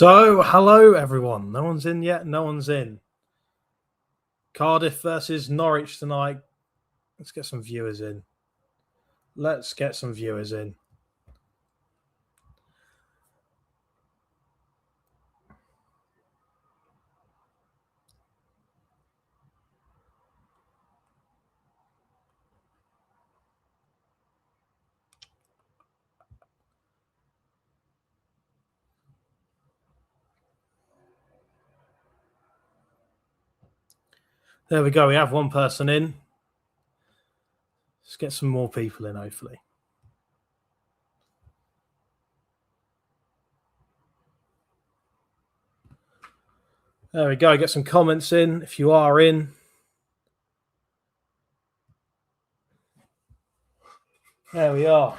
So, hello everyone. No one's in yet. No one's in. Cardiff versus Norwich tonight. Let's get some viewers in. There we go. We have one person in. Let's get some more people in, hopefully. There we go. Get some comments in if you are in. There we are.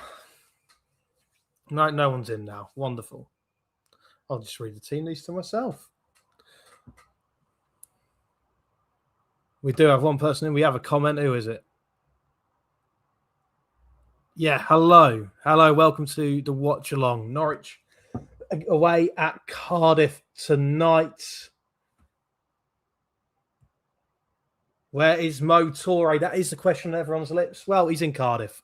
No one's in now. Wonderful. I'll just read the team list to myself. We do have one person in. We have a comment. Who is it? Yeah, hello. Welcome to the Watchalong. Norwich away at Cardiff tonight. Where is Mo Toure? That is the question on everyone's lips. Well, he's in Cardiff.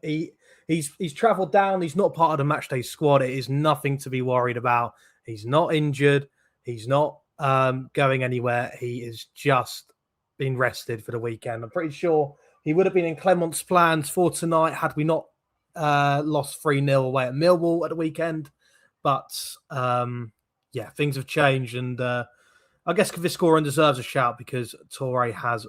He's travelled down. He's not part of the matchday squad. It is nothing to be worried about. He's not injured. He's not going anywhere. He is just been rested for the weekend. I'm pretty sure he would have been in Clement's plans for tonight had we not lost 3-0 away at Millwall at the weekend. But yeah, things have changed, and I guess Kviscoren deserves a shout because Toure has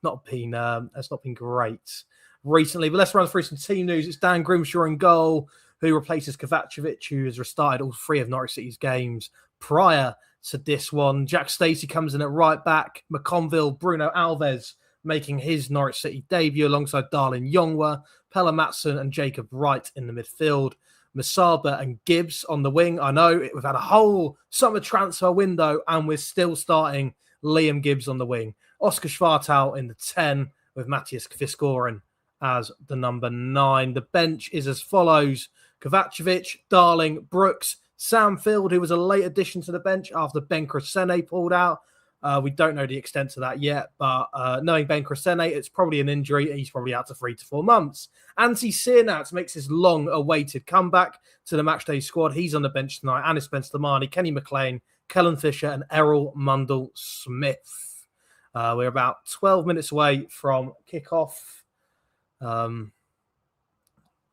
not been great recently. But let's run through some team news. It's Dan Grimshaw in goal, who replaces Kovacevic, who has restarted all 3 of Norwich City's games prior to this one. Jack Stacey comes in at right back. McConville, Bruno Alves making his Norwich City debut alongside Darlin Yongwa, Pella Matson and Jacob Wright in the midfield. Masaba and Gibbs on the wing. I know we've had a whole summer transfer window and we're still starting Liam Gibbs on the wing. Oscar Schwartau in the 10 with Matthias Kviscoren as the number 9. The bench is as follows: Kovacevic, Darling, Brooks, Sam Field, who was a late addition to the bench after Ben Crescene pulled out. We don't know the extent of that yet, but knowing Ben Crescene, it's probably an injury. He's probably out to 3 to 4 months. Antti Sienats makes his long-awaited comeback to the matchday squad. He's on the bench tonight. Anis Ben-Slimani, Kenny McLean, Kellen Fisher, and Errol Mundle-Smith. We're about 12 minutes away from kickoff.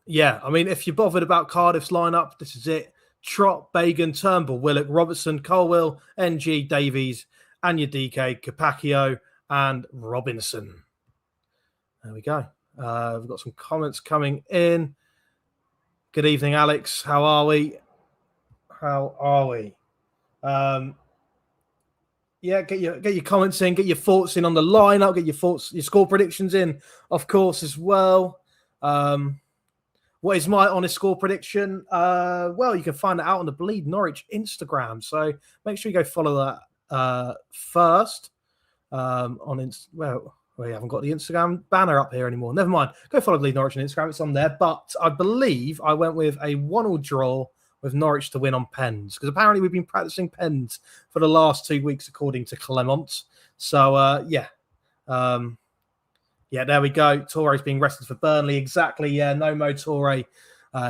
Yeah, I mean, if you're bothered about Cardiff's lineup, this is it. Trott, Bagan, Turnbull, Willock, Robertson, Colwill, NG, Davies, Anyadike, Capaccio, and Robinson. There we go. We've got some comments coming in. Good evening, Alex. How are we? Yeah, get your comments in, get your thoughts in on the lineup, get your score predictions in, of course, as well. What is my honest score prediction? Well, you can find it out on the Bleed Norwich Instagram. So make sure you go follow that first. Well, we haven't got the Instagram banner up here anymore. Never mind. Go follow Bleed Norwich on Instagram. It's on there. But I believe I went with a 1-1 draw with Norwich to win on pens, because apparently we've been practicing pens for the last 2 weeks, according to Clement. So, yeah, there we go. Toure's being rested for Burnley. Exactly, yeah, no Mo Toure.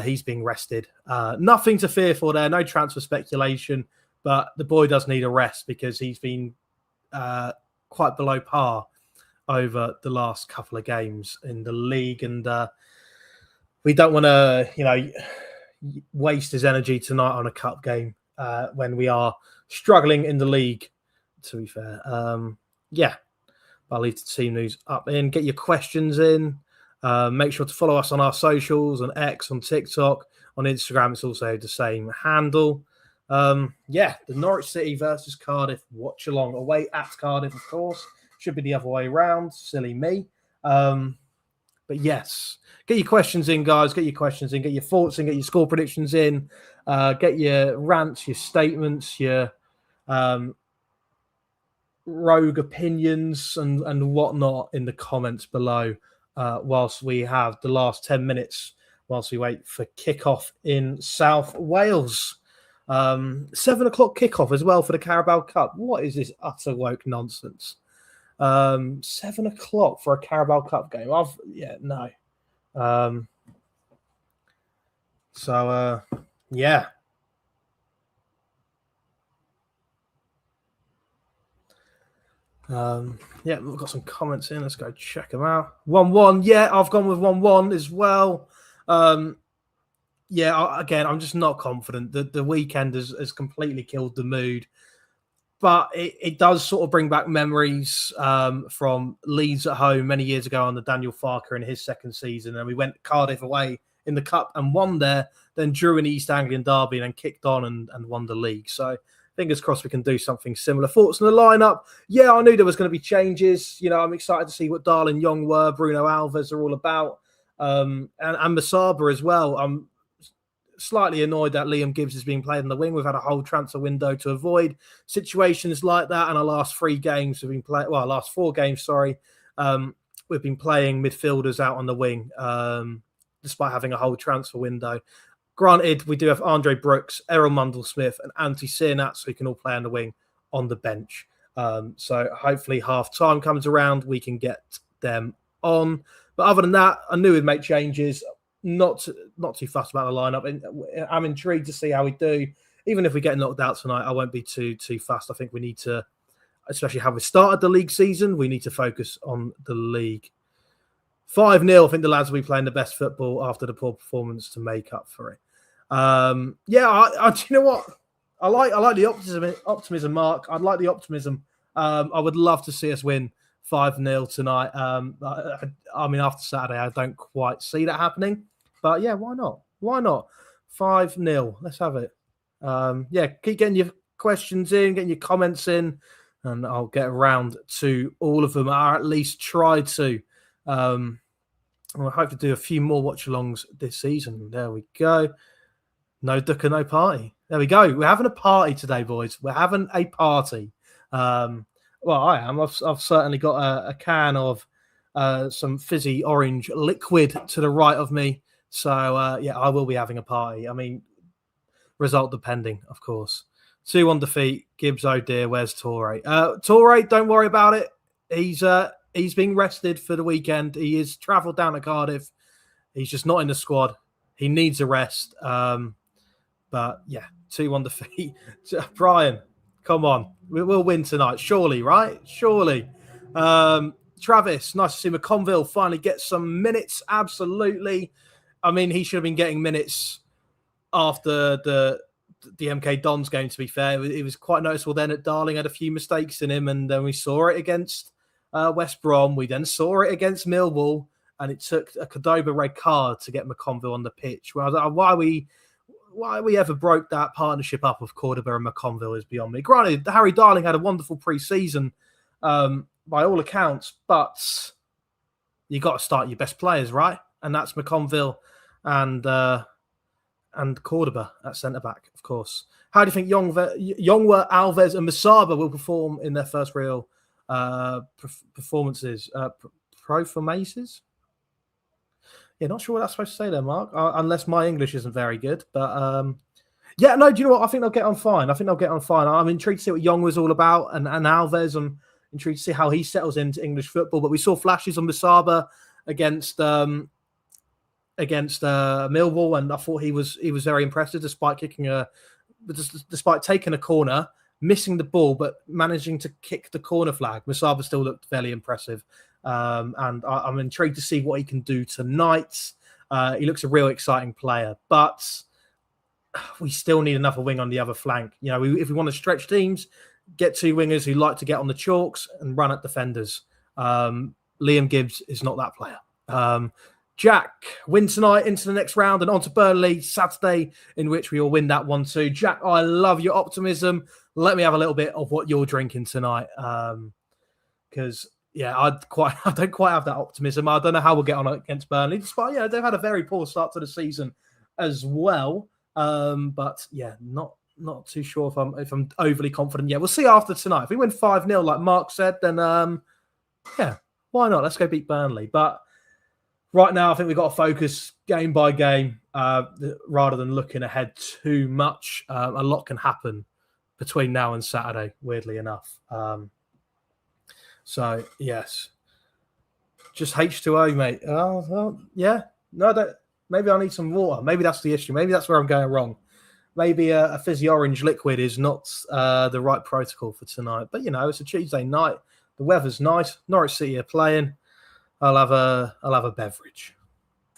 He's being rested. Nothing to fear for there. No transfer speculation, but the boy does need a rest because he's been quite below par over the last couple of games in the league. And we don't want to, waste his energy tonight on a cup game when we are struggling in the league, to be fair. Yeah, I'll leave the team news up in. Get your questions in. Make sure to follow us on our socials, on X, on TikTok, on Instagram. It's also the same handle. Yeah, the Norwich City versus Cardiff watch along. Away at Cardiff, of course. Should be the other way around. Silly me. But yes, get your questions in, guys. Get your questions in. Get your thoughts in. Get your score predictions in. Get your rants, your statements, your rogue opinions and whatnot in the comments below whilst we have the last 10 minutes whilst we wait for kickoff in South Wales. 7 o'clock kickoff as well for the Carabao Cup. What is this utter woke nonsense? 7 o'clock for a Carabao Cup game. No. Yeah. We've got some comments in. Let's go check them out. 1-1. Yeah, I've gone with 1-1 as well. Again, I'm just not confident. The weekend has completely killed the mood. But it does sort of bring back memories from Leeds at home many years ago under Daniel Farker in his second season. And we went Cardiff away in the Cup and won there, then drew in the East Anglian Derby and then kicked on and won the league. So fingers crossed we can do something similar. Thoughts on the lineup? Yeah, I knew there was going to be changes. You know, I'm excited to see what Darlin Young were, Bruno Alves are all about. And Masaba as well. I'm slightly annoyed that Liam Gibbs is being played in the wing. We've had a whole transfer window to avoid situations like that. And our last 4 games, we've been playing midfielders out on the wing, despite having a whole transfer window. Granted, we do have Andre Brooks, Errol Mundle-Smith, and Antti Sienats, who can all play on the wing on the bench. So hopefully half time comes around, we can get them on. But other than that, I knew we'd make changes. Not too fussed about the lineup. I'm intrigued to see how we do. Even if we get knocked out tonight, I won't be too fussed. I think we need to, especially how we started the league season, we need to focus on the league. 5-0. I think the lads will be playing the best football after the poor performance to make up for it. Do you know what? I like the optimism, Mark. I'd like the optimism. I would love to see us win 5-0 tonight. After Saturday, I don't quite see that happening. But yeah, why not? Why not? 5-0. Let's have it. Keep getting your questions in, getting your comments in, and I'll get around to all of them, or at least try to. I hope to do a few more watch-alongs this season. There we go. No Doeke, no party. There we go. We're having a party today, boys. We're having a party. I am. I've certainly got a can of some fizzy orange liquid to the right of me. So, I will be having a party. I mean, result depending, of course. 2-1 defeat. Gibbs, oh dear, where's Torre? Torre, don't worry about it. He's being rested for the weekend. He has travelled down to Cardiff. He's just not in the squad. He needs a rest. 2-1 defeat. Brian, come on. We'll win tonight. Surely, right? Surely. Travis, nice to see McConville finally get some minutes. Absolutely. I mean, he should have been getting minutes after the MK Dons game, to be fair. It was quite noticeable then that Darling had a few mistakes in him, and then we saw it against West Brom. We then saw it against Millwall, and it took a Cordoba red card to get McConville on the pitch. Well, why we ever broke that partnership up of Cordoba and McConville is beyond me. Granted, Harry Darling had a wonderful pre-season by all accounts, but you got to start your best players, right? And that's McConville and Cordoba at centre-back, of course. How do you think Yongwa, Alves and Masaba will perform in their first real performances? Performances? Yeah, not sure what that's supposed to say there, Mark, unless my English isn't very good. But do you know what? I think they'll get on fine. I'm intrigued to see what Young was all about, and Alves. I'm intrigued to see how he settles into English football. But we saw flashes on Masaba against Millwall, and I thought he was very impressive despite taking a corner, missing the ball, but managing to kick the corner flag. Masaba still looked fairly impressive. And I'm intrigued to see what he can do tonight. He looks a real exciting player, but we still need another wing on the other flank. You know, if we want to stretch teams, get 2 wingers who like to get on the chalks and run at defenders. Liam Gibbs is not that player. Jack, win tonight into the next round and on to Burnley Saturday, in which we will win that 1-2. Jack, I love your optimism. Let me have a little bit of what you're drinking tonight. Because, I don't quite have that optimism. I don't know how we'll get on against Burnley, despite, they've had a very poor start to the season as well. Not too sure if I'm overly confident yet. We'll see after tonight. If we win 5-0, like Mark said, then, why not? Let's go beat Burnley. But right now, I think we've got to focus game by game rather than looking ahead too much. A lot can happen between now and Saturday, weirdly enough. So, yes. Just H2O, mate. Oh, well, yeah. No, maybe I need some water. Maybe that's the issue. Maybe that's where I'm going wrong. Maybe a fizzy orange liquid is not the right protocol for tonight. But, it's a Tuesday night. The weather's nice. Norwich City are playing. I'll have a beverage.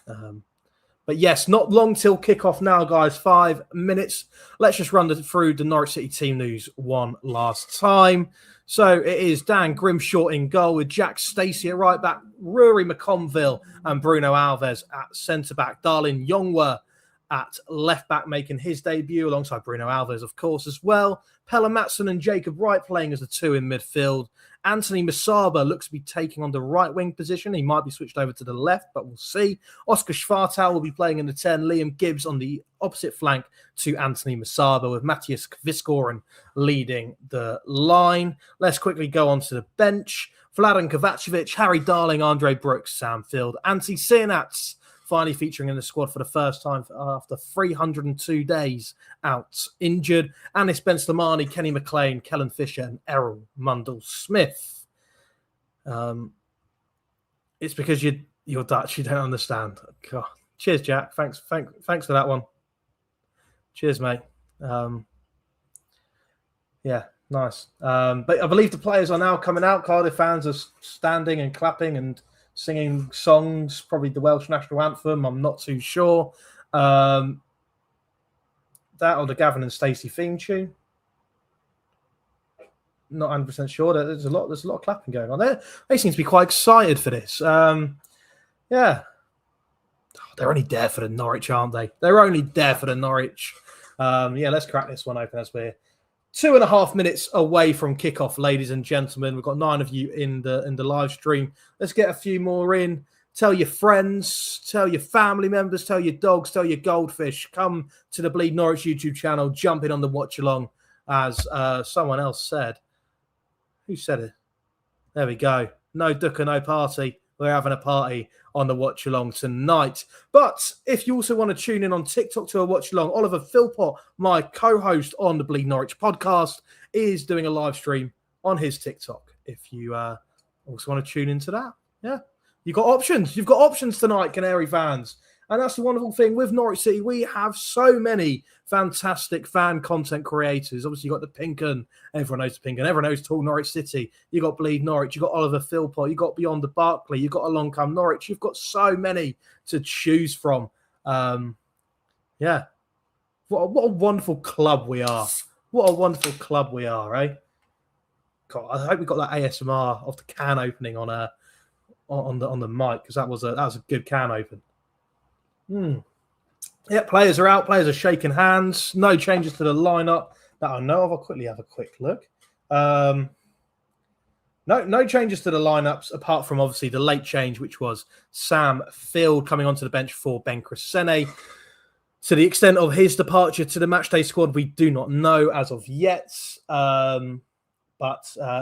But yes, not long till kickoff now, guys. 5 minutes. Let's just run through the Norwich City team news one last time. So it is Dan Grimshaw in goal with Jack Stacey at right back, Rory McConville and Bruno Alves at centre back, Darlin Yongwa at left back making his debut alongside Bruno Alves, of course, as well. Pella Matson and Jacob Wright playing as the two in midfield. Anthony Masaba looks to be taking on the right wing position. He might be switched over to the left, but we'll see. Oscar Schwartau will be playing in the 10. Liam Gibbs on the opposite flank to Anthony Masaba, with Matthias Kviskoren leading the line. Let's quickly go on to the bench. Vladan Kovacevic, Harry Darling, Andre Brooks, Sam Field, Antti Sinats finally featuring in the squad for the first time after 302 days out injured. Anis Ben-Slimani, Kenny McLean, Kellen Fisher, and Errol Mundle-Smith. It's because you're Dutch, you don't understand. God. Cheers, Jack. Thanks for that one. Cheers, mate. Yeah, nice. But I believe the players are now coming out. Cardiff fans are standing and clapping and singing songs, probably the Welsh national anthem. I'm not too sure. That or the Gavin and Stacey theme tune. Not 100% sure. There's a lot of clapping going on there. They seem to be quite excited for this. Yeah. They're only there for the Norwich, aren't they? They're only there for the Norwich. Yeah, let's crack this one open as we're 2.5 minutes away from kickoff, ladies and gentlemen. We've got 9 of you in the live stream. Let's get a few more in. Tell your friends, tell your family members, tell your dogs, tell your goldfish. Come to the Bleed Norwich YouTube channel. Jump in on the watch along, as someone else said. Who said it? There we go. No Doeke, no party. We're having a party on the watch along tonight. But if you also want to tune in on TikTok to a watch along, Oliver Philpott, my co-host on the Bleed Norwich podcast, is doing a live stream on his TikTok. If you also want to tune into that, yeah, you've got options. You've got options tonight, Canary fans. And that's the wonderful thing with Norwich City. We have so many fantastic fan content creators. Obviously, you've got the Pink 'Un. Everyone knows the Pink 'Un. Everyone knows Talk Norwich City. You've got Bleed Norwich. You've got Oliver Philpott. You've got Beyond the Barclay. You've got Along Come Norwich. You've got so many to choose from. Yeah. What a wonderful club we are. What a wonderful club we are, eh? God, I hope we got that ASMR of the can opening on the mic, because that was a good can open. Yeah, players are out. Players are shaking hands. No changes to the lineup that I know of. I'll quickly have a quick look. No changes to the lineups apart from obviously the late change, which was Sam Field coming onto the bench for Ben Crescene. To the extent of his departure to the matchday squad, we do not know as of yet. But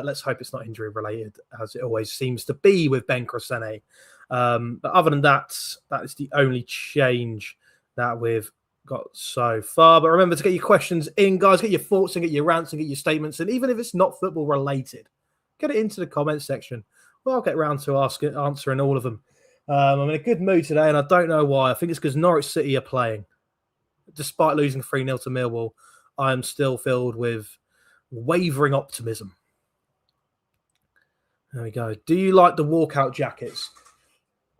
let's hope it's not injury related, as it always seems to be with Ben Crescene. But other than that, that is the only change that we've got so far. But remember to get your questions in, guys. Get your thoughts and get your rants and get your statements. And even if it's not football related, get it into the comment section. Well, I'll get around to answering all of them. I'm in a good mood today, and I don't know why. I think it's because Norwich City are playing. Despite losing 3-0 to Millwall, I am still filled with wavering optimism. There we go. Do you like the walkout jackets?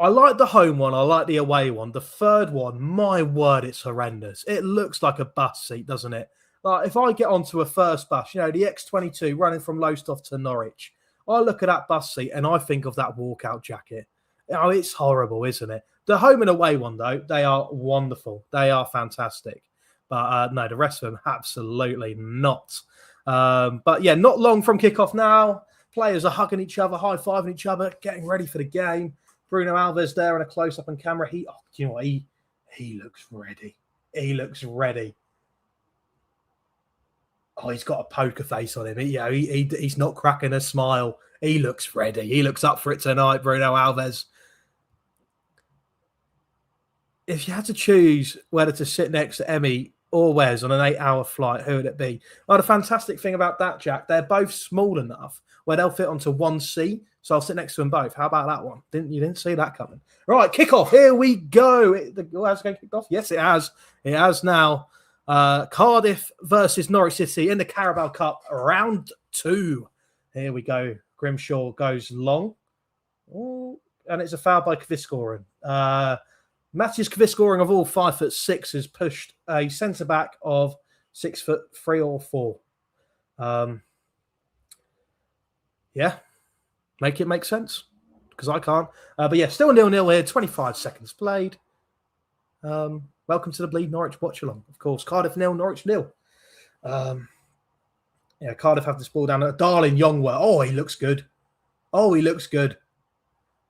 I like the home one. I like the away one. The third one, my word, it's horrendous. It looks like a bus seat, doesn't it? Like if I get onto a first bus, the X22 running from Lowestoft to Norwich, I look at that bus seat and I think of that walkout jacket. It's horrible, isn't it? The home and away one, though, they are wonderful. They are fantastic. But no, the rest of them, absolutely not. But yeah, not long from kickoff now. Players are hugging each other, high-fiving each other, getting ready for the game. Bruno Alves there in a close-up on camera. He looks ready. He looks ready. Oh, he's got a poker face on him. He's not cracking a smile. He looks ready. He looks up for it tonight, Bruno Alves. if you had to choose whether to sit next to Emmy or Wes on an 8-hour flight, who would it be? Well, the fantastic thing about that, Jack, they're both small enough where they'll fit onto one seat. So I'll sit next to them both. How about that one? You didn't see that coming? Right, kickoff. Here we go. Has it going to kick off? Yes, it has. It has now. Cardiff versus Norwich City in the Carabao Cup, round 2. Here we go. Grimshaw goes long. Ooh, and it's a foul by Kviscoren. Matthias Kviscoren, of all 5'6", has pushed a centre back of 6'3" or 4. Yeah, make it make sense because I can't. But yeah, still 0-0 here. 25 seconds played. Welcome to the Bleed Norwich Watchalong, of course. Cardiff 0, Norwich 0. Yeah, Cardiff have this ball down at Darling Youngwer. Oh, he looks good.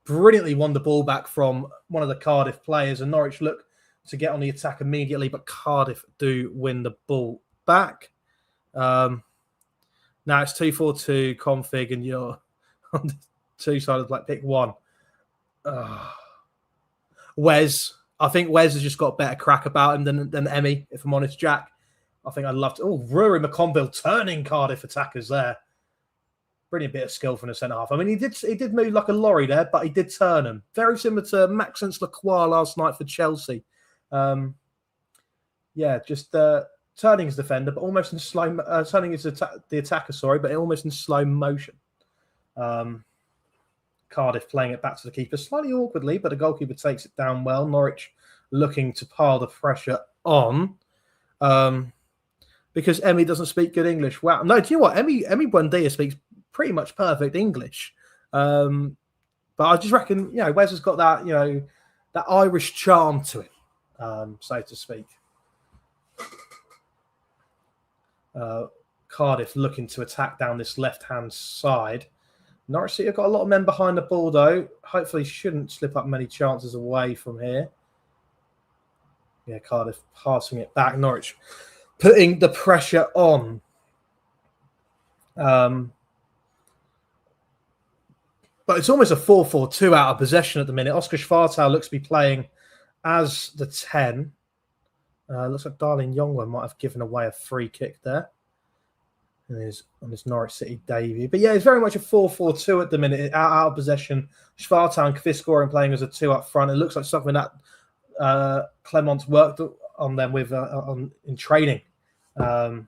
Brilliantly won the ball back from one of the Cardiff players, and Norwich look to get on the attack immediately, but Cardiff do win the ball back. Now it's 2-4-2 config, and you're on the two sides, like pick one. Wes. I think Wes has just got a better crack about him than Emmy, if I'm honest, Jack. I think I'd love to. Oh, Rory McConville turning Cardiff attackers there. Brilliant bit of skill from the centre half. I mean, he did move like a lorry there, but he did turn him. Very similar to Maxence Lacroix last night for Chelsea. Turning his defender, but almost in slow. Turning the attacker, but almost in slow motion. Cardiff playing it back to the keeper slightly awkwardly, but the goalkeeper takes it down well. Norwich looking to pile the pressure on. Because Emmy doesn't speak good English. Wow. No, do you know what? Emmy Buendia speaks pretty much perfect English. But I just reckon, Wes has got that, that Irish charm to it, so to speak. Cardiff looking to attack down this left-hand side. Norwich City have got a lot of men behind the ball, though. Hopefully shouldn't slip up many chances away from here. Yeah, Cardiff passing it back. Norwich putting the pressure on. But it's almost a 4-4-2 out of possession at the minute. Oscar Schwartau looks to be playing as the 10. Looks like Darling Youngwer might have given away a free kick there. On his Norwich City debut. But yeah, it's very much a 4-4-2 at the minute, out of possession. Schwartau and Kviscoren playing as a 2 up front. It looks like something that Clement's worked on them with in training. Yeah.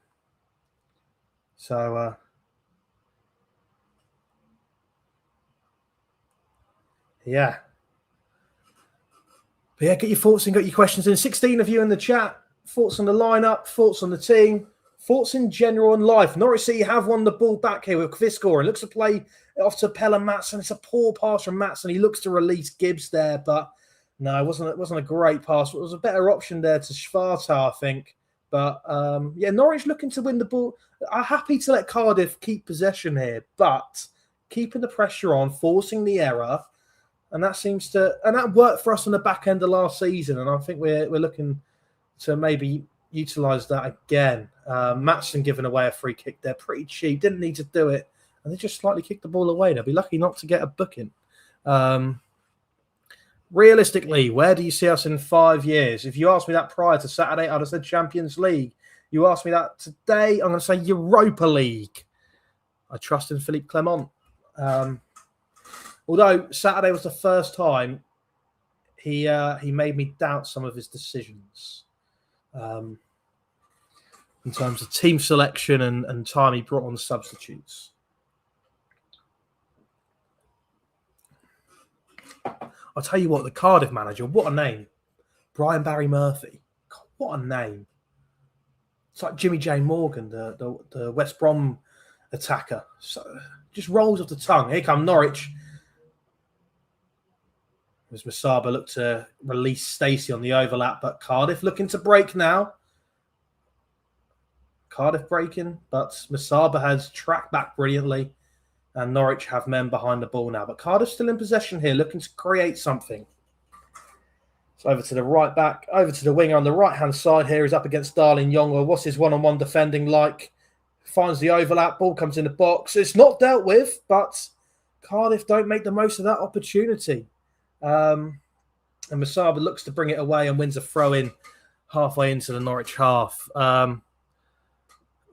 But yeah, get your thoughts and get your questions in. 16 of you in the chat. Thoughts on the lineup, thoughts on the team, thoughts in general on life. Norwich City have won the ball back here with Kviscoren. Looks to play off to Pella Matson. It's a poor pass from Matson. He looks to release Gibbs there, but no, it wasn't a great pass. It was a better option there to Schwartau, I think. But Norwich looking to win the ball. I'm happy to let Cardiff keep possession here, but keeping the pressure on, forcing the error. And that worked for us on the back end of last season. And I think we're looking to maybe utilise that again. Matson giving away a free kick there, pretty cheap. Didn't need to do it. And they just slightly kicked the ball away. They'll be lucky not to get a booking. Realistically, where do you see us in 5 years? If you asked me that prior to Saturday, I'd have said Champions League. You asked me that today, I'm going to say Europa League. I trust in Philippe Clement. Although Saturday was the first time he made me doubt some of his decisions in terms of team selection and time he brought on substitutes. I'll tell you what, the Cardiff manager, what a name. Brian Barry Murphy. God, what a name. It's like Jimmy J. Morgan, the West Brom attacker. So just rolls off the tongue. Here come Norwich. As Masaba looked to release Stacey on the overlap, but Cardiff looking to break now. Cardiff breaking, but Masaba has tracked back brilliantly. And Norwich have men behind the ball now. But Cardiff still in possession here, looking to create something. So over to the right back, over to the winger on the right-hand side here. He's up against Darling Youngwer. What's his one-on-one defending like? Finds the overlap, ball comes in the box. It's not dealt with, but Cardiff don't make the most of that opportunity. And Masaba looks to bring it away and wins a throw-in halfway into the Norwich half.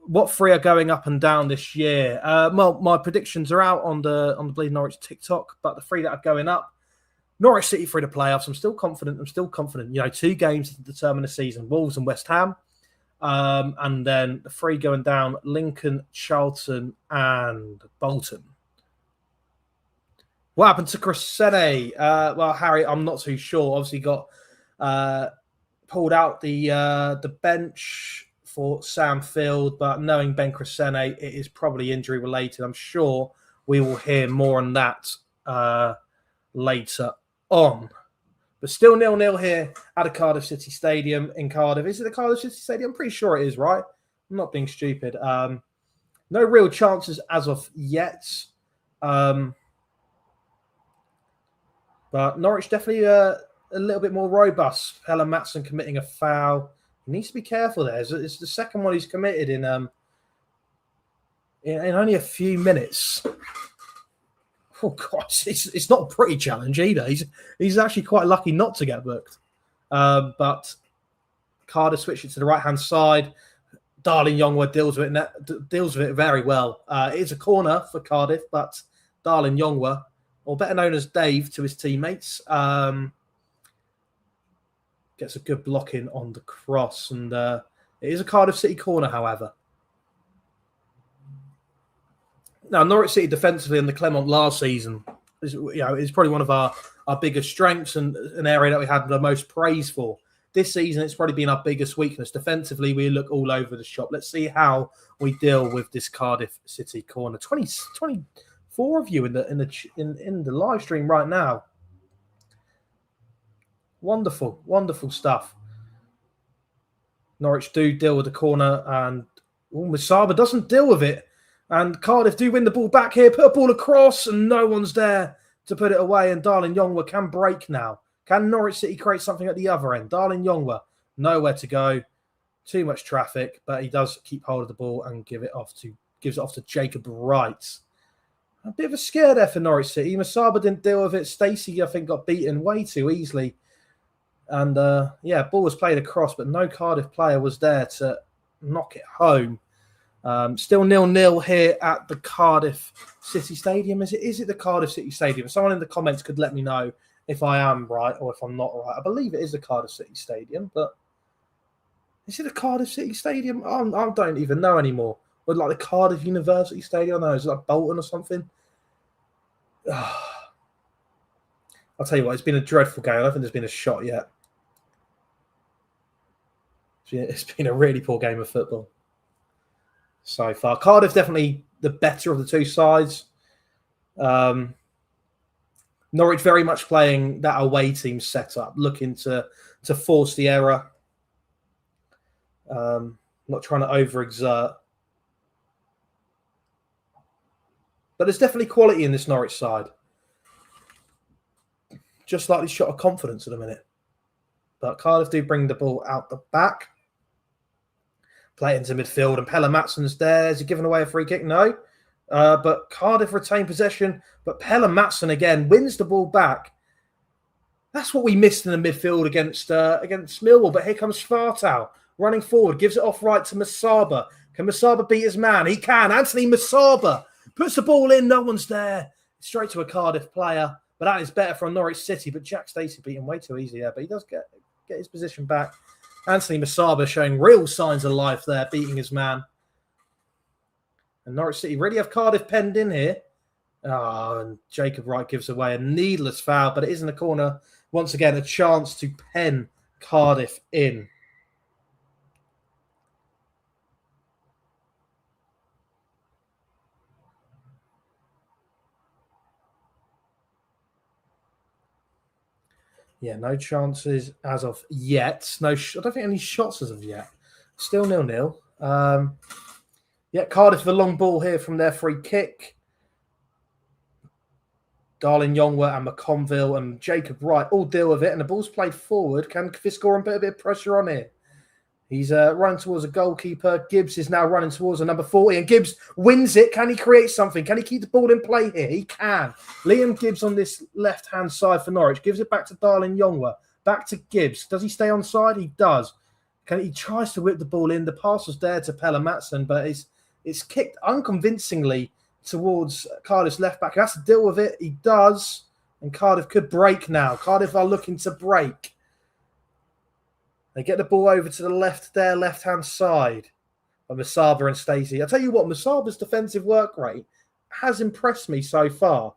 What three are going up and down this year? Well, my predictions are out on the Bleed Norwich TikTok, but the three that are going up, Norwich City through the playoffs. I'm still confident. You know, 2 games to determine the season: Wolves and West Ham. And then the 3 going down: Lincoln, Charlton, and Bolton. What happened to Crescene? Well, Harry, I'm not too sure. Obviously got pulled out the bench for Sam Field, but knowing Ben Crescene, it is probably injury related. I'm sure we will hear more on that later on. But still 0-0 here at the Cardiff City Stadium in Cardiff. Is it the Cardiff City Stadium? I'm pretty sure it is, right? I'm not being stupid. No real chances as of yet. But Norwich definitely a little bit more robust. Pelle Matson committing a foul. He needs to be careful there. It's the second one he's committed in only a few minutes. Oh gosh, it's not a pretty challenge either. He's actually quite lucky not to get booked. But Cardiff switched it to the right hand side. Darlin Yongwa deals with it very well. It is a corner for Cardiff, but Darlin Yongwa, or better known as Dave to his teammates, gets a good block in on the cross. And it is a Cardiff City corner, however. Now, Norwich City defensively in the Clement last season is probably one of our biggest strengths and an area that we had the most praise for. This season, it's probably been our biggest weakness. Defensively, we look all over the shop. Let's see how we deal with this Cardiff City corner. 24 of you in the live stream right now. Wonderful, wonderful stuff. Norwich do deal with the corner, and Masaba doesn't deal with it. And Cardiff do win the ball back here, put a ball across, and no one's there to put it away. And Darlin Yongwa can break now. Can Norwich City create something at the other end? Darlin Yongwa, nowhere to go. Too much traffic, but he does keep hold of the ball and gives it off to Jacob Wright. A bit of a scare there for Norwich City. Masaba didn't deal with it. Stacey, I think, got beaten way too easily. And, ball was played across, but no Cardiff player was there to knock it home. Still 0-0 here at the Cardiff City Stadium. Is it the Cardiff City Stadium? Someone in the comments could let me know if I am right or if I'm not right. I believe it is the Cardiff City Stadium, but is it the Cardiff City Stadium? I don't even know anymore. Or like the Cardiff University Stadium? No, is it like Bolton or something? I'll tell you what, it's been a dreadful game. I don't think there's been a shot yet. It's been a really poor game of football so far. Cardiff definitely the better of the two sides. Norwich very much playing that away team setup, looking to force the error. Not trying to overexert. But there's definitely quality in this Norwich side. Just slightly shot of confidence at the minute. But Cardiff do bring the ball out the back. Play it into midfield, and Pelle Matson's there. Is he giving away a free kick? No. But Cardiff retain possession. But Pelle Matson again wins the ball back. That's what we missed in the midfield against Millwall. But here comes Svartau running forward, gives it off right to Masaba. Can Masaba beat his man? He can. Anthony Masaba puts the ball in. No one's there. Straight to a Cardiff player. But that is better from Norwich City. But Jack Stacey beat him way too easy there. But he does get his position back. Anthony Masaba showing real signs of life there, beating his man. And Norwich City really have Cardiff penned in here. And Jacob Wright gives away a needless foul, but it is in the corner. Once again, a chance to pen Cardiff in. Yeah, no chances as of yet. I don't think any shots as of yet. Still 0-0. Cardiff the long ball here from their free kick. Darlin Yongwa and McConville and Jacob Wright all deal with it, and the ball's played forward. Can Fiscore put a bit of pressure on here? He's running towards a goalkeeper. Gibbs is now running towards a number 40, and Gibbs wins it. Can he create something? Can he keep the ball in play here? He can. Liam Gibbs on this left-hand side for Norwich gives it back to Darlin Yongwa. Back to Gibbs. Does he stay on side? He does. He tries to whip the ball in. The pass was there to Pelle Matson, but it's kicked unconvincingly towards Cardiff's left back. He has to deal with it. He does. And Cardiff could break now. Cardiff are looking to break. They get the ball over to the left-hand side of Masaba and Stacey. I'll tell you what, Masaba's defensive work rate has impressed me so far.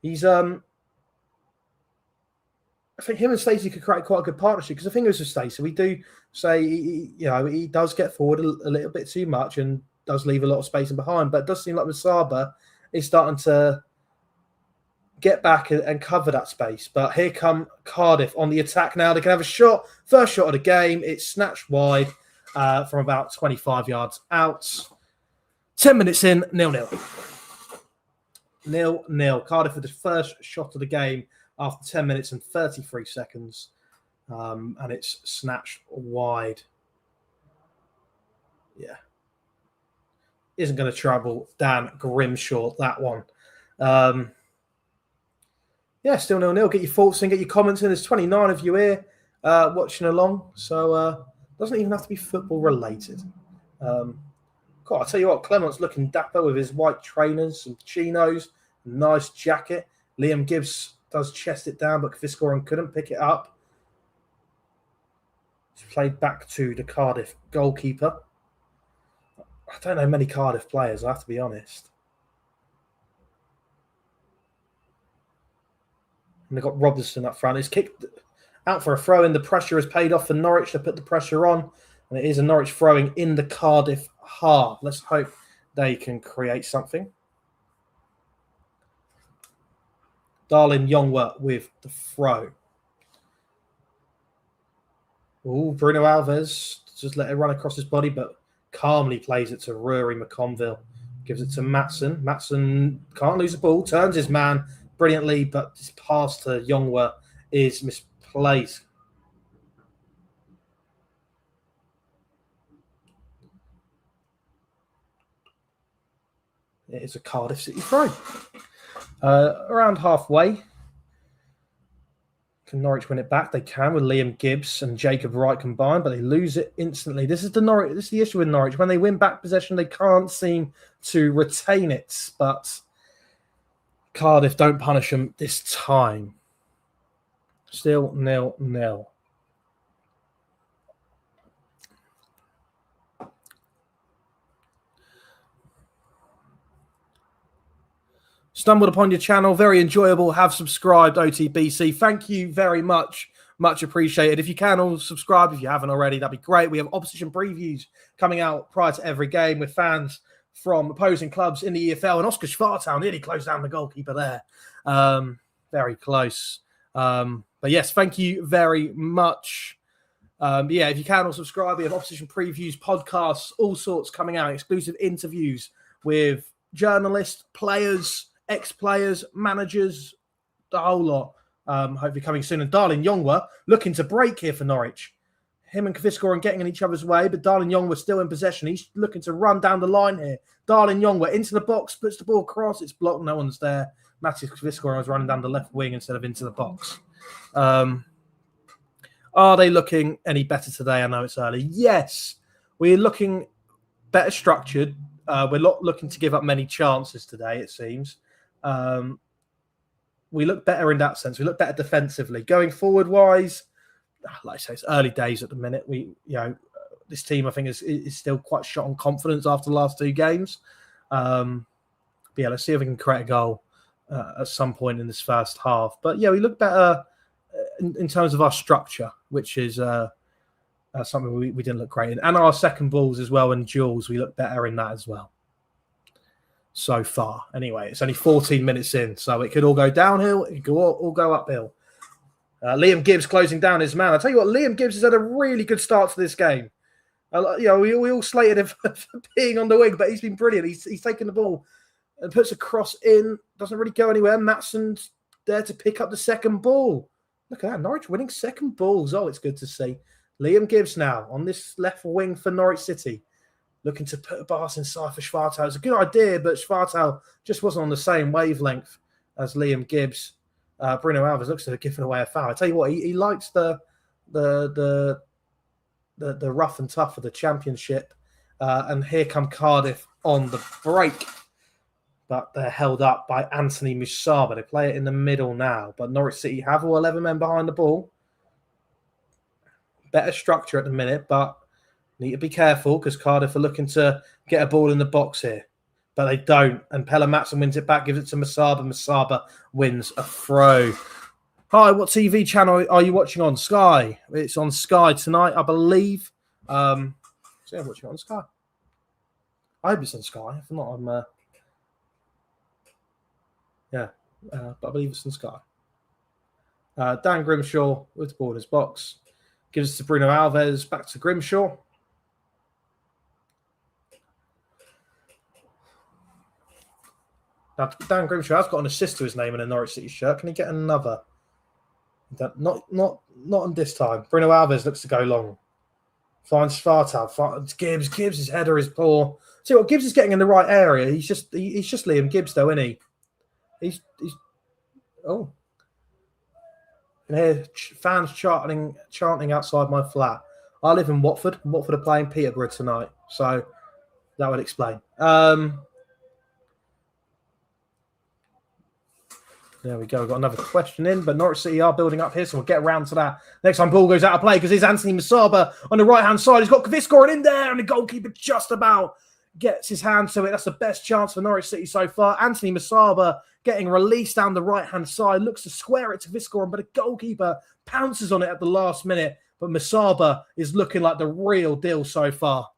He's I think him and Stacey could create quite a good partnership, because the thing is with Stacey, we do say he does get forward a little bit too much and does leave a lot of space in behind, but it does seem like Masaba is starting to get back and cover that space. But here come Cardiff on the attack now. They can have a shot, first shot of the game. It's snatched wide from about 25 yards out. 10 minutes in, 0-0. 0-0. Cardiff with the first shot of the game after 10 minutes and 33 seconds. And it's snatched wide. Yeah. Isn't going to trouble Dan Grimshaw, that one. Yeah, still 0-0. Get your thoughts in, get your comments in. There's 29 of you here watching along. So doesn't even have to be football related. God, I'll tell you what, Clement's looking dapper with his white trainers and chinos, nice jacket. Liam Gibbs does chest it down, but Fiscoran couldn't pick it up. It's played back to the Cardiff goalkeeper. I don't know many Cardiff players, I have to be honest. And they've got Robertson up front. He's kicked out for a throw-in. The pressure has paid off for Norwich to put the pressure on. And it is a Norwich throwing in the Cardiff half. Let's hope they can create something. Darlin Yongwa with the throw. Oh, Bruno Alves just let it run across his body, but calmly plays it to Rory McConville. Gives it to Matson. Matson can't lose the ball. Turns his man brilliantly, but his pass to Yongwa is misplaced. It is a Cardiff City throw. Around halfway. Can Norwich win it back? They can with Liam Gibbs and Jacob Wright combined, but they lose it instantly. This is the issue with Norwich. When they win back possession, they can't seem to retain it. But Cardiff don't punish them this time. Still 0-0. Stumbled upon your channel. Very enjoyable. Have subscribed, OTBC. Thank you very much. Much appreciated. If you can, all subscribe if you haven't already. That'd be great. We have opposition previews coming out prior to every game with fans from opposing clubs in the EFL. And Oscar Schwartau nearly closed down the goalkeeper there. Very close. But yes, thank you very much. Yeah, if you can, all subscribe. We have opposition previews, podcasts, all sorts coming out. Exclusive interviews with journalists, players, ex-players, managers, the whole lot. Hopefully coming soon. And Darlin Yongwa looking to break here for Norwich. Him and Kaviskoran getting in each other's way, but Darlin Yongwa still in possession. He's looking to run down the line here. Darlin Yongwa into the box, puts the ball across. It's blocked. No one's there. Matthias Kaviskoran was running down the left wing instead of into the box. Are they looking any better today? I know it's early. Yes, we're looking better structured. We're not looking to give up many chances today, it seems. We look better in that sense. We look better defensively. Going forward-wise, like I say, it's early days at the minute. This team, I think, is still quite shot on confidence after the last two games. But yeah, let's see if we can create a goal at some point in this first half. But yeah, we look better in terms of our structure, which is something we didn't look great in. And our second balls as well, and duels, we look better in that as well. So far. Anyway, it's only 14 minutes in, so it could all go downhill, it could all go uphill. Liam Gibbs closing down his man. I'll tell you what, Liam Gibbs has had a really good start to this game. We all slated him for being on the wing, but he's been brilliant. He's taken the ball and puts a cross in. Doesn't really go anywhere. Matson's there to pick up the second ball. Look at that. Norwich winning second balls. Oh, it's good to see. Liam Gibbs now on this left wing for Norwich City. Looking to put a pass inside for Schwartau. It's a good idea, but Schwartau just wasn't on the same wavelength as Liam Gibbs. Bruno Alves looks to have given away a foul. I tell you what, he likes the rough and tough of the Championship. And here come Cardiff on the break. But they're held up by Anthony Musaba. They play it in the middle now. But Norwich City have all 11 men behind the ball. Better structure at the minute, but need to be careful because Cardiff are looking to get a ball in the box here. But they don't. And Pella Matson wins it back, gives it to Musaba. Musaba wins a throw. Hi, what TV channel are you watching on? Sky. It's on Sky tonight, I believe. So I'm watching it on Sky. I hope it's on Sky. If not, I'm... but I believe it's in Sky. Dan Grimshaw with the ball in his box. Gives it to Bruno Alves. Back to Grimshaw. Now, Dan Grimshaw has got an assist to his name in a Norwich City shirt. Can he get another? Not on this time. Bruno Alves looks to go long. Finds Svartal. Finds Gibbs. Gibbs' header is poor. See what Gibbs is getting in the right area. He's just Liam Gibbs though, isn't he? He's oh. And here fans chanting outside my flat. I live in Watford. Watford are playing Peterborough tonight, so that would explain. There we go. We've got another question in, but Norwich City are building up here, so we'll get around to that. Next time ball goes out of play because it's Anthony Musaba on the right-hand side. He's got Kviscorin in there, and the goalkeeper just about gets his hand to it. That's the best chance for Norwich City so far. Anthony Musaba getting released down the right-hand side, looks to square it to Kviscorin, but the goalkeeper pounces on it at the last minute. But Musaba is looking like the real deal so far.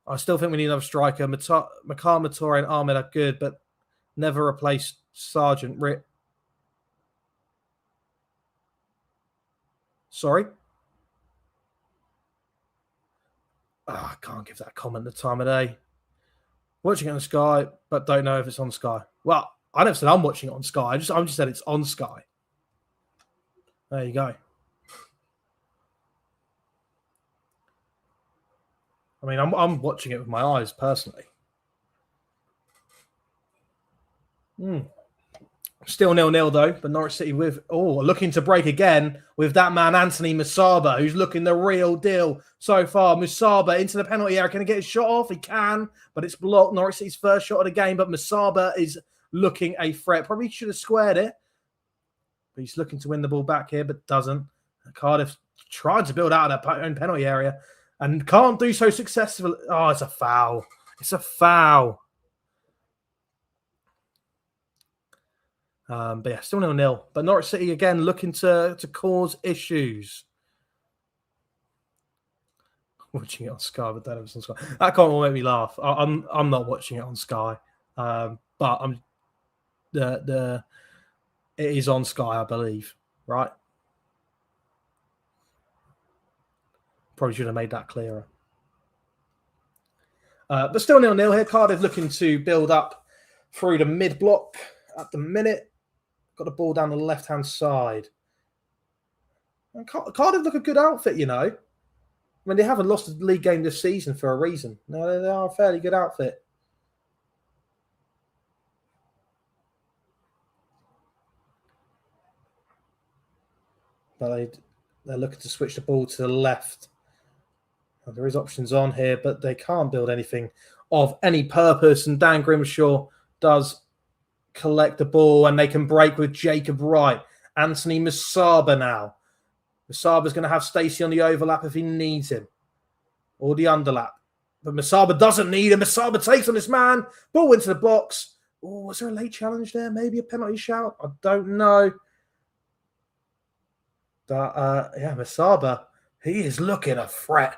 I still think we need another striker. Makar Matore and Ahmed are good, but never replace Sergeant Ritt. Sorry? I can't give that comment the time of day. Watching it on Sky, but don't know if it's on Sky. Well, I never said I'm watching it on Sky. I just said it's on Sky. There you go. I mean, I'm watching it with my eyes personally. Still 0-0 though, but Norwich City looking to break again with that man Anthony Musaba, who's looking the real deal so far. Musaba into the penalty area. Can he get his shot off? He can, but it's blocked. Norwich City's first shot of the game, but Musaba is looking a threat. Probably should have squared it, but he's looking to win the ball back here, but doesn't. Cardiff trying to build out of their own penalty area and can't do so successfully. Oh, it's a foul. It's a foul. But yeah, still 0-0. But Norwich City again looking to cause issues. Watching it on Sky, but that was on Sky. That comment will make me laugh. I'm not watching it on Sky, but it is on Sky, I believe. Right? Probably should have made that clearer. But still 0-0 here. Cardiff looking to build up through the mid block at the minute. Got the ball down the left-hand side. And Cardiff look a good outfit, you know. I mean, they haven't lost a league game this season for a reason. No, they are a fairly good outfit. But they're looking to switch the ball to the left. Well, there is options on here, but they can't build anything of any purpose. And Dan Grimshaw does collect the ball, and they can break with Jacob Wright. Anthony Musaba now. Musaba's going to have Stacey on the overlap if he needs him, or the underlap. But Musaba doesn't need him. Musaba takes on this man. Ball into the box. Oh, was there a late challenge there? Maybe a penalty shout? I don't know. But, Musaba, he is looking a threat.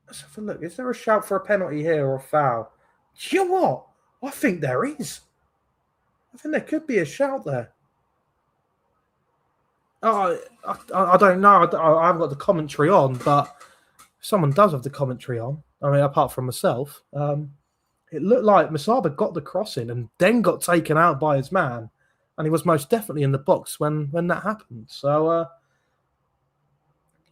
Let's have a look. Is there a shout for a penalty here or a foul? Do you know what? I think there is. I think there could be a shout there. Oh, I don't know. I haven't got the commentary on, but someone does have the commentary on. I mean, apart from myself. It looked like Musaba got the crossing and then got taken out by his man. And he was most definitely in the box when that happened. So,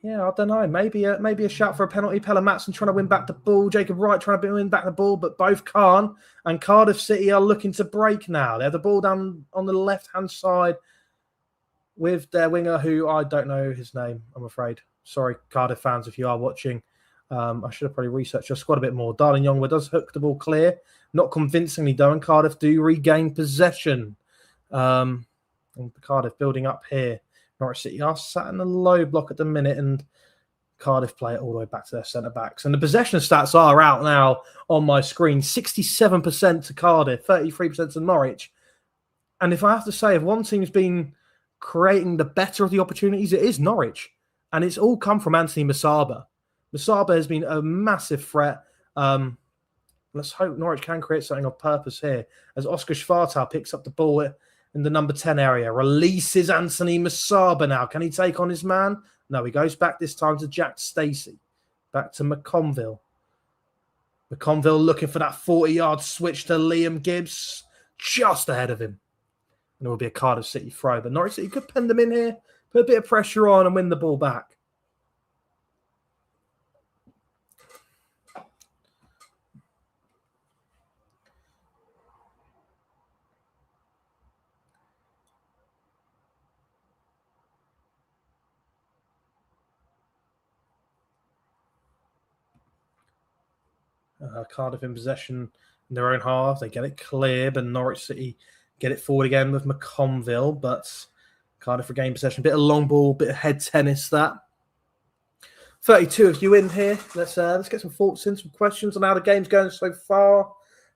I don't know. Maybe a shout for a penalty. Pelle Matson trying to win back the ball. Jacob Wright trying to win back the ball, but both can't. And Cardiff City are looking to break now. They have the ball down on the left-hand side with their winger, who I don't know his name, I'm afraid. Sorry, Cardiff fans, if you are watching. I should have probably researched your squad a bit more. Darling Youngwood does hook the ball clear. Not convincingly, though, and Cardiff do regain possession. And Cardiff building up here. Norwich City are sat in the low block at the minute, and Cardiff play it all the way back to their centre-backs. And the possession stats are out now on my screen. 67% to Cardiff, 33% to Norwich. And if I have to say, if one team's been creating the better of the opportunities, it is Norwich. And it's all come from Anthony Masaba. Masaba has been a massive threat. Let's hope Norwich can create something of purpose here. As Oscar Schwartau picks up the ball in the number 10 area, releases Anthony Masaba now. Can he take on his man? No, he goes back this time to Jack Stacey. Back to McConville. McConville looking for that 40-yard switch to Liam Gibbs. Just ahead of him. And it will be a Cardiff City throw. But Norwich City could pen them in here, put a bit of pressure on and win the ball back. Cardiff in possession in their own half. They get it clear, but Norwich City get it forward again with McConville. But Cardiff regain possession. Bit of long ball, bit of head tennis that. 32 of you in here. Let's get some thoughts in, some questions on how the game's going so far.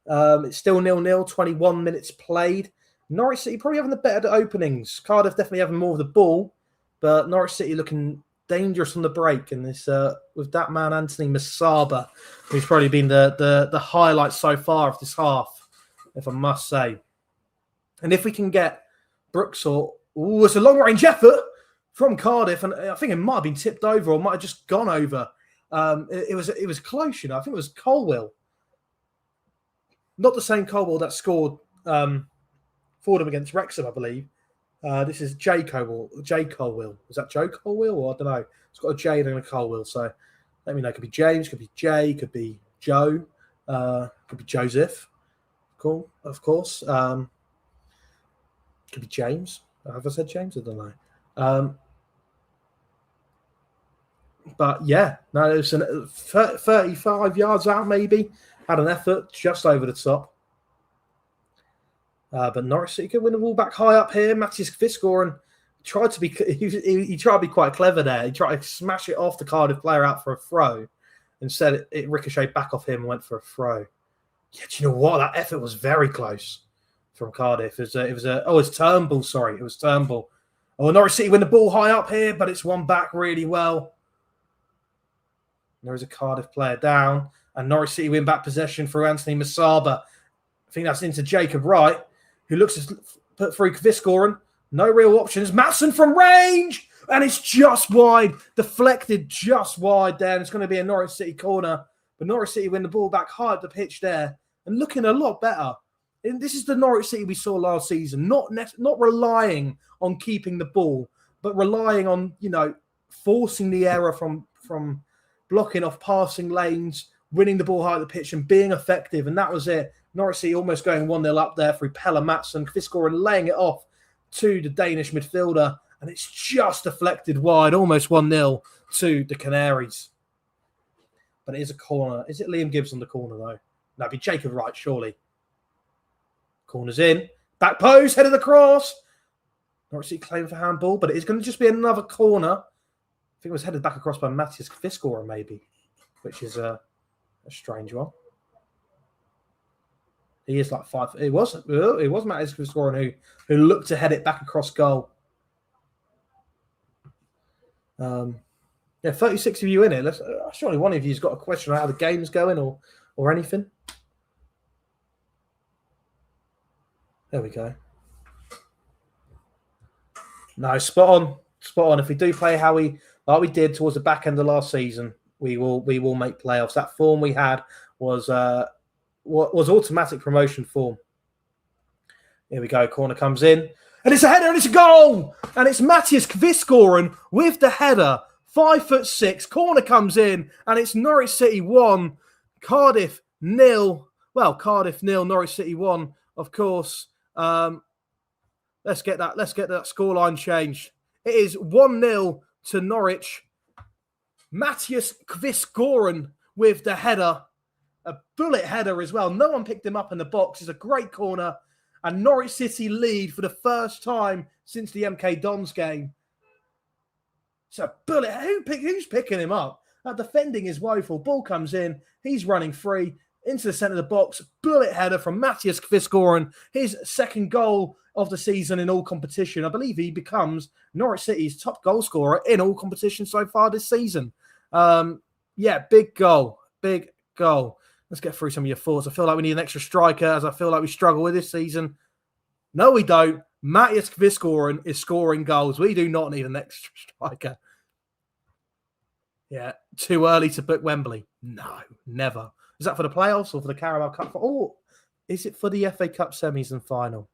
It's still 0-0, 21 minutes played. Norwich City probably having the better openings. Cardiff definitely having more of the ball, but Norwich City looking dangerous on the break. And this with that man Anthony Masaba, who's probably been the highlight so far of this half, if I must say. And if we can get Brooks it's a long range effort from Cardiff, and I think it might have been tipped over or might have just gone over. It was close, you know. I think it was Colwill, not the same Colwill that scored for them against Wrexham, I believe. This is Jay Colwill. Is that Joe Colwill? Or I don't know. It's got a J and a Colwill. So let me know. It could be James, could be Jay, could be Joe, could be Joseph. Cool, of course. Could be James. Have I said James? I don't know. But yeah, no, it was 35 yards out maybe. Had an effort just over the top. But Norwich City could win the ball back high up here. Matthias Kvisgoren tried to be he tried to be quite clever there. He tried to smash it off the Cardiff player out for a throw. Instead, it ricocheted back off him and went for a throw. Yeah, do you know what? That effort was very close from Cardiff. It's Turnbull. Sorry, it was Turnbull. Oh, Norwich City win the ball high up here, but it's won back really well. There is a Cardiff player down, and Norwich City win back possession through Anthony Masaba. I think that's into Jacob Wright, who looks to put through Kvisgoren. No real options. Matson from range, and it's just wide. Deflected just wide there, and it's going to be a Norwich City corner. But Norwich City win the ball back high up the pitch there, and looking a lot better. And this is the Norwich City we saw last season, not relying on keeping the ball, but relying on, forcing the error from blocking off passing lanes, winning the ball high at the pitch and being effective. And that was it. Norwich City almost going 1-0 up there through Pelle Matson, Kvisgoren laying it off to the Danish midfielder. And it's just deflected wide, almost 1-0 to the Canaries. But it is a corner. Is it Liam Gibbs on the corner, though? No, it'd be Jacob Wright, surely. Corner's in. Back post, head of the cross. Norwich City claim for handball, but it is going to just be another corner. I think it was headed back across by Matthias Kvisgoren, maybe, which is a strange one. He is like 5. It was Matthias Kvisgoren who looked to head it back across goal. 36 of you in it. Surely one of you's got a question on how the game's going or anything. There we go. No, spot on. If we do play like we did towards the back end of last season, we will make playoffs. That form we had was automatic promotion form. Here we go. Corner comes in, and it's a header, and it's a goal, and it's Matthias Kvisgoren with the header 5'6", corner comes in, and it's Norwich City 1, Cardiff 0. Well, Cardiff 0, Norwich City 1, of course. Let's get that scoreline changed. It is 1-0 to Norwich. Matthias Kvistgoren with the header. A bullet header as well. No one picked him up in the box. It's a great corner. And Norwich City lead for the first time since the MK Dons game. It's a bullet. Who's picking him up? That defending is woeful. Ball comes in. He's running free into the centre of the box. Bullet header from Matthias Kvistgoren. His second goal of the season in all competition. I believe he becomes Norwich City's top goal scorer in all competition so far this season. Big goal. Big goal. Let's get through some of your thoughts. I feel like we need an extra striker, as I feel like we struggle with this season. No, we don't. Matthias Kvistgoren is scoring goals. We do not need an extra striker. Yeah, too early to book Wembley. No, never. Is that for the playoffs or for the Carabao Cup? Oh, is it for the FA Cup semis and final?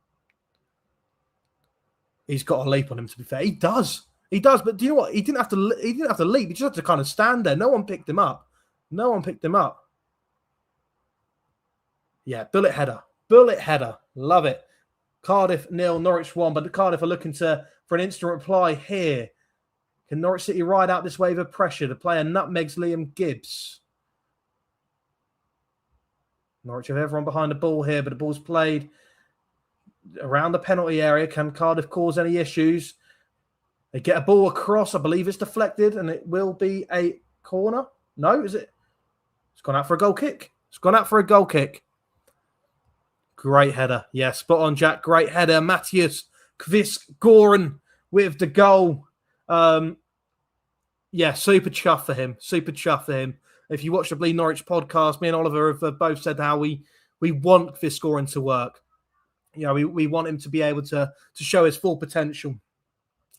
He's got a leap on him, to be fair. He does. But do you know what? He didn't have to leap. He just had to kind of stand there. No one picked him up. Yeah, bullet header. Love it. Cardiff 0, Norwich 1, but Cardiff are looking for an instant reply here. Can Norwich City ride out this wave of pressure? The player nutmegs Liam Gibbs. Norwich have everyone behind the ball here, but the ball's played around the penalty area. Can Cardiff cause any issues? They get a ball across. I believe it's deflected, and it will be a corner. No, is it? It's gone out for a goal kick. Great header. Yeah, spot on, Jack. Great header. Matthias Kvistgoren with the goal. Super chuff for him. If you watch the Bleed Norwich podcast, me and Oliver have both said how we want Kvistgoren to work. You know, we want him to be able to show his full potential.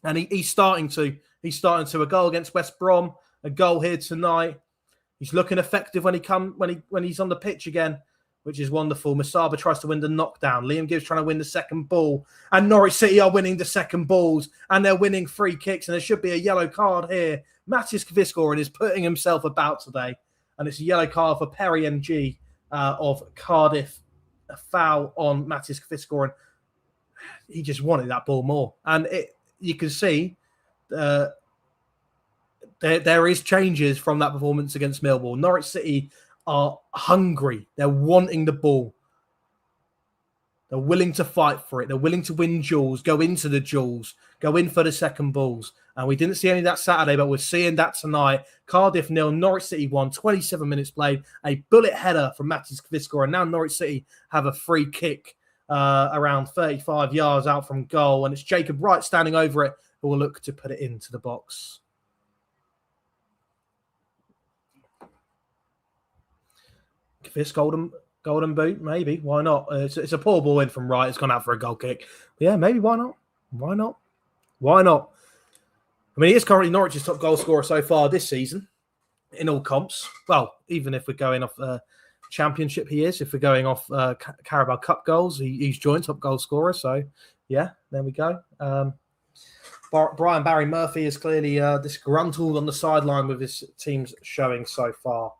And he's starting to. A goal against West Brom, a goal here tonight. He's looking effective when he's on the pitch again, which is wonderful. Masaba tries to win the knockdown. Liam Gibbs trying to win the second ball. And Norwich City are winning the second balls. And they're winning free kicks. And there should be a yellow card here. Matthias Kvistgoren is putting himself about today. And it's a yellow card for Perry MG of Cardiff. A foul on Matthias Kvistgoren. He just wanted that ball more. And you can see there is changes from that performance against Millwall. Norwich City are hungry. They're wanting the ball. They're willing to fight for it. They're willing to win duels, go into the duels, go in for the second balls. And we didn't see any of that Saturday, but we're seeing that tonight. Cardiff 0, Norwich City 1, 27 minutes played. A bullet header from Matthias Kvistgoren. And now Norwich City have a free kick around 35 yards out from goal. And it's Jacob Wright standing over it who will look to put it into the box. Kvist golden boot, maybe. Why not? It's a poor ball in from Wright. It's gone out for a goal kick. But yeah, maybe. Why not? I mean, he is currently Norwich's top goal scorer so far this season in all comps. Well, even if we're going off Championship, he is. If we're going off Carabao Cup goals, he's joint top goal scorer. So, yeah, there we go. Barry Murphy is clearly disgruntled on the sideline with his team's showing so far.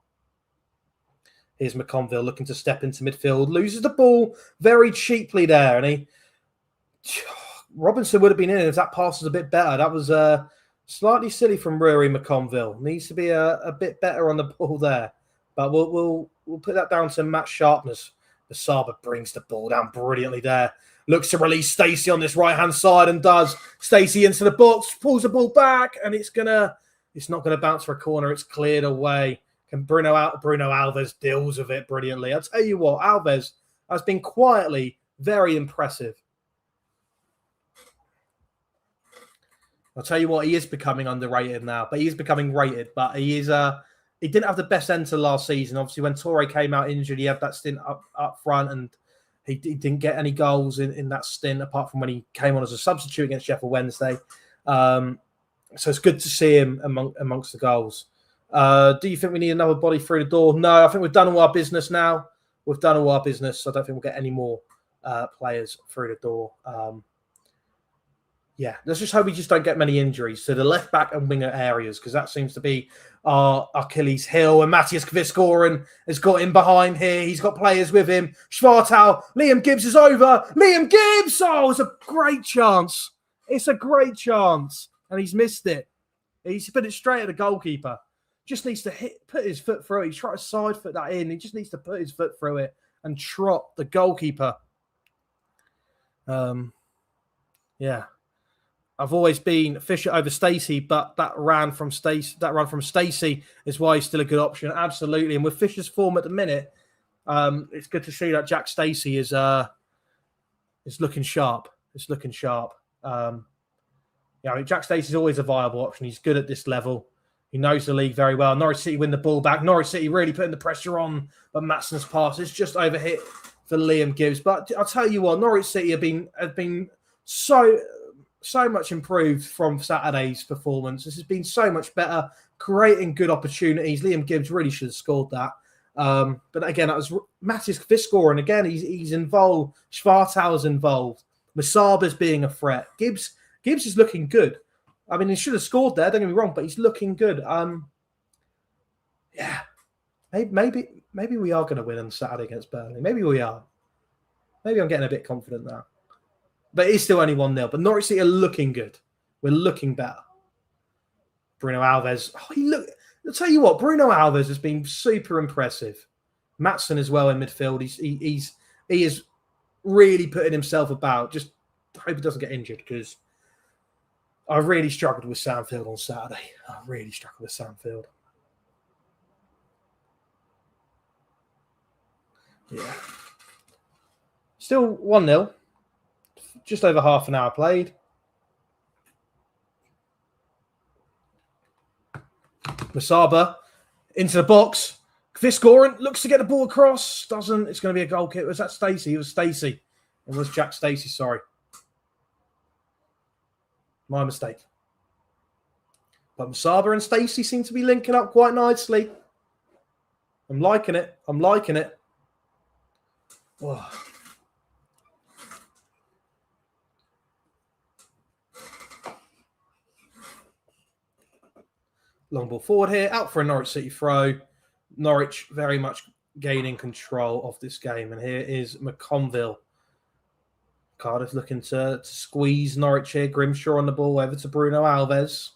Here's McConville looking to step into midfield. Loses the ball very cheaply there. And Robinson would have been in if that pass was a bit better. That was slightly silly from Rory McConville. Needs to be a bit better on the ball there. But we'll put that down to match sharpness. Masaba brings the ball down brilliantly there. Looks to release Stacey on this right-hand side and does. Stacey into the box, pulls the ball back, and it's not gonna bounce for a corner. It's cleared away. Can Bruno Alves deals with it brilliantly. I'll tell you what, Alves has been quietly very impressive. I'll tell you what, he is becoming underrated now, but he is becoming rated. But he didn't have the best end to last season. Obviously, when Torre came out injured, he had that stint up front, and he didn't get any goals in that stint apart from when he came on as a substitute against Sheffield Wednesday. So it's good to see him amongst the goals. Do you think we need another body through the door? No, I think we've done all our business now. We've done all our business. So I don't think we'll get any more players through the door. Yeah, let's just hope we just don't get many injuries to the left back and winger areas, because that seems to be our Achilles heel. And Matthias Kvisgoren has got him behind here. He's got players with him. Schwartau, Liam Gibbs is over. Liam Gibbs! Oh, it's a great chance. It's a great chance. And he's missed it. He's put it straight at the goalkeeper. Just needs to put his foot through it. He's trying to side foot that in. He just needs to put his foot through it and trot the goalkeeper. Yeah. I've always been Fisher over Stacey, but that run from Stacey is why he's still a good option. Absolutely. And with Fisher's form at the minute, it's good to see that Jack Stacey is looking sharp. It's looking sharp. Jack Stacey's always a viable option. He's good at this level. He knows the league very well. Norwich City win the ball back. Norwich City really putting the pressure on, but Matson's pass is just overhit for Liam Gibbs. But I'll tell you what, Norwich City have been so much improved from Saturday's performance. This has been so much better, creating good opportunities. Liam Gibbs really should have scored that. But again, that was Matthias Kvisgoren. And again, he's involved. Schwartau's involved. Masaba's being a threat. Gibbs is looking good. I mean, he should have scored there, don't get me wrong, but he's looking good. Yeah. Maybe we are going to win on Saturday against Burnley. Maybe we are. Maybe I'm getting a bit confident now. But it's still only 1-0. But Norwich City are looking good. We're looking better. Bruno Alves. I'll tell you what, Bruno Alves has been super impressive. Matson as well in midfield. He is really putting himself about. Just hope he doesn't get injured, because I really struggled with Sandfield on Saturday. Yeah. Still 1-0. Just over half an hour played. Masaba into the box. Kvisgoren looks to get the ball across. Doesn't. It's going to be a goal kick. Was that Stacey? It was Stacey. It was Jack Stacey, sorry. My mistake. But Masaba and Stacey seem to be linking up quite nicely. I'm liking it. Oh. Long ball forward here, out for a Norwich City throw. Norwich very much gaining control of this game. And here is McConville. Cardiff looking to squeeze Norwich here. Grimshaw on the ball, over to Bruno Alves.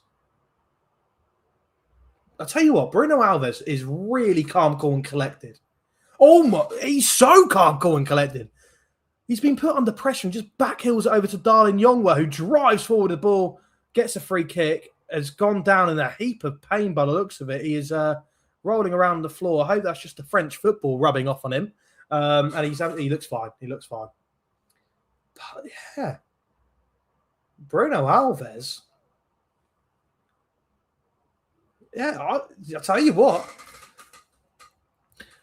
I'll tell you what, Bruno Alves is really calm, cool, and collected. Oh my, he's so calm, cool, and collected. He's been put under pressure and just backhills it over to Darlin Yongwa, who drives forward the ball, gets a free kick, has gone down in a heap of pain by the looks of it. He is rolling around the floor. I hope that's just the French football rubbing off on him. And he looks fine. But yeah, Bruno Alves. Yeah, I'll tell you what.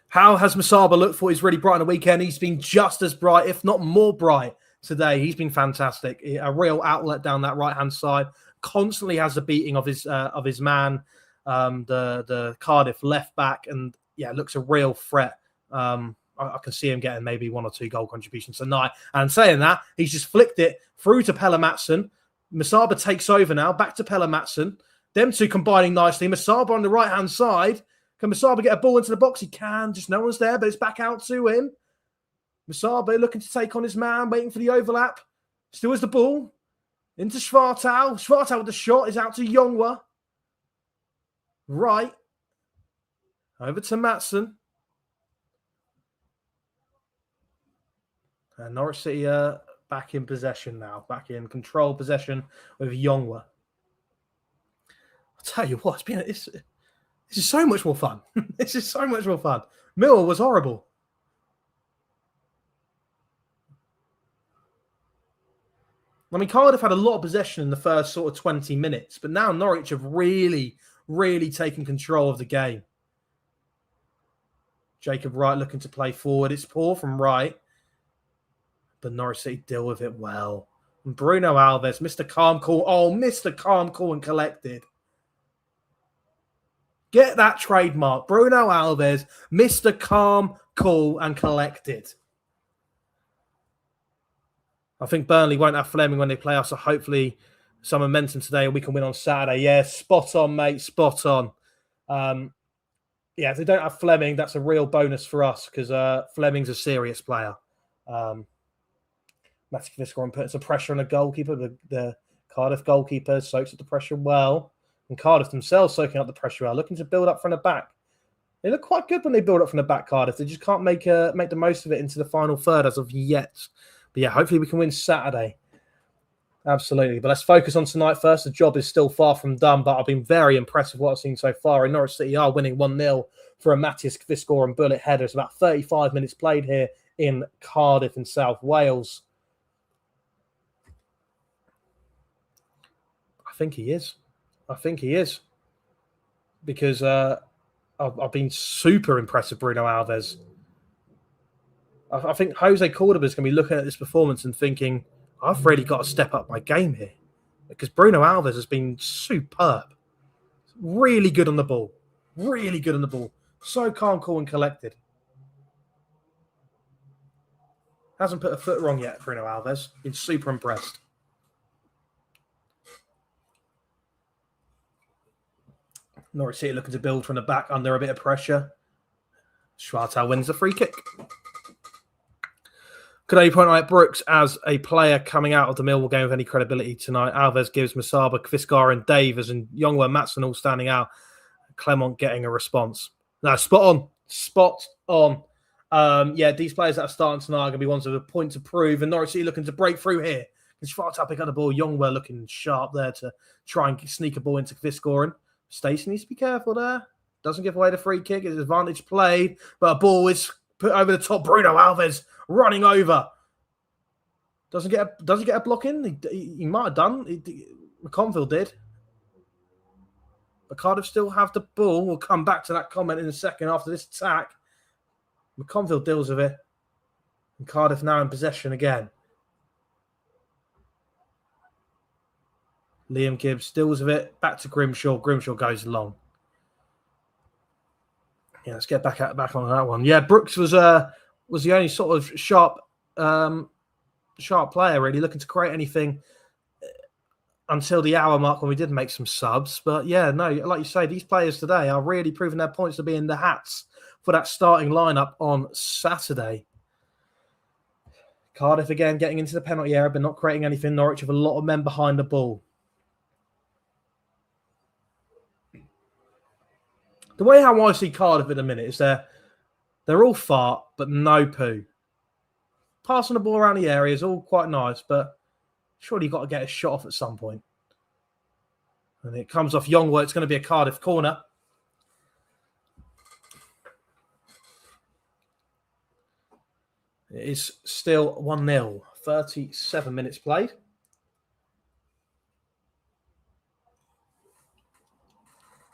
How has Masaba looked for? He's really bright on the weekend. He's been just as bright, if not more bright today. He's been fantastic. A real outlet down that right-hand side. Constantly has the beating of his man, the Cardiff left back, and yeah, looks a real threat. I can see him getting maybe 1 or 2 goal contributions tonight. And saying that, he's just flicked it through to Pelle Matson. Masaba takes over now, back to Pelle Matson. Them two combining nicely. Masaba on the right-hand side. Can Masaba get a ball into the box? He can, just no one's there, but it's back out to him. Masaba looking to take on his man, waiting for the overlap. Still has the ball. Into Schwartau. Schwartau with the shot is out to Yongwa. Right. Over to Matson. And Norwich City back in possession now. Back in control possession with Yongwa. I'll tell you what, this is so much more fun. This is so much more fun. Millwall was horrible. I mean, Cardiff had a lot of possession in the first sort of 20 minutes, but now Norwich have really, really taken control of the game. Jacob Wright looking to play forward. It's poor from Wright, but Norwich City deal with it well. And Bruno Alves, Mr. Calm, Cool. Oh, Mr. Calm, Cool, and Collected. Get that trademark. Bruno Alves, Mr. Calm, Cool, and Collected. I think Burnley won't have Fleming when they play us, so hopefully some momentum today and we can win on Saturday. Yeah, spot on, mate, spot on. If they don't have Fleming, that's a real bonus for us because Fleming's a serious player. Matthew Viscoran puts some pressure on the goalkeeper. The Cardiff goalkeeper soaks up the pressure well. And Cardiff themselves soaking up the pressure well, looking to build up from the back. They look quite good when they build up from the back, Cardiff. They just can't make the most of it into the final third as of yet. But yeah, hopefully we can win Saturday. Absolutely. But let's focus on tonight first. The job is still far from done, but I've been very impressed with what I've seen so far. And Norwich City are winning 1-0 for a Matthias Viscoran bullet header. It's about 35 minutes played here in Cardiff in South Wales. I think he is. Because I've been super impressed with Bruno Alves. I think Jose Cordoba is going to be looking at this performance and thinking, I've really got to step up my game here. Because Bruno Alves has been superb. Really good on the ball. So calm, cool and collected. Hasn't put a foot wrong yet, Bruno Alves. Been super impressed. Norwich City looking to build from the back under a bit of pressure. Schwartau wins the free kick. Could only point out Brooks as a player coming out of the Millwall game with any credibility tonight. Alves gives Masaba, Viscar, Davies, and Youngwer Matson all standing out. Clement getting a response. No, spot on. These players that are starting tonight are going to be ones with a point to prove. And Norwich City looking to break through here. And Schwartau pick up the ball. Youngwer looking sharp there to try and sneak a ball into Viscar. Stacey needs to be careful there. Doesn't give away the free kick. It's advantage played. But a ball is put over the top. Bruno Alves running over. Does he get a block in? He might have done. McConville did. But Cardiff still have the ball. We'll come back to that comment in a second after this attack. McConville deals with it. And Cardiff now in possession again. Liam Gibbs deals with it. Back to Grimshaw. Grimshaw goes long. Yeah, let's get back on that one. Yeah, Brooks was the only sort of sharp player, really, looking to create anything until the hour mark when we did make some subs. But yeah, no, like you say, these players today are really proving their points to be in the hats for that starting lineup on Saturday. Cardiff again getting into the penalty area, but not creating anything. Norwich with a lot of men behind the ball. The way how I see Cardiff at the minute is they're all fart, but no poo. Passing the ball around the area is all quite nice, but surely you've got to get a shot off at some point. And it comes off Youngworth. It's going to be a Cardiff corner. It is still 1-0. 37 minutes played.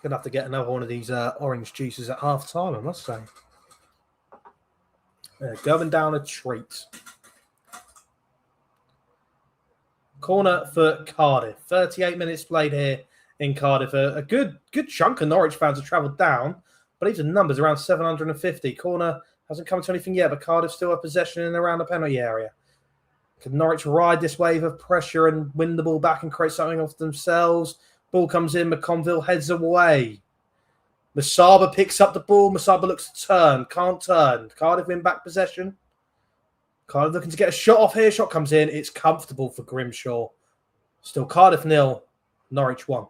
Going to have to get another one of these orange juices at half time, I must say. Going down a treat. Corner for Cardiff. 38 minutes played here in Cardiff. A good chunk of Norwich fans have travelled down. But these are numbers around 750. Corner hasn't come to anything yet, but Cardiff still have possession in and around the penalty area. Could Norwich ride this wave of pressure and win the ball back and create something of themselves? Ball comes in, McConville heads away. Masaba picks up the ball. Masaba looks to turn, can't turn. Cardiff win back possession. Cardiff looking to get a shot off here. Shot comes in. It's comfortable for Grimshaw. Still Cardiff 0, Norwich 1.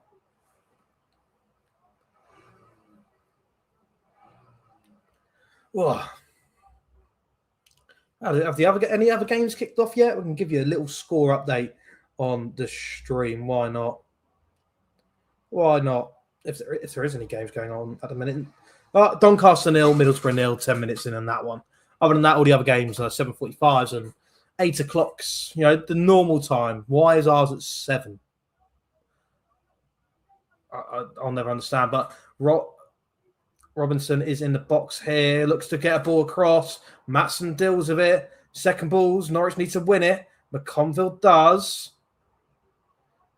Whoa. Have any other games kicked off yet? We can give you a little score update on the stream. Why not? Why not? If there is any games going on at the minute. Doncaster 0, Middlesbrough 0, 10 minutes in on that one. Other than that, all the other games are 7:45s and 8 o'clocks. You know, the normal time. Why is ours at 7? I'll never understand. But Robinson is in the box here. Looks to get a ball across. Matson deals with it. Second balls. Norwich needs to win it. McConville does.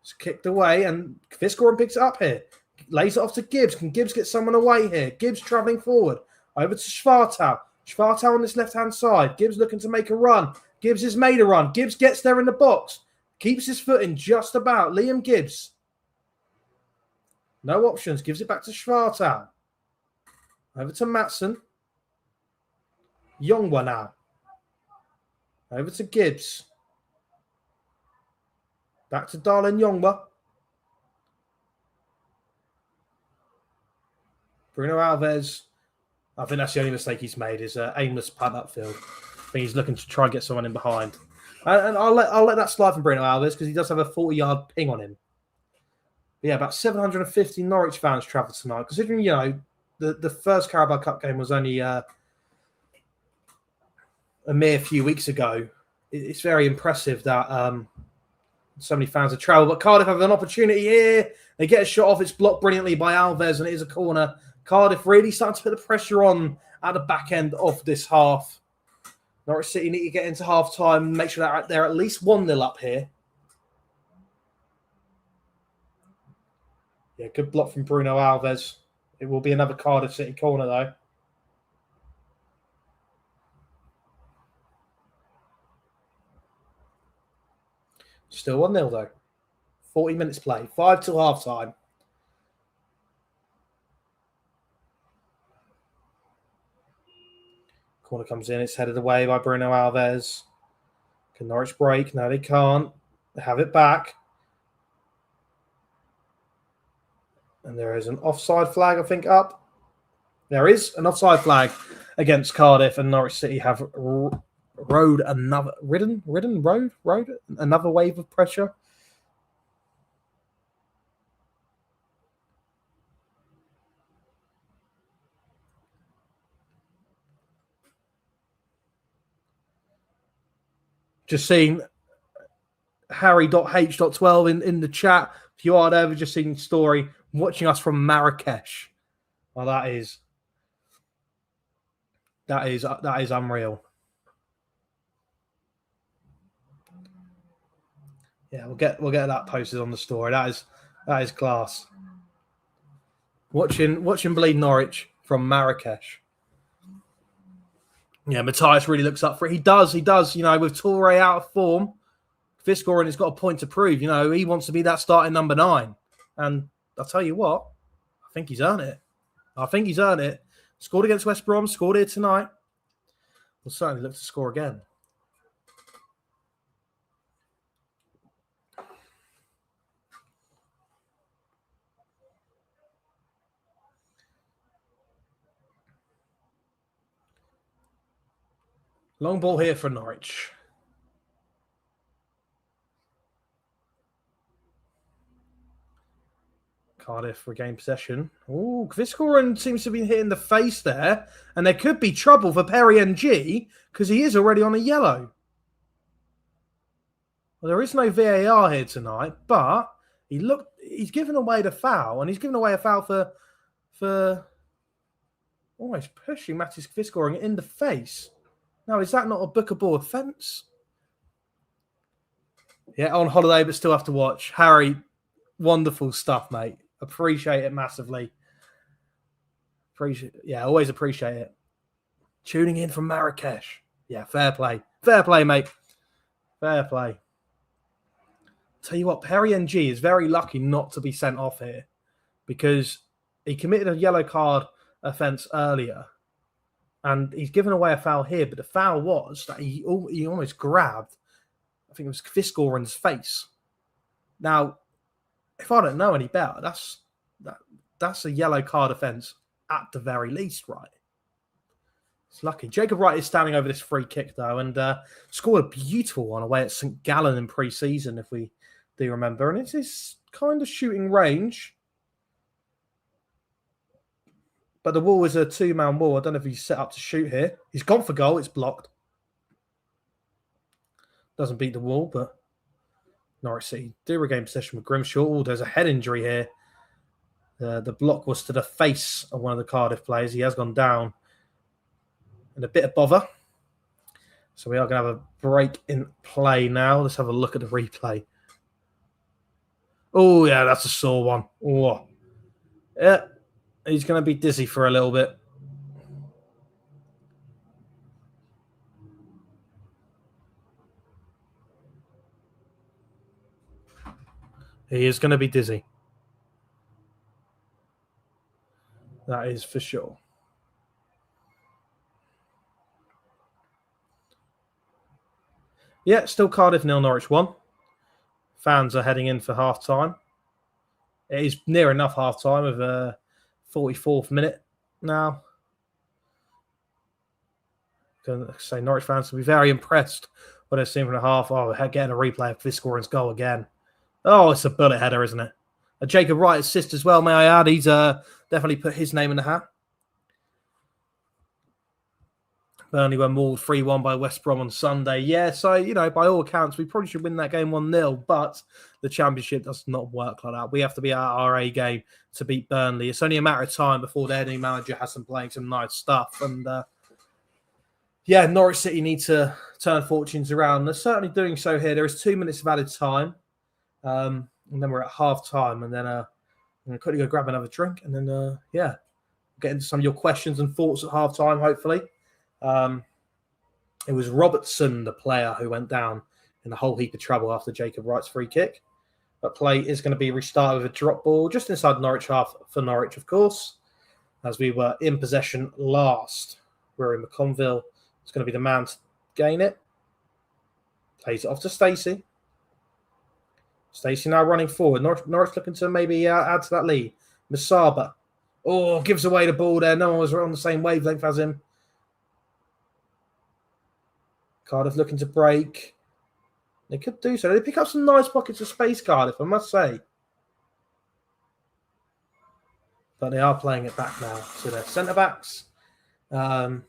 It's kicked away. And Viscoran picks it up here. Lays it off to Gibbs. Can Gibbs get someone away here? Gibbs travelling forward. Over to Schwartau. Schwartau on this left-hand side. Gibbs looking to make a run. Gibbs has made a run. Gibbs gets there in the box. Keeps his foot in just about. Liam Gibbs. No options. Gives it back to Schwartau. Over to Matson. Youngwa now. Over to Gibbs. Back to Darlin Youngwa. Bruno Alves. I think that's the only mistake he's made is aimless punt upfield. I think he's looking to try and get someone in behind. And I'll let that slide from Bruno Alves because he does have a 40-yard ping on him. But yeah, about 750 Norwich fans travelled tonight. Considering, the first Carabao Cup game was only a mere few weeks ago, it's very impressive that so many fans have travelled. But Cardiff have an opportunity here. They get a shot off. It's blocked brilliantly by Alves, and it is a corner. Cardiff really starting to put the pressure on at the back end of this half. Norwich City need to get into half-time and make sure that they're at least 1-0 up here. Yeah, good block from Bruno Alves. It will be another Cardiff City corner, though. Still 1-0, though. 40 minutes play. 5 till half-time. Corner comes in. It's headed away by Bruno Alves. Can Norwich break? No, they can't. They have it back. And there is an offside flag, I think, up. There is an offside flag against Cardiff, and Norwich City have rode another another wave of pressure. Just seeing Harry.H.12 in the chat. If you are there, we've just seen the story watching us from Marrakesh. Well, that is unreal. Yeah, we'll get that posted on the story. That is class. Watching bleed Norwich from Marrakesh. Yeah, Matthias really looks up for it. He does. With Toure out of form, Fiscoren has got a point to prove. He wants to be that starting number 9. And I'll tell you what, I think he's earned it. Scored against West Brom, scored here tonight. We'll certainly look to score again. Long ball here for Norwich. Cardiff regain possession. Oh, Fiscoren seems to be hitting the face there. And there could be trouble for Perry NG because he is already on a yellow. Well, there is no VAR here tonight, but he's given away the foul, and he's given away a foul for almost pushing Mattis Fiscoren in the face. Now, is that not a bookable offence? Yeah, on holiday, but still have to watch. Harry, wonderful stuff, mate. Appreciate it massively. Always appreciate it. Tuning in from Marrakesh. Yeah, fair play. Fair play, mate. Fair play. Tell you what, Perry NG is very lucky not to be sent off here because he committed a yellow card offence earlier and he's given away a foul here, but the foul was that he almost grabbed, I think it was Fiscoren's face. Now, if I don't know any better, that's a yellow card offence at the very least, right? It's lucky. Jacob Wright is standing over this free kick, though, and scored a beautiful one away at St. Gallen in pre-season, if we do remember. And it's his kind of shooting range. But the wall is a 2-man wall. I don't know if he's set up to shoot here. He's gone for goal. It's blocked. Doesn't beat the wall, but Norwich City do regain possession with Grimshaw. Oh, there's a head injury here. The block was to the face of one of the Cardiff players. He has gone down. And a bit of bother. So we are going to have a break in play now. Let's have a look at the replay. Oh, yeah, that's a sore one. Oh, yeah. He's going to be dizzy for a little bit. He is going to be dizzy. That is for sure. Yeah, still Cardiff 0, Norwich 1. Fans are heading in for half-time. It is near enough half-time of 44th minute now. Going to say Norwich fans will be very impressed when they're seeing from the half. Oh, getting a replay of this scoring's goal again. Oh, it's a bullet header, isn't it? A Jacob Wright assist as well, may I add. He's definitely put his name in the hat. Burnley were mauled 3-1 by West Brom on Sunday. Yeah, so, by all accounts, we probably should win that game 1-0, but the Championship does not work like that. We have to be at our A game to beat Burnley. It's only a matter of time before their new manager has them playing some nice stuff. And, Norwich City need to turn fortunes around. They're certainly doing so here. There is 2 minutes of added time, and then we're at half-time, and then I'm going to quickly go grab another drink, and then, get into some of your questions and thoughts at half-time, hopefully. It was Robertson, the player, who went down in a whole heap of trouble after Jacob Wright's free kick. That play is going to be restarted with a drop ball just inside Norwich half for Norwich, of course, as we were in possession last. Rory McConville is going to be the man to gain it. Plays it off to Stacey. Stacey now running forward. Norwich looking to maybe add to that lead. Masaba. Oh, gives away the ball there. No one was on the same wavelength as him. Cardiff looking to break. They could do so. They pick up some nice pockets of space, Cardiff, I must say. But they are playing it back now. So they're centre-backs. Cardiff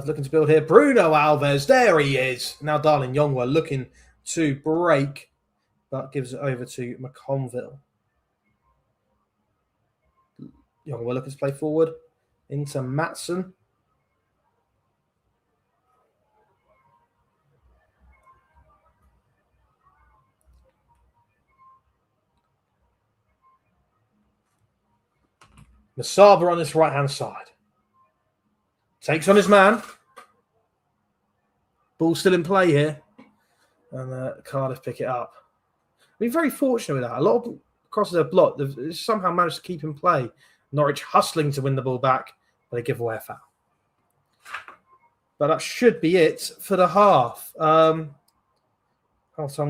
looking to build here. Bruno Alves, there he is. Now Darlin Yongwa looking to break, but gives it over to McConville. Yongwa looking to play forward into Matson. Masaba on this right-hand side. Takes on his man. Ball still in play here. And Cardiff pick it up. We're very fortunate with that. A lot of crosses are blocked. They've somehow managed to keep in play. Norwich hustling to win the ball back, but they give away a foul. But that should be it for the half. Half-time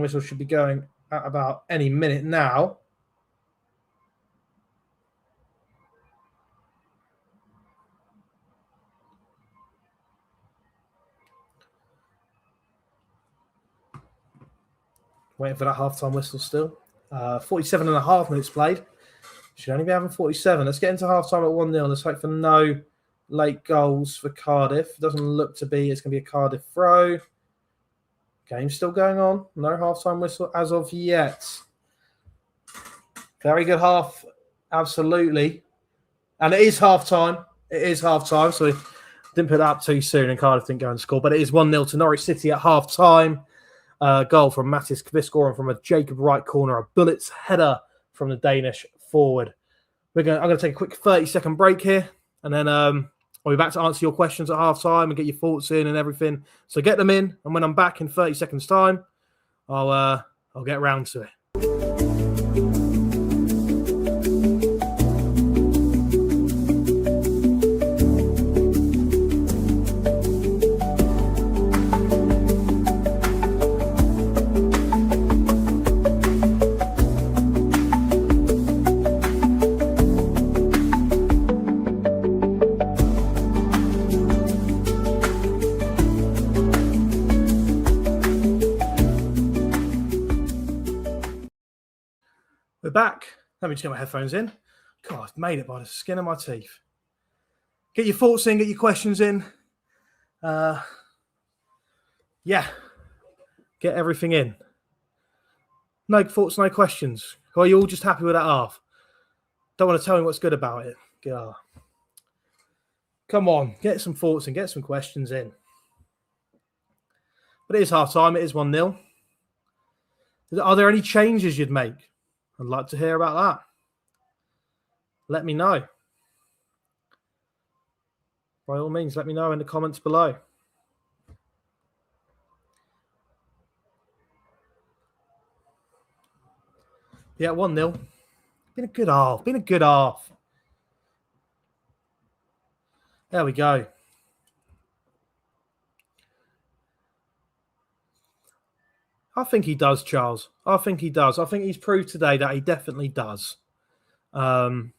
whistle should be going at about any minute now. Waiting for that half-time whistle still. 47 and a half minutes played. Should only be having 47. Let's get into half-time at 1-0. Let's hope for no late goals for Cardiff. Doesn't look to be. It's going to be a Cardiff throw. Game's still going on. No half-time whistle as of yet. Very good half. Absolutely. And it is half-time. It is half-time. So we didn't put that up too soon and Cardiff didn't go and score. But it is 1-0 to Norwich City at half-time. Goal from Mattis Kviskor and from a Jacob Wright corner. A bullets header from the Danish forward. I'm going to take a quick 30-second break here. And then I'll be back to answer your questions at half-time and get your thoughts in and everything. So get them in. And when I'm back in 30 seconds' time, I'll get round to it. We're back. Let me just get my headphones in. God, I've made it by the skin of my teeth. Get your thoughts in, get your questions in. Get everything in. No thoughts, no questions. Are you all just happy with that half? Don't want to tell me what's good about it. God. Come on, get some thoughts and get some questions in. But it is half-time. It is 1-0. Are there any changes you'd make? I'd like to hear about that. Let me know. by all means, let me know in the comments below. Yeah, 1-0. Been a good half. There we go. I think he does, Charles. I think he does. I think he's proved today that he definitely does. Even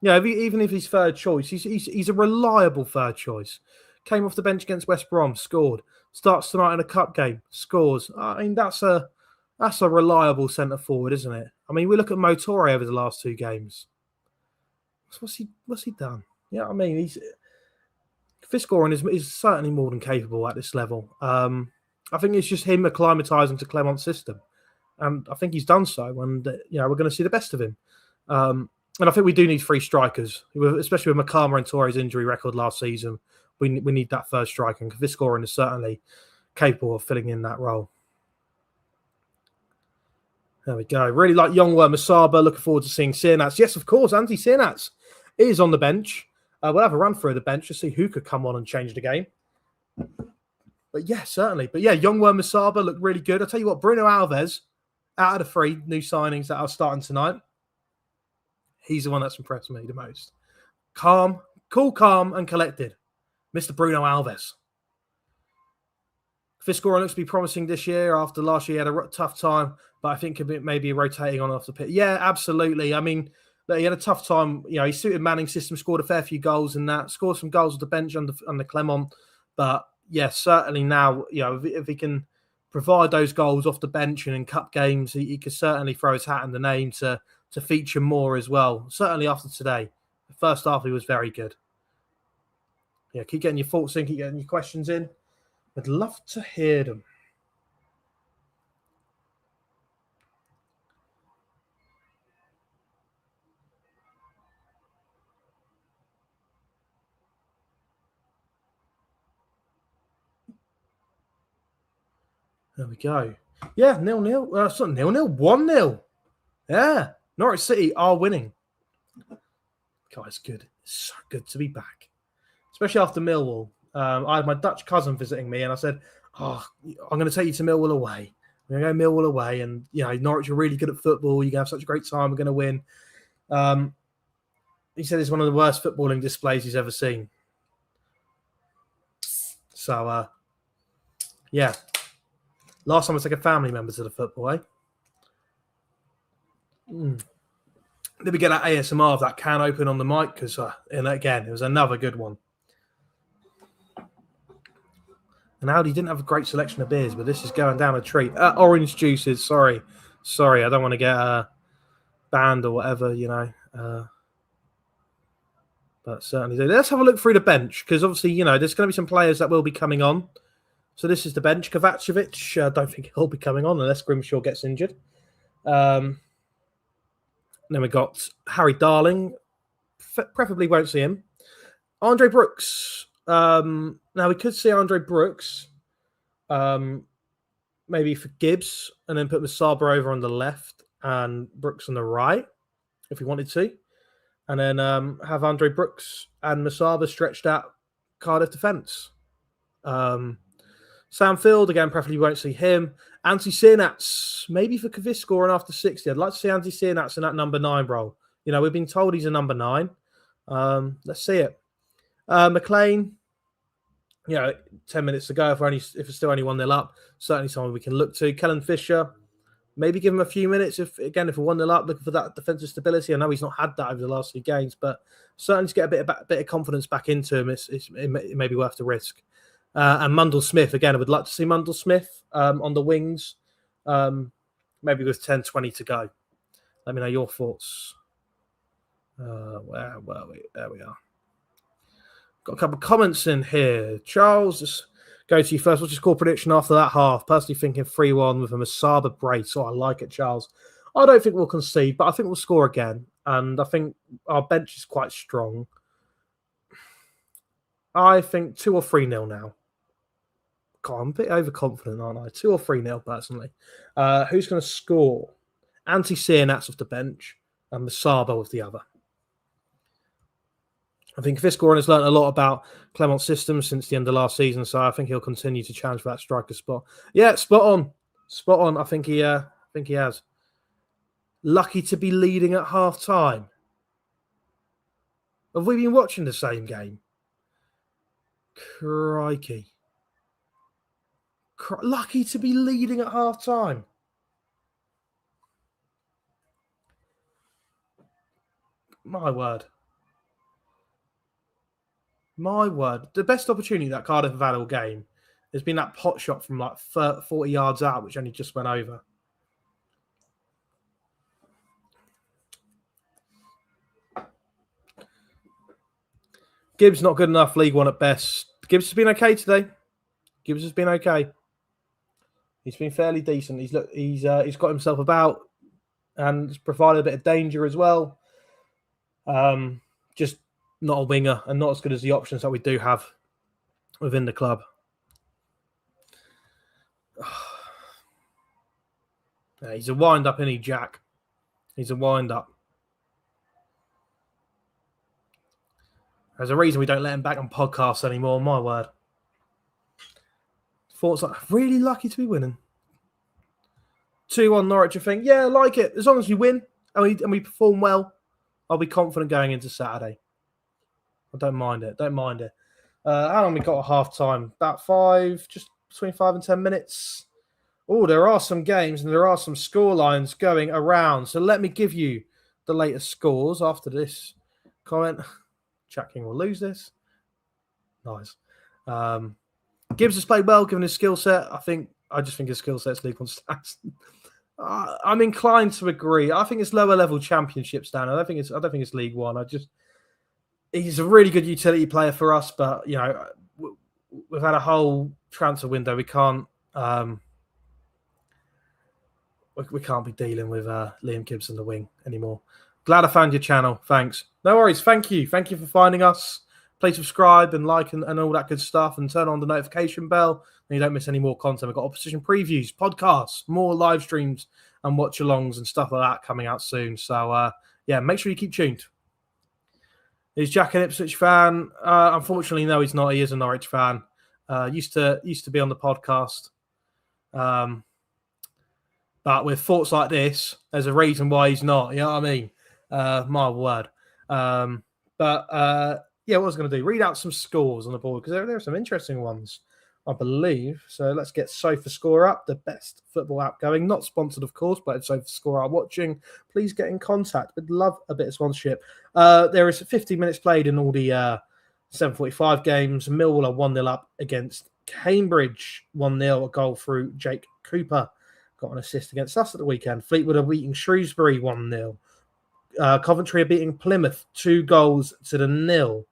if he's third choice, he's a reliable third choice. Came off the bench against West Brom, scored. Starts tonight in a cup game, scores. I mean, that's a reliable centre forward, isn't it? I mean, we look at Motore over the last 2 games. What's he done? Yeah, I mean, Fiscoren is certainly more than capable at this level. I think it's just him acclimatising to Clement's system, and I think he's done so. And we're going to see the best of him. And I think we do need 3 strikers, especially with Makama and Torre's injury record last season. We need that third striker, and Fiscoren is certainly capable of filling in that role. There we go. Really like Youngwoo Masaba. Looking forward to seeing Sienats. Yes, of course, Andy Sienats is on the bench. We'll have a run through the bench to see who could come on and change the game. But yeah, certainly. But yeah, Youngwoo Masaba looked really good. I'll tell you what, Bruno Alves, out of the 3 new signings that are starting tonight, he's the one that's impressed me the most. Calm, and collected. Mr. Bruno Alves. Fiscoren looks to be promising this year. After last year, he had a tough time, but I think maybe rotating on off the pitch. Yeah, absolutely. I mean, he had a tough time. He suited Manning's system, scored a fair few goals in that, scored some goals at the bench under Clement. But yeah, certainly now, if he can provide those goals off the bench and in cup games, he could certainly throw his hat in the name to feature more as well. Certainly after today. The first half, he was very good. Yeah, keep getting your thoughts in, keep getting your questions in. I'd love to hear them. There we go. Yeah, 0-0. It's not 0-0, 1-0. Yeah, Norwich City are winning. God, it's good. It's so good to be back, especially after Millwall. I had my Dutch cousin visiting me, and I said, I'm going to take you to Millwall away. We're going to go Millwall away, and Norwich are really good at football. You're going to have such a great time. We're going to win. He said it's one of the worst footballing displays he's ever seen. So, yeah. Last time I took a family member to the football, eh? Did we get that ASMR of that can open on the mic? Because, and again, it was another good one. And Audi didn't have a great selection of beers, but this is going down a treat. Orange juices, sorry. I don't want to get banned or whatever, but certainly do. Let's have a look through the bench, because obviously, there's going to be some players that will be coming on. So this is the bench. Kovacevic, I don't think he'll be coming on unless Grimshaw gets injured. Then we got Harry Darling. Preferably won't see him. Andre Brooks. Now we could see Andre Brooks, maybe for Gibbs, and then put Masaba over on the left and Brooks on the right, if we wanted to, and then have Andre Brooks and Masaba stretched out Cardiff defence. Sam Field, again, preferably won't see him. Antti Sienats, maybe for Kovacevic after 60. I'd like to see Antti Sienats in that number 9 role. We've been told he's a number 9. Let's see it. McLean, 10 minutes to go. If it's still only 1-0 up, certainly someone we can look to. Kellen Fisher, maybe give him a few minutes. If we're 1-0 up, looking for that defensive stability. I know he's not had that over the last few games, but certainly to get a bit of confidence back into him, it may be worth the risk. And Mundell Smith, again, I would like to see Mundell Smith on the wings, maybe with 10-20 to go. Let me know your thoughts. Where were we? There we are. Got a couple of comments in here. Charles, just go to you first. What's your score prediction after that half? Personally thinking 3-1 with a Masaba brace. So I like it, Charles. I don't think we'll concede, but I think we'll score again. And I think our bench is quite strong. I think 2 or 3-0 now. God, I'm a bit overconfident, aren't I? 2 or 3-0, personally. Who's going to score? Antti Sienats off the bench and Masaba with the other. I think Fiscoran has learned a lot about Clement's system since the end of last season, so I think he'll continue to challenge for that striker spot. Yeah, spot on. I think he has. Lucky to be leading at half time. Have we been watching the same game? Crikey. Lucky to be leading at half time. My word. The best opportunity that Cardiff have had all game has been that pot shot from like 40 yards out, which only just went over. Gibbs not good enough, League One at best. Gibbs has been okay today. Gibbs has been okay. He's been fairly decent. He's got himself about and provided a bit of danger as well. Just not a winger and not as good as the options that we do have within the club. Yeah, he's a wind-up, isn't he, Jack? He's a wind-up. There's a reason we don't let him back on podcasts anymore, my word. Thoughts like, really lucky to be winning. 2-1 Norwich, I think. Yeah, I like it. As long as we win and we perform well, I'll be confident going into Saturday. I don't mind it. How long we got at half time? About 5, just between 5 and 10 minutes. Oh, there are some games and there are some score lines going around. So let me give you the latest scores after this comment. Jack King will lose this. Nice. Gibbs has played well given his skill set. I just think his skill set's League One stats. I'm inclined to agree. I think it's lower level championship standard. I don't think it's League One. He's a really good utility player for us, but you know, we've had a whole transfer window. We can't be dealing with Liam Gibbs on the wing anymore. Glad I found your channel. Thanks. No worries. Thank you. Thank you for finding us. Please subscribe and like and all that good stuff and turn on the notification bell and you don't miss any more content. We've got opposition previews, podcasts, more live streams and watch-alongs and stuff like that coming out soon. So, yeah, make sure you keep tuned. Is Jack an Ipswich fan? Unfortunately, no, he's not. He is a Norwich fan. Used to be on the podcast. But with thoughts like this, there's a reason why he's not. You know what I mean? My word. Yeah, what I was going to do, read out some scores on the board because there are some interesting ones, I believe. So let's get SofaScore up, the best football app going. Not sponsored, of course, but if SofaScore are watching, please get in contact. We'd love a bit of sponsorship. There is 50 minutes played in all the 7:45 games. Millwall are 1-0 up against Cambridge. 1-0, a goal through Jake Cooper. Got an assist against us at the weekend. Fleetwood are beating Shrewsbury 1-0. Coventry are beating Plymouth 2-0.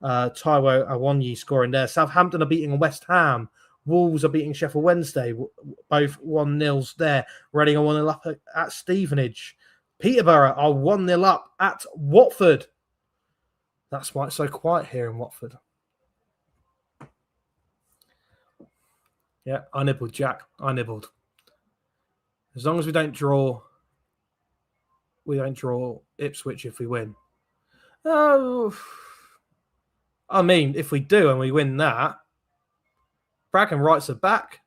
Taiwo Awonyi scoring there. Southampton are beating West Ham. Wolves are beating Sheffield Wednesday. Both 1-0 there. Reading are 1-0 up at Stevenage. Peterborough are 1-0 up at Watford. That's why it's so quiet here in Watford. Yeah, I nibbled, Jack. I nibbled. As long as we don't draw Ipswich if we win. Oh, I mean, if we do and we win that, bragging rights are back.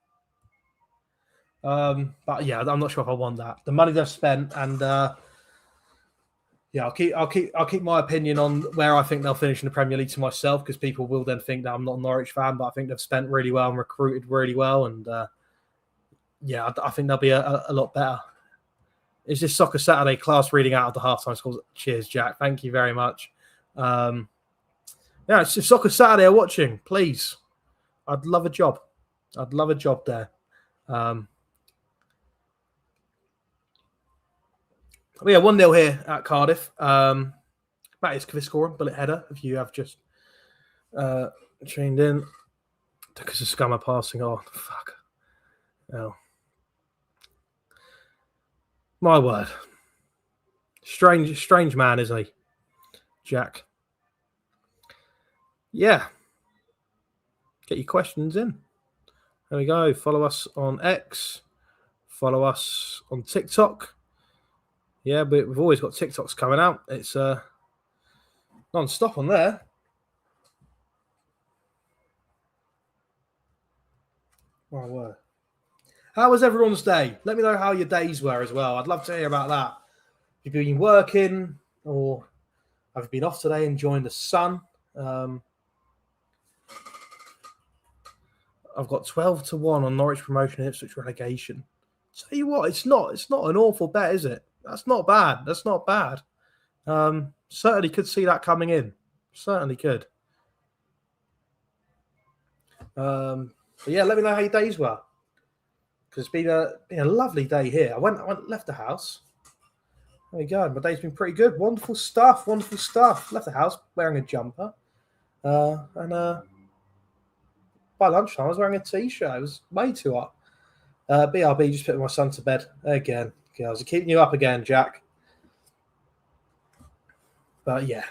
But yeah, I'm not sure if I want that. The money they've spent, and yeah, I'll keep my opinion on where I think they'll finish in the Premier League to myself because people will then think that I'm not a Norwich fan, but I think they've spent really well and recruited really well, and yeah, I think they'll be a lot better. Is this Soccer Saturday class reading out of the halftime scores? Cheers, Jack. Thank you very much. Yeah, it's just Soccer Saturday are watching, please. I'd love a job. There. Yeah, 1-0 here at Cardiff. That is Kviscoran, bullet header, if you have just tuned in. Because of scammer passing on. Fuck. Oh. My word. Strange man, isn't he? Jack. Yeah. Get your questions in. There we go. Follow us on X. Follow us on TikTok. Yeah, but we've always got TikToks coming out. It's non-stop on there. My word. How was everyone's day? Let me know how your days were as well. I'd love to hear about that. Have you been working or have you been off today enjoying the sun? I've got 12-1 on Norwich promotion and Ipswich relegation. Tell you what, it's not an awful bet, is it? That's not bad. Certainly could see that coming in. Certainly could. But yeah, let me know how your days were. Because it's been a lovely day here. I left the house. There we go. My day's been pretty good. Wonderful stuff. Left the house wearing a jumper. And by lunchtime, I was wearing a t-shirt. It was way too hot. BRB just put my son to bed again. Girls are keeping you up again, Jack. But yeah,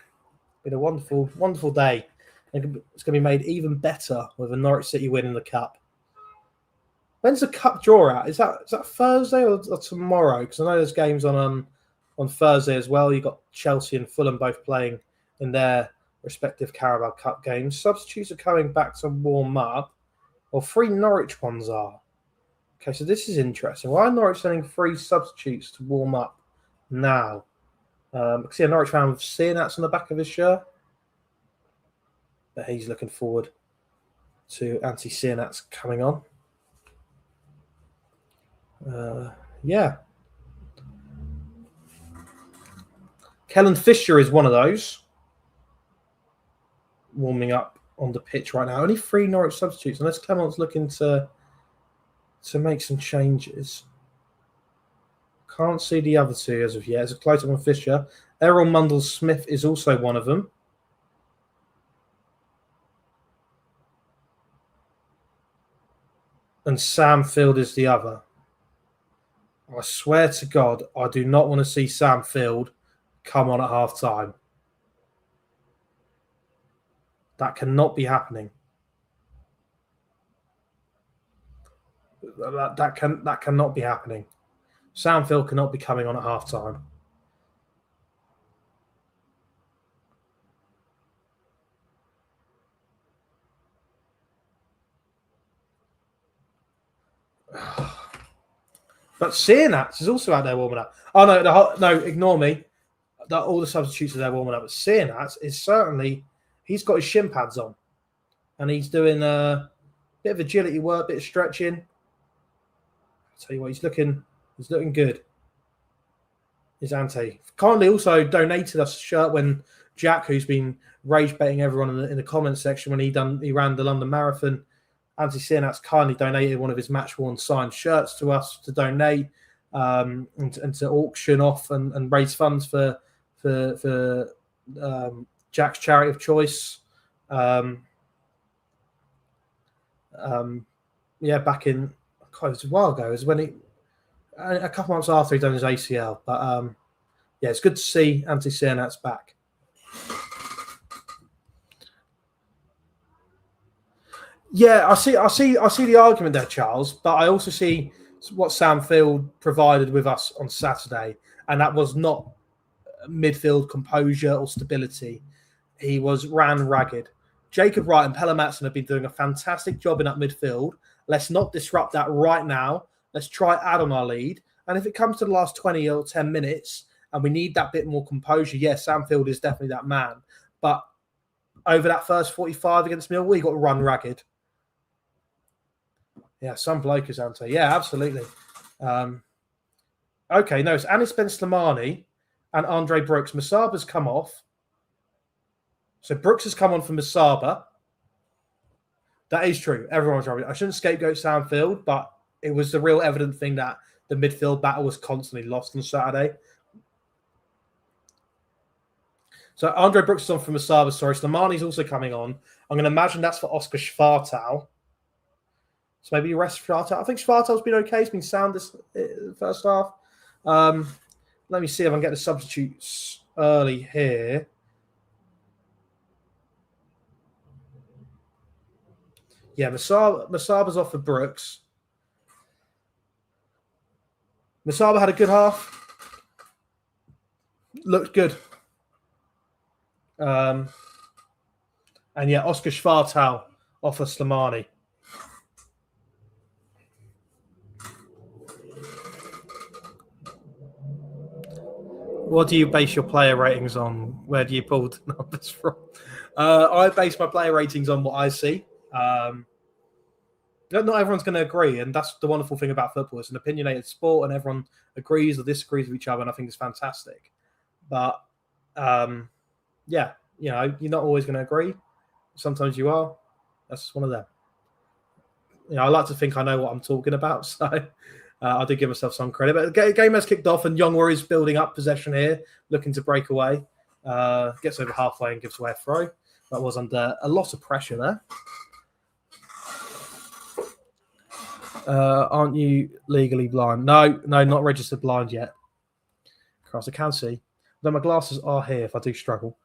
been a wonderful, wonderful day. It's going to be made even better with a Norwich City win in the cup. When's the cup draw out? Is that Thursday or tomorrow? Because I know there's games on Thursday as well. You've got Chelsea and Fulham both playing in their respective Carabao Cup games. Substitutes are coming back to warm up. Well, 3 Norwich ones are. Okay, so this is interesting. Why are Norwich sending 3 substitutes to warm up now? I can see a Norwich fan with Sienats on the back of his shirt. But he's looking forward to anti-Sienats coming on. Yeah. Kellen Fisher is one of those. Warming up on the pitch right now. Only 3 Norwich substitutes, unless Clement's looking to make some changes. Can't see the other 2 as of yet. It's a close up on Fisher. Errol Mundle-Smith is also one of them. And Sam Field is the other. I swear to God, I do not want to see Sam Field come on at half-time. That cannot be happening. That cannot be happening. Sam Field cannot be coming on at half-time. But Sienats is also out there warming up. Oh, no, ignore me. All the substitutes are there warming up. But Sienats is certainly, he's got his shin pads on. And he's doing a bit of agility work, bit of stretching. I'll tell you what, he's looking good. Is Ante. Kindly also donated us a shirt when Jack, who's been rage baiting everyone in the comments section when he ran the London Marathon, Ante Sienats kindly donated one of his match-worn signed shirts to us to donate and to auction off and raise funds for Jack's charity of choice. Back in quite a while ago, is when a couple months after he'd done his ACL. But it's good to see Ante Sienats back. Yeah, I see the argument there, Charles, but I also see what Sam Field provided with us on Saturday, and that was not midfield composure or stability. He ran ragged. Jacob Wright and Pelle Matson have been doing a fantastic job in that midfield. Let's not disrupt that right now. Let's try add on our lead. And if it comes to the last 20 or 10 minutes and we need that bit more composure, yes, Sam Field is definitely that man. But over that first 45 against Millwall, we got to run ragged. Yeah, some bloke is Ante. Yeah, absolutely. Okay, no, it's Anis Ben Slimani and Andre Brooks. Masaba's come off. So Brooks has come on for Masaba. That is true. Everyone's right. I shouldn't scapegoat Sam Field, but it was the real evident thing that the midfield battle was constantly lost on Saturday. So Andre Brooks is on for Masaba. Sorry, Slimani's also coming on. I'm going to imagine that's for Oscar Schwartau. So maybe you rest Schwartau. I think Schwartau's been okay. He's been sound this first half. Let me see if I can get the substitutes early here. Yeah, Masaba's off for Brooks. Masaba had a good half. Looked good. And yeah, Oscar Schwartau off for Slimani. What do you base your player ratings on? Where do you pull the numbers from? I base my player ratings on what I see. Not everyone's going to agree, and that's the wonderful thing about football. It's an opinionated sport, and everyone agrees or disagrees with each other, and I think it's fantastic. But yeah, you're not always going to agree. Sometimes you are. That's one of them. I like to think I know what I'm talking about, so I do give myself some credit. But the game has kicked off, and Youngwa is building up possession here, looking to break away. Gets over halfway and gives away a throw. That was under a lot of pressure there. Aren't you legally blind? No, not registered blind yet. Christ, I can see. Though my glasses are here if I do struggle.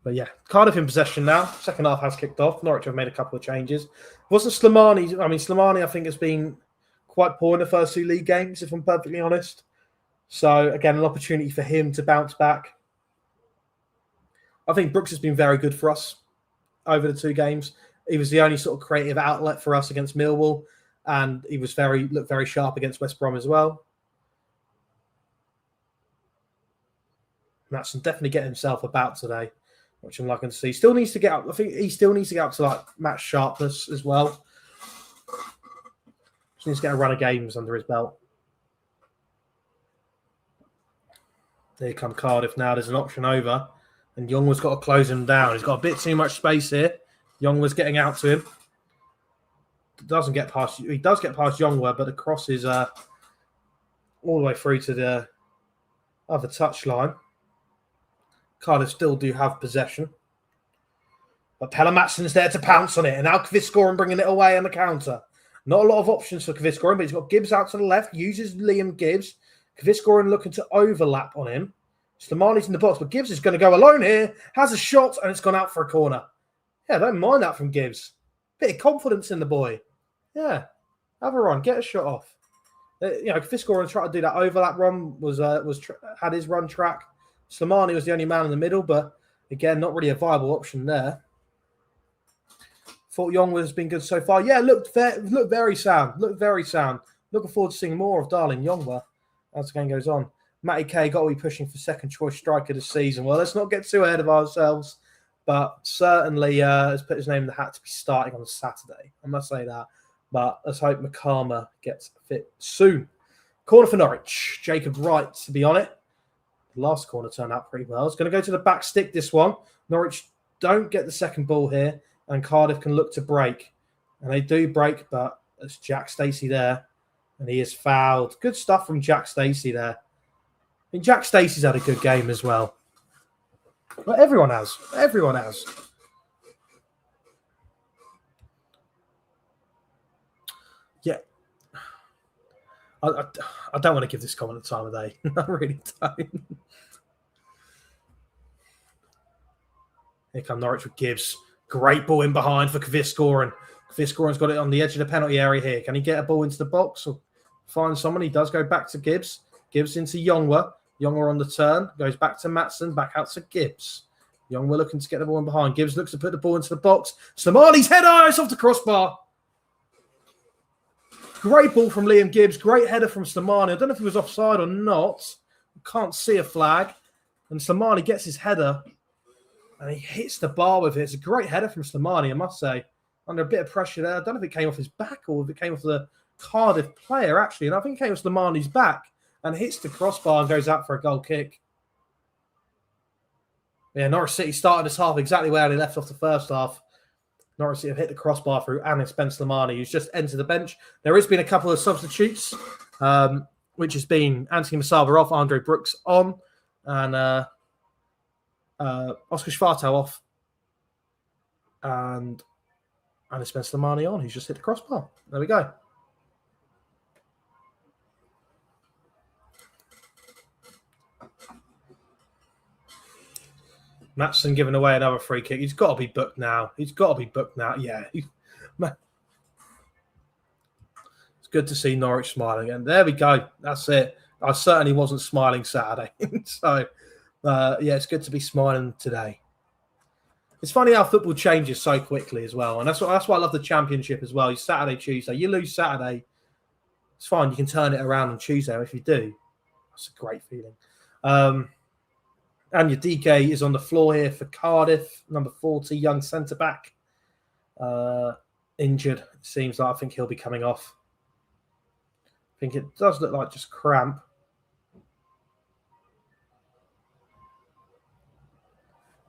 But yeah, Cardiff in possession now. Second half has kicked off. Norwich have made a couple of changes. Wasn't Slimani? I mean, Slimani, I think, has been quite poor in the first 2 league games, if I'm perfectly honest. So, again, an opportunity for him to bounce back. I think Brooks has been very good for us over the 2 games. He was the only sort of creative outlet for us against Millwall, and he was looked very sharp against West Brom as well. Matson definitely getting himself about today, which I'm liking to see. Still needs to get up. I think he still needs to get up to like match sharpness as well. Just needs to get a run of games under his belt. Here come Cardiff now. There's an option over. And Youngwa's got to close him down. He's got a bit too much space here. Youngwa's getting out to him. He does get past Youngwa, but the cross is all the way through to the other touchline. Cardiff still do have possession. But Pelle Matson's there to pounce on it. And now Kviscoren bringing it away on the counter. Not a lot of options for Kviscoren, but he's got Gibbs out to the left. Uses Liam Gibbs. Kviscoren looking to overlap on him. Slimani's in the box, but Gibbs is going to go alone here. Has a shot, and it's gone out for a corner. Yeah, don't mind that from Gibbs. Bit of confidence in the boy. Yeah, have a run. Get a shot off. Kviscoren tried to do that overlap run. Had his run track. Slimani was the only man in the middle, but again, not really a viable option there. Thought Young has been good so far. Yeah, looked very sound. Looked very sound. Looking forward to seeing more of Darling Yongwa as the game goes on. Matty K got to be pushing for second choice striker this season. Well, let's not get too ahead of ourselves, but certainly has put his name in the hat to be starting on Saturday. I must say that. But let's hope Makama gets fit soon. Corner for Norwich. Jacob Wright to be on it. The last corner turned out pretty well. It's going to go to the back stick, this one. Norwich don't get the second ball here, and Cardiff can look to break. And they do break, but it's Jack Stacey there, and he is fouled. Good stuff from Jack Stacey there. I mean, Jack Stacey's had a good game as well. But everyone has. Everyone has. Yeah. I don't want to give this comment the time of day. I really don't. Here come Norwich with Gibbs. Great ball in behind for Kviscoren. Kviscoren's got it on the edge of the penalty area here. Can he get a ball into the box or find someone? He does go back to Gibbs. Gibbs into Youngwa. Youngwa on the turn. Goes back to Matson. Back out to Gibbs. Youngwa looking to get the ball in behind. Gibbs looks to put the ball into the box. Slimani's header. It's off the crossbar. Great ball from Liam Gibbs. Great header from Slimani. I don't know if he was offside or not. Can't see a flag. And Slimani gets his header. And he hits the bar with it. It's a great header from Slimani, I must say. Under a bit of pressure there. I don't know if it came off his back or if it came off the Cardiff player, actually. And I think it came off Slimani's back and hits the crossbar and goes out for a goal kick. Yeah, Norwich City started this half exactly where they left off the first half. Norwich City have hit the crossbar through Anis Ben Slimani, who's just entered the bench. There has been a couple of substitutes, which has been Anthony Masaba off, Andre Brooks on, and Oscar Schwartow off, and Anis Ben Slimani on, who's just hit the crossbar. There we go. Matson giving away another free kick. He's got to be booked now. Yeah. It's good to see Norwich smiling. And there we go. That's it. I certainly wasn't smiling Saturday. So, yeah, it's good to be smiling today. It's funny how football changes so quickly as well, and that's why I love the Championship as well. You Saturday, Tuesday, you lose Saturday, it's fine. You can turn it around on Tuesday. If you do, that's a great feeling. And your Doeke is on the floor here for Cardiff, number 40, young centre back, injured. It seems like I think he'll be coming off. I think it does look like just cramp.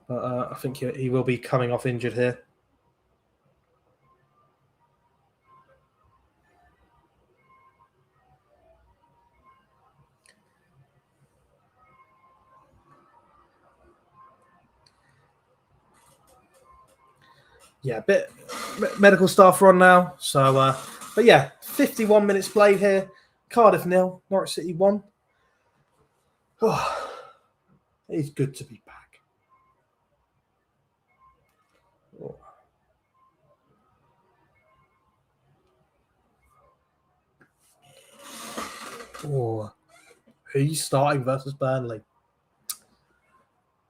But I think he will be coming off injured here. Yeah, a bit medical staff are on now. So, but yeah, 51 minutes played here. Cardiff 0, Norwich City 1. Oh, it's good to be back. Oh, who's starting versus Burnley?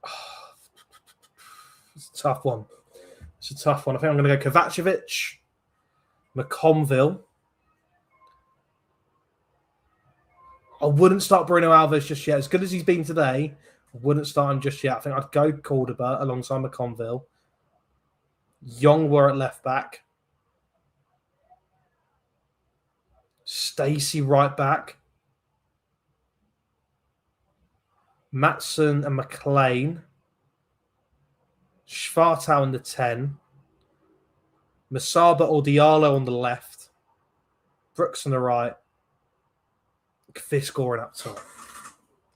Oh, it's a tough one. It's a tough one. I think I'm going to go Kovacevic, McConville. I wouldn't start Bruno Alves just yet. As good as he's been today, I wouldn't start him just yet. I think I'd go Cordoba alongside McConville. Young were at left back. Stacey right back. Matson and McLean. Schwartau in the 10. Masaba or Diallo on the left. Brooks on the right. Fifth scoring up top.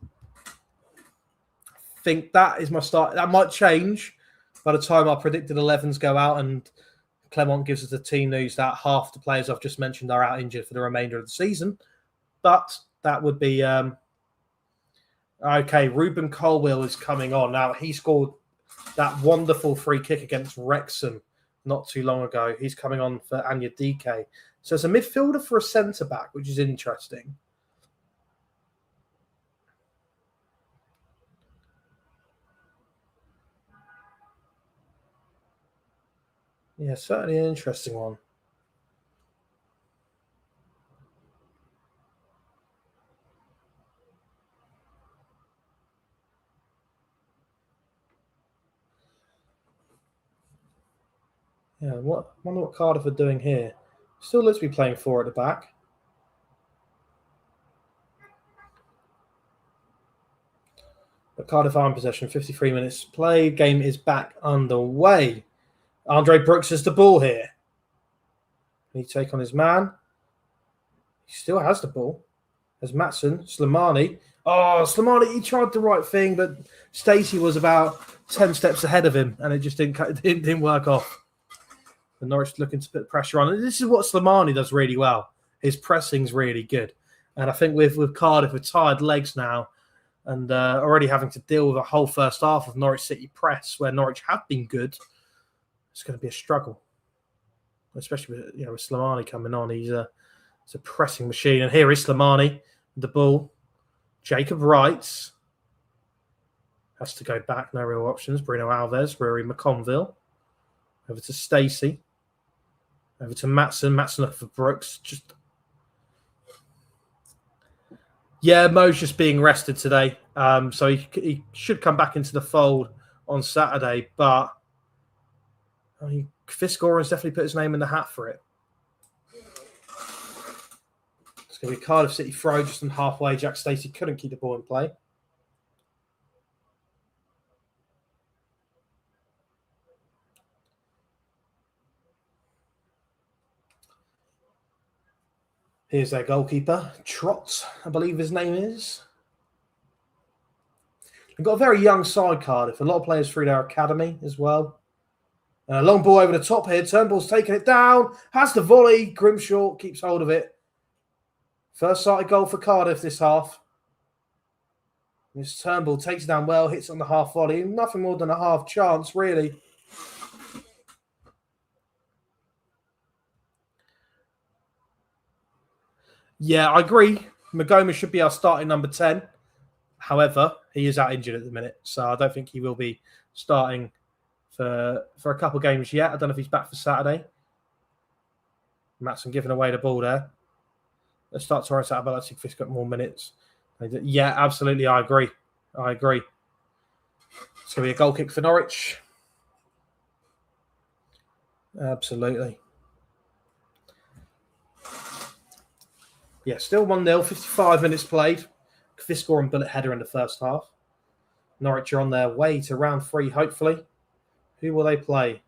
I think that is my start. That might change by the time our predicted 11s go out and Clement gives us the team news that half the players I've just mentioned are out injured for the remainder of the season. But that would be... okay, Ruben Colwill is coming on. Now, he scored that wonderful free kick against Wrexham not too long ago. He's coming on for Anya Doeke. So it's a midfielder for a centre-back, which is interesting. Yeah, certainly an interesting one. Yeah, I wonder what Cardiff are doing here. Still looks to be playing 4 at the back. But Cardiff are in possession, 53 minutes played. Game is back underway. Andre Brooks has the ball here. Can he take on his man? He still has the ball. There's Matson, Slimani. Oh, Slimani, he tried the right thing, but Stacey was about 10 steps ahead of him, and it just didn't work off. The Norwich looking to put pressure on. And this is what Slimani does really well. His pressing's really good. And I think with Cardiff with tired legs now and already having to deal with a whole first half of Norwich City press where Norwich have been good, it's going to be a struggle. Especially with Slimani coming on. He's a pressing machine. And here is Slimani, the ball. Jacob Wright has to go back. No real options. Bruno Alves, Rory McConville. Over to Stacey. Over to Matson. Matson looking for Brooks. Mo's just being rested today. So he should come back into the fold on Saturday. But I mean, Fitzgoran's definitely put his name in the hat for it. It's going to be Cardiff City throw just on halfway. Jack Stacey couldn't keep the ball in play. Here's their goalkeeper, Trott, I believe his name is. They've got a very young side, Cardiff. A lot of players through their academy as well. Long ball over the top here. Turnbull's taking it down. Has the volley. Grimshaw keeps hold of it. First sighted goal for Cardiff this half. This Turnbull takes it down well. Hits on the half volley. Nothing more than a half chance, really. Yeah, I agree. Magoma should be our starting number 10. However, he is out injured at the minute, so I don't think he will be starting for a couple of games yet. I don't know if he's back for Saturday. Matson giving away the ball there. Let's start Torrance out, but let's see if he's got more minutes. Yeah, absolutely. I agree. It's going to be a goal kick for Norwich. Absolutely. Yeah, still 1-0, 55 minutes played. Kviskor and bullet header in the first half. Norwich are on their way to round 3, hopefully. Who will they play?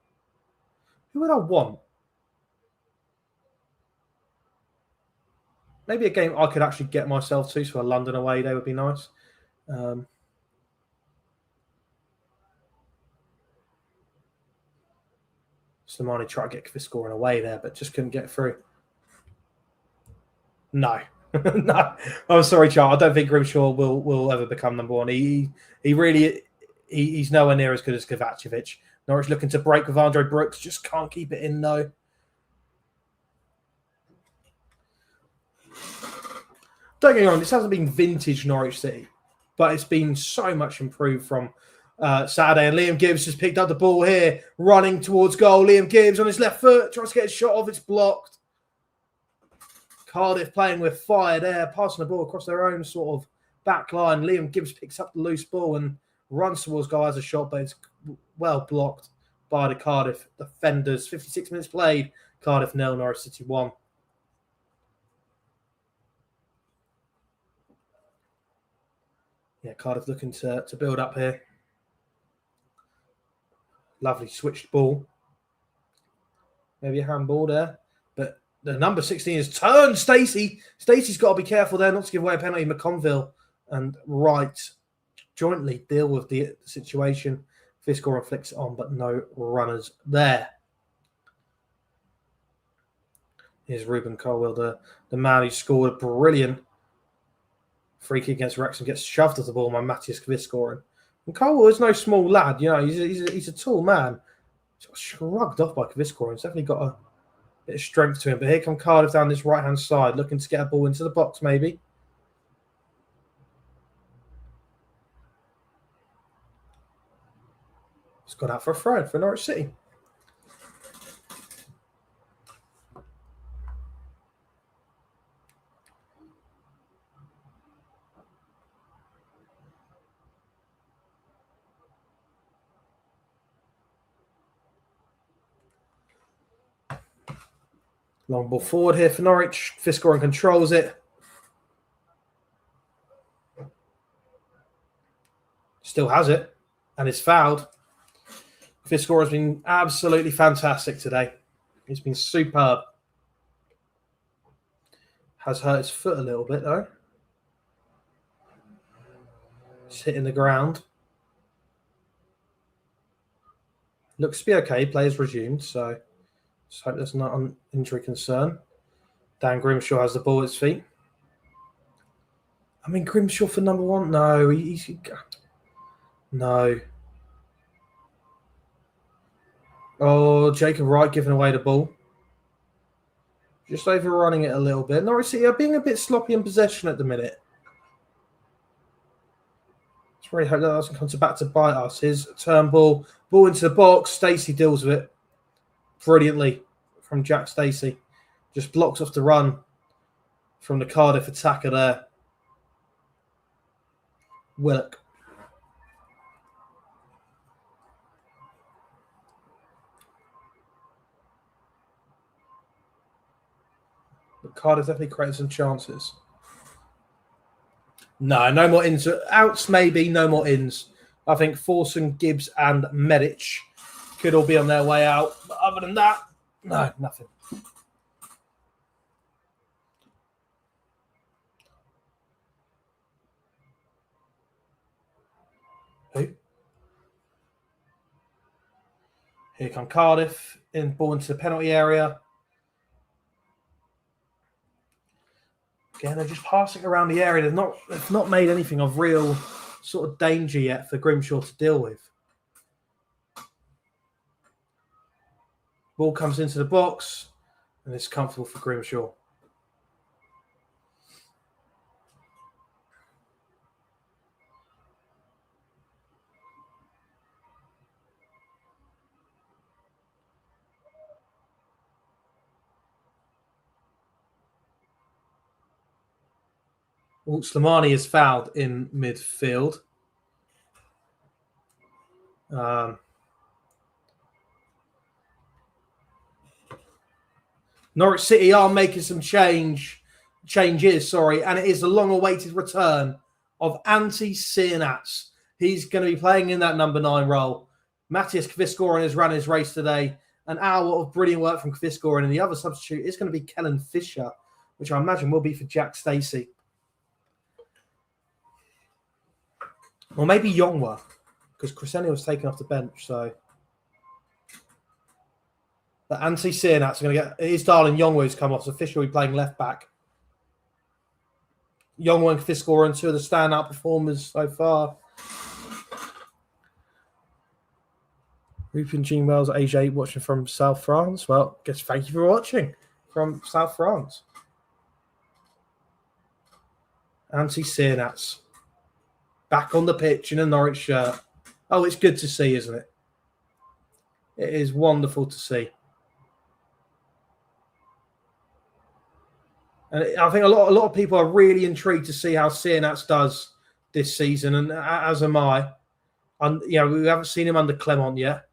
Who would I want? Maybe a game I could actually get myself to, so a London away day would be nice. Slimani tried to get Kviskor away there, but just couldn't get through. No. No. I'm sorry, Charles. I don't think Grimshaw will ever become number one. He's nowhere near as good as Kovacevic. Norwich looking to break with Andre Brooks. Just can't keep it in, though. Don't get me wrong, this hasn't been vintage Norwich City, but it's been so much improved from Saturday. And Liam Gibbs has picked up the ball here, running towards goal. Liam Gibbs on his left foot, tries to get a shot off. It's blocked. Cardiff playing with fire there, passing the ball across their own sort of back line. Liam Gibbs picks up the loose ball and runs towards goal as a shot, but it's well blocked by the Cardiff defenders. 56 minutes played. Cardiff 0, Norwich City 1. Yeah, Cardiff looking to build up here. Lovely switched ball. Maybe a handball there. But the number 16 is turned. Stacey. Stacey's got to be careful there not to give away a penalty. McConville and Wright jointly deal with the situation. Kviskor flicks it on, but no runners there. Here's Ruben Colwell, the man who scored a brilliant free kick against Wrexham, gets shoved at the ball by Matthias Kviskor. And Colwell is no small lad, you know, he's a tall man. He's got shrugged off by Kviskor. He's definitely got a bit of strength to him. But here come Cardiff down this right-hand side, looking to get a ball into the box, maybe. It's gone out for a throw for Norwich City. Long ball forward here for Norwich. Kviskor controls it. Still has it. And is fouled. Kviskor has been absolutely fantastic today. He's been superb. Has hurt his foot a little bit, though. He's hitting the ground. Looks to be okay. Play's resumed, so just hope there's not an injury concern. Dan Grimshaw has the ball at his feet. I mean, Grimshaw for number one? No, no. Oh, Jacob Wright giving away the ball. Just overrunning it a little bit. Norwich City are being a bit sloppy in possession at the minute. Just really hope that doesn't come back to bite us. His turn ball into the box. Stacey deals with it brilliantly from Jack Stacey. Just blocks off the run from the Cardiff attacker there. Willock. But Cardiff definitely created some chances. No more ins. Outs maybe, no more ins. I think Forson, Gibbs and Medic could all be on their way out. But other than that, no, nothing. Who? Here come Cardiff. Ball into the penalty area. Again, they're just passing around the area. They've not made anything of real sort of danger yet for Grimshaw to deal with. Ball comes into the box, and it's comfortable for Grimshaw. Slimani is fouled in midfield. Norwich City are making some changes, and it is the long-awaited return of Antti Sienats. He's going to be playing in that number 9 role. Matthias Kviskoren has run his race today. An hour of brilliant work from Kviskoren, and the other substitute is going to be Kellen Fisher, which I imagine will be for Jack Stacey. Or maybe Yongwa, because Crescenio was taken off the bench, so... But Antti Sienats are going to get his darling Yongwa who's come off, so Fisher will be playing left back. Yongwa and Kviskoren, two of the standout performers so far. Rupin Jean Wells, AJ watching from South France. Well, guess thank you for watching from South France. Antti Sienats back on the pitch in a Norwich shirt. Oh, it's good to see, isn't it? It is wonderful to see. And I think a lot of people are really intrigued to see how Sienats does this season, and as am I. And we haven't seen him under Clement yet.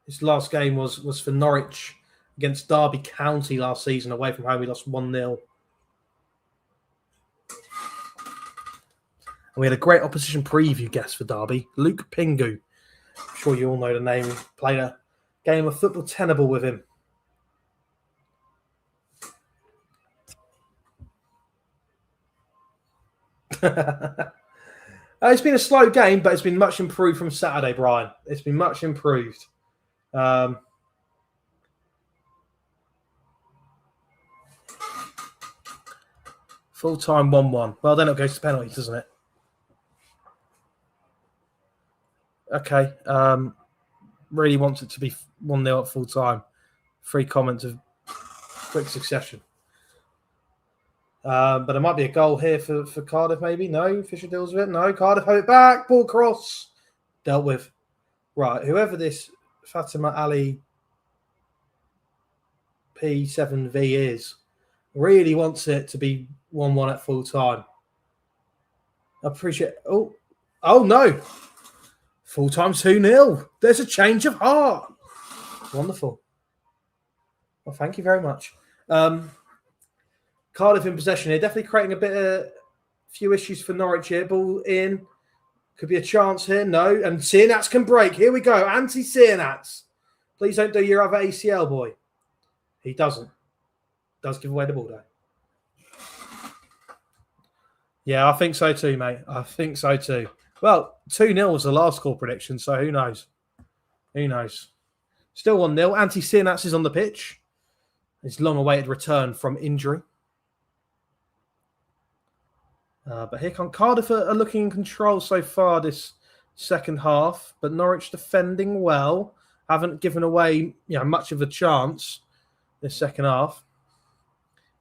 His last game was for Norwich against Derby County last season, away from home. We lost 1-0. And we had a great opposition preview guest for Derby, Luke Pingu. I'm sure you all know the name. We played a game of football tenable with him. It's been a slow game, but it's been much improved from Saturday, Brian. It's been much improved. Full time 1-1. Well, then it goes to penalties, doesn't it? Okay. Really wants it to be 1-0 at full time. 3 comments of quick succession. But there might be a goal here for Cardiff, maybe. No, Fisher deals with it. No, Cardiff have it back. Ball cross. Dealt with. Right, whoever this Fatima Ali P7V is, really wants it to be 1-1 at full time. I appreciate... Oh, no. Full time 2-0. There's a change of heart. Wonderful. Well, thank you very much. Cardiff in possession here, definitely creating a few issues for Norwich here. Ball in, could be a chance here. No, and Sienats can break. Here we go, Antti Sienats. Please don't do your other ACL, boy. He doesn't. Does give away the ball though. Yeah, I think so too, mate. I think so too. Well, 2-0 was the last score prediction, so who knows? Who knows? Still 1-0. Antti Sienats is on the pitch. His long-awaited return from injury. But here come Cardiff are looking in control so far this second half, but Norwich defending well, haven't given away much of a chance this second half.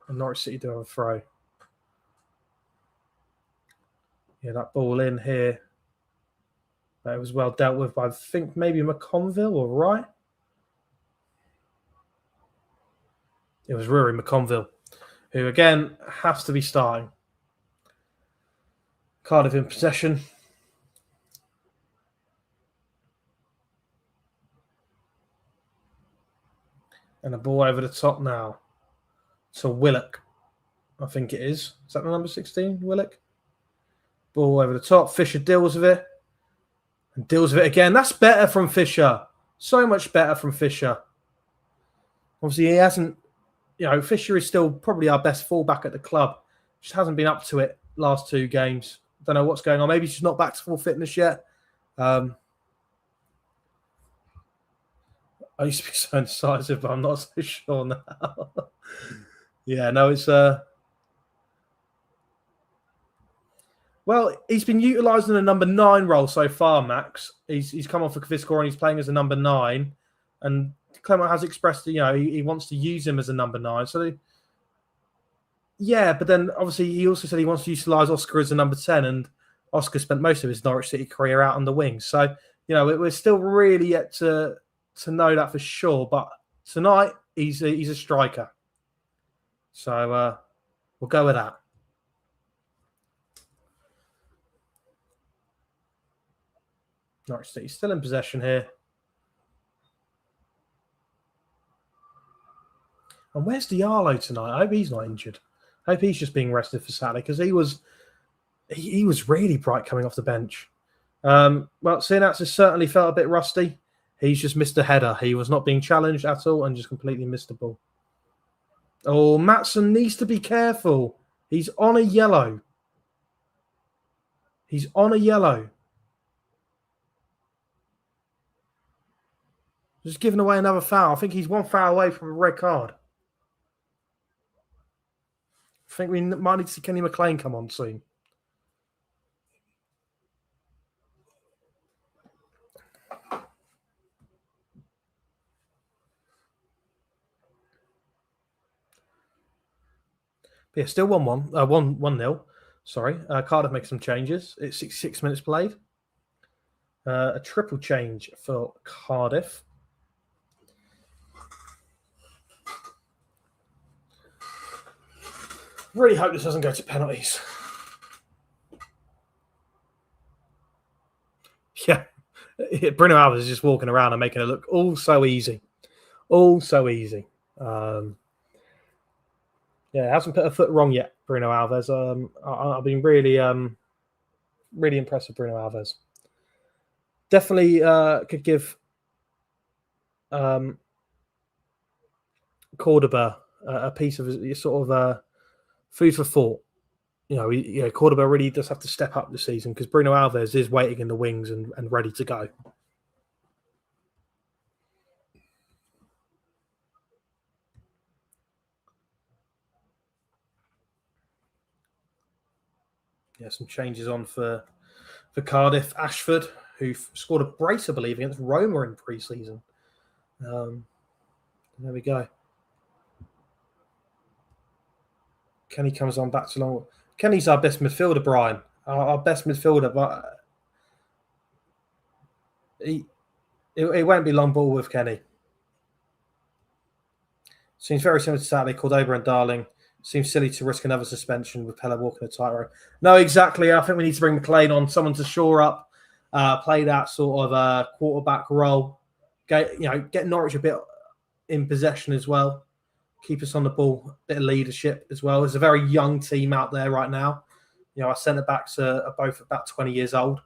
And Norwich City do have a throw. Yeah, that ball in here. That was well dealt with by, I think, maybe McConville or Wright. It was Rory McConville, who again has to be starting. Cardiff in possession. And a ball over the top now to Willock. I think it is. Is that the number 16, Willock? Ball over the top. Fisher deals with it. And deals with it again. That's better from Fisher. So much better from Fisher. Obviously, he hasn't... Fisher is still probably our best fullback at the club. Just hasn't been up to it last 2 games. Don't know what's going on. Maybe she's not back to full fitness yet. I used to be so indecisive, but I'm not so sure now. Yeah, no, it's... Well, he's been utilised in a number 9 role so far, Max. He's come off for Kviskor and he's playing as a number 9. And Clement has expressed, he wants to use him as a number 9. So... Yeah, but then obviously he also said he wants to utilise Oscar as a number 10, and Oscar spent most of his Norwich City career out on the wing. So, we're still really yet to know that for sure. But tonight, he's a striker. So we'll go with that. Norwich City still in possession here. And where's Diallo tonight? I hope he's not injured. I hope he's just being rested for Saturday because he was really bright coming off the bench. Well, Sinats has certainly felt a bit rusty. He's just missed a header. He was not being challenged at all and just completely missed the ball. Oh, Maatsen needs to be careful. He's on a yellow. He's on a yellow. Just giving away another foul. I think he's one foul away from a red card. I think we might need to see Kenny McLean come on soon. But yeah, still 1-1. 1-0. Sorry. Cardiff makes some changes. It's 66 minutes played. A triple change for Cardiff. Really hope this doesn't go to penalties. Yeah. Bruno Alves is just walking around and making it look all so easy. All so easy. Yeah, hasn't put a foot wrong yet, Bruno Alves. I've been really impressed with Bruno Alves. Definitely could give Cordoba a piece of sort of food for thought. Cordoba really does have to step up this season because Bruno Alves is waiting in the wings and ready to go. Yeah, some changes on for Cardiff. Ashford, who scored a brace, I believe, against Roma in pre-season. There we go. Kenny comes on back to long. Kenny's our best midfielder, Brian. Our best midfielder, but it won't be long ball with Kenny. Seems very similar to Saturday. Cordoba and Darling. Seems silly to risk another suspension with Pella walking a tightrope. No, exactly. I think we need to bring McLean on, someone to shore up, play that sort of quarterback role. Get Norwich a bit in possession as well. Keep us on the ball, a bit of leadership as well. It's a very young team out there right now. Our centre backs are both about 20 years old.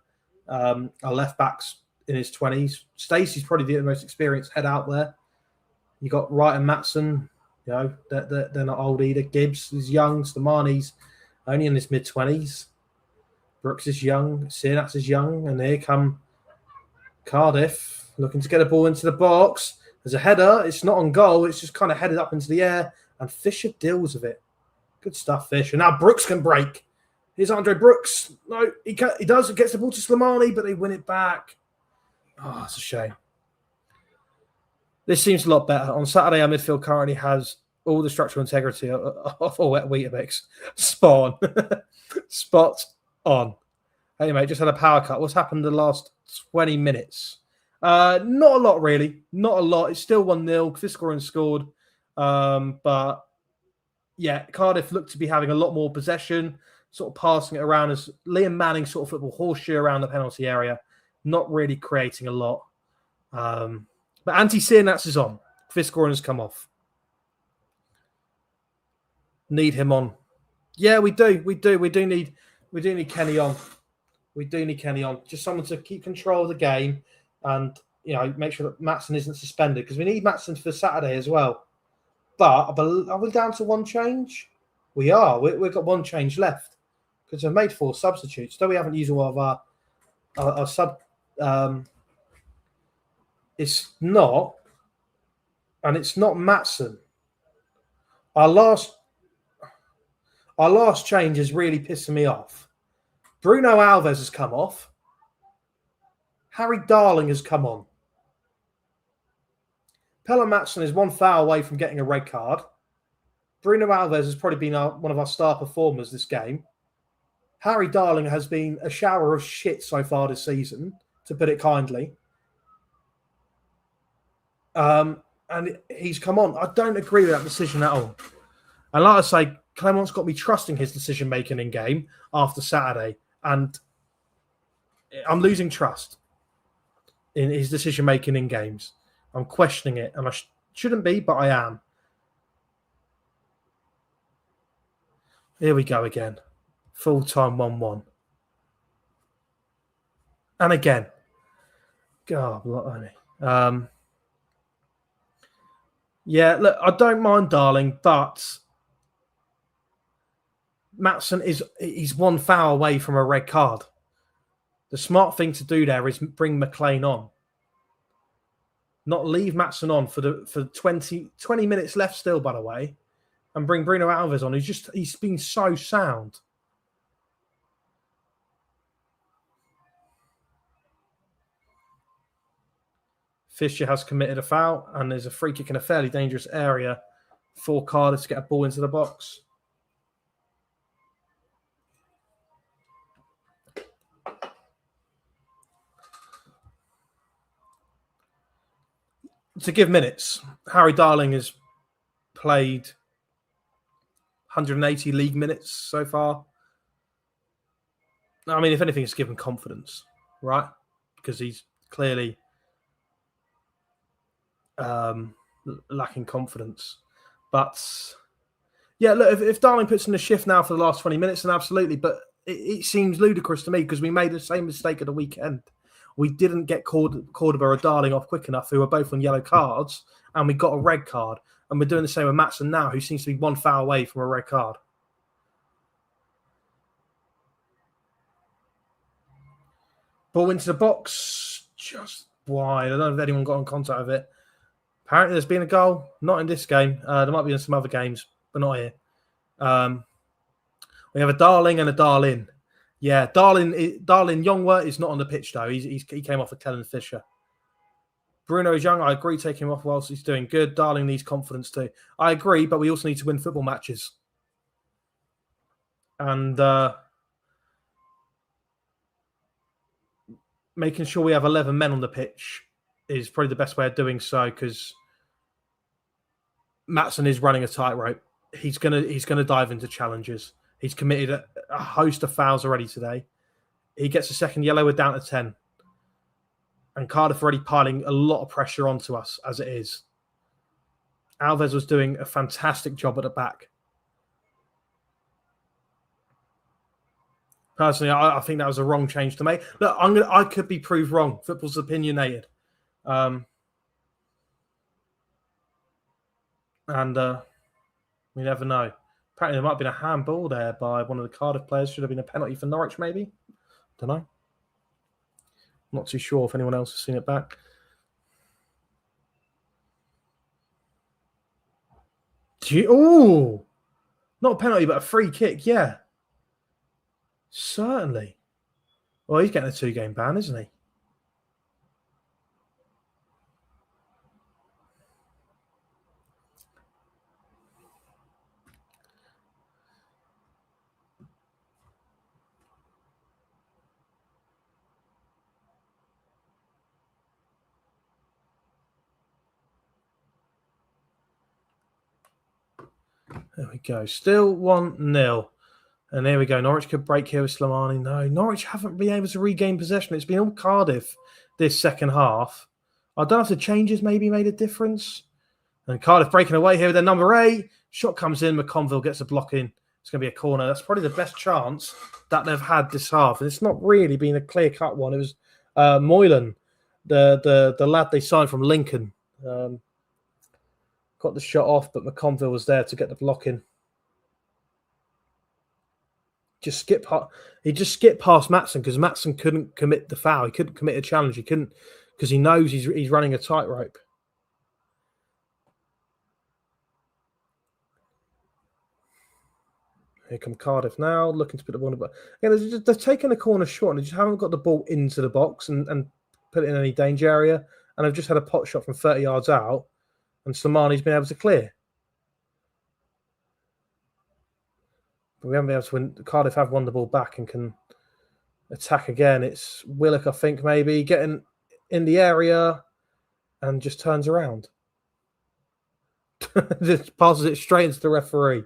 Our left back's in his 20s. Stacey's probably the most experienced head out there. You got Wright and Maatsen. They're not old either. Gibbs is young. Stamani's only in his mid-20s. Brooks is young. Sinats is young. And here come Cardiff looking to get a ball into the box. There's a header. It's not on goal. It's just kind of headed up into the air. And Fisher deals with it. Good stuff, Fisher. Now Brooks can break. Here's Andre Brooks. No, he does. He gets the ball to Slimani, but they win it back. Oh, it's a shame. This seems a lot better. On Saturday, our midfield currently has all the structural integrity of a wet Weetabix. Spot on. Spot on. Hey, mate, just had a power cut. What's happened in the last 20 minutes? Not a lot, really. Not a lot. It's still 1-0. Fiscoran scored. But, yeah, Cardiff looked to be having a lot more possession, sort of passing it around as Liam Manning sort of football horseshoe around the penalty area, not really creating a lot. But Anti-Sinats is on. Fiscoran has come off. Need him on. Yeah, we do. We do need Kenny on. We do need Kenny on. Just someone to keep control of the game and make sure that Maatsen isn't suspended because we need Maatsen for Saturday as well. But are we down to one change? We are. We've got one change left because we've made 4 substitutes. Though we haven't used all of our sub. It's not, and it's not Maatsen. Our last change is really pissing me off. Bruno Alves has come off. Harry Darling has come on. Pella Maatsen is 1 foul away from getting a red card. Bruno Alves has probably been one of our star performers this game. Harry Darling has been a shower of shit so far this season, to put it kindly. And he's come on. I don't agree with that decision at all. And like I say, Clement's got me trusting his decision-making in game after Saturday. And I'm losing trust in his decision-making in games. I'm questioning it. And I shouldn't be, but I am. Here we go again. Full-time 1-1. And again. God, yeah, look, I don't mind Darling, but Maatsen he's one foul away from a red card. The smart thing to do there is bring McLean on. Not leave Maatsen on for 20 minutes left still, by the way, and bring Bruno Alves on. He's been so sound. Fisher has committed a foul, and there's a free kick in a fairly dangerous area for Cardiff to get a ball into the box. To give minutes, Harry Darling has played 180 league minutes so far. I mean, if anything, it's given confidence, right? Because he's clearly lacking confidence. But yeah, look, if Darling puts in a shift now for the last 20 minutes, then absolutely. But it seems ludicrous to me because we made the same mistake at the weekend. We didn't get Cordoba or Darling off quick enough, who were both on yellow cards, and we got a red card. And we're doing the same with Maatsen now, who seems to be one foul away from a red card. Ball into the box, just wide. I don't know if anyone got in contact with it. Apparently there's been a goal. Not in this game. There might be in some other games, but not here. We have a Darling and a Darlin. Yeah, Darlin Youngwort is not on the pitch, though. He came off of Kellen Fisher. Bruno is young. I agree, taking him off whilst he's doing good. Darling needs confidence too. I agree, but we also need to win football matches. And making sure we have 11 men on the pitch is probably the best way of doing so, because Maatsen is running a tightrope. He's gonna dive into challenges. He's committed a host of fouls already today. He gets a second yellow. We're down to 10. And Cardiff already piling a lot of pressure onto us as it is. Alves was doing a fantastic job at the back. Personally, I think that was a wrong change to make. Look, I could be proved wrong. Football's opinionated. And we never know. Apparently, there might have been a handball there by one of the Cardiff players. Should have been a penalty for Norwich, maybe. Don't know. Not too sure if anyone else has seen it back. Oh, not a penalty, but a free kick. Yeah, certainly. Well, he's getting a 2-game ban, isn't he? There we go. Still 1-0. And there we go. Norwich could break here with Slimani. No, Norwich haven't been able to regain possession. It's been all Cardiff this second half. I don't know if the changes maybe made a difference. And Cardiff breaking away here with their number 8. Shot comes in. McConville gets a block in. It's going to be a corner. That's probably the best chance that they've had this half. And it's not really been a clear-cut one. It was Moylan, the lad they signed from Lincoln. Got the shot off, but McConville was there to get the block in. He just skipped past Maatsen because Maatsen couldn't commit the foul. He couldn't commit a challenge. He couldn't, because he knows he's running a tightrope. Here come Cardiff now, looking to put the ball in the box. Again, they've taken the corner short and they just haven't got the ball into the box and put it in any danger area. And they've just had a pot shot from 30 yards out. And Slimani's been able to clear. But we haven't been able to win. Cardiff have won the ball back and can attack again. It's Willock, I think, maybe, getting in the area and just turns around. Just passes it straight into the referee.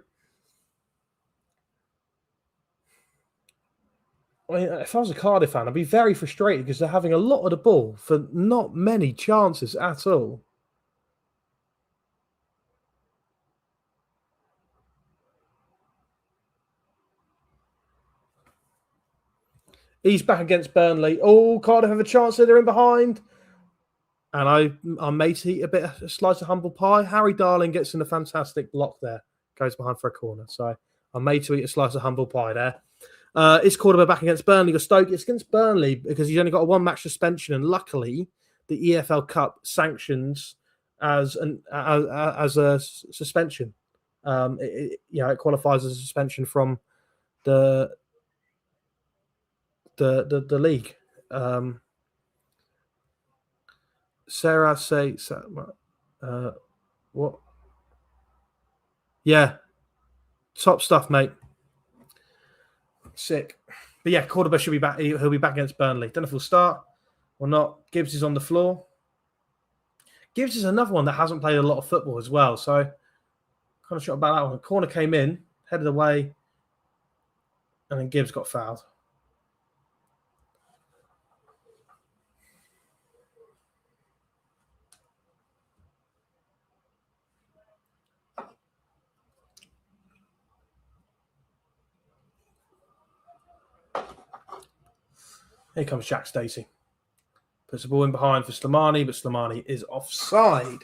I mean, if I was a Cardiff fan, I'd be very frustrated because they're having a lot of the ball for not many chances at all. He's back against Burnley. Oh, Cardiff have a chance here. They're in behind. And I'm made to eat a slice of humble pie. Harry Darling gets in a fantastic block there. Goes behind for a corner. So I'm made to eat a slice of humble pie there. Is Cordoba back against Burnley or Stoke? It's against Burnley because he's only got a one-match suspension. And luckily, the EFL Cup sanctions as a suspension. It qualifies as a suspension from the league. Sarah say what? Yeah, top stuff, mate. Sick. But yeah, Cordoba should be back. He'll be back against Burnley. Don't know if he'll start or not. Gibbs is on the floor. Gibbs is another one that hasn't played a lot of football as well. So kind of shot about that one. The corner came in, headed away, and then Gibbs got fouled. Here comes Jack Stacey. Puts the ball in behind for Slimani, but Slimani is offside.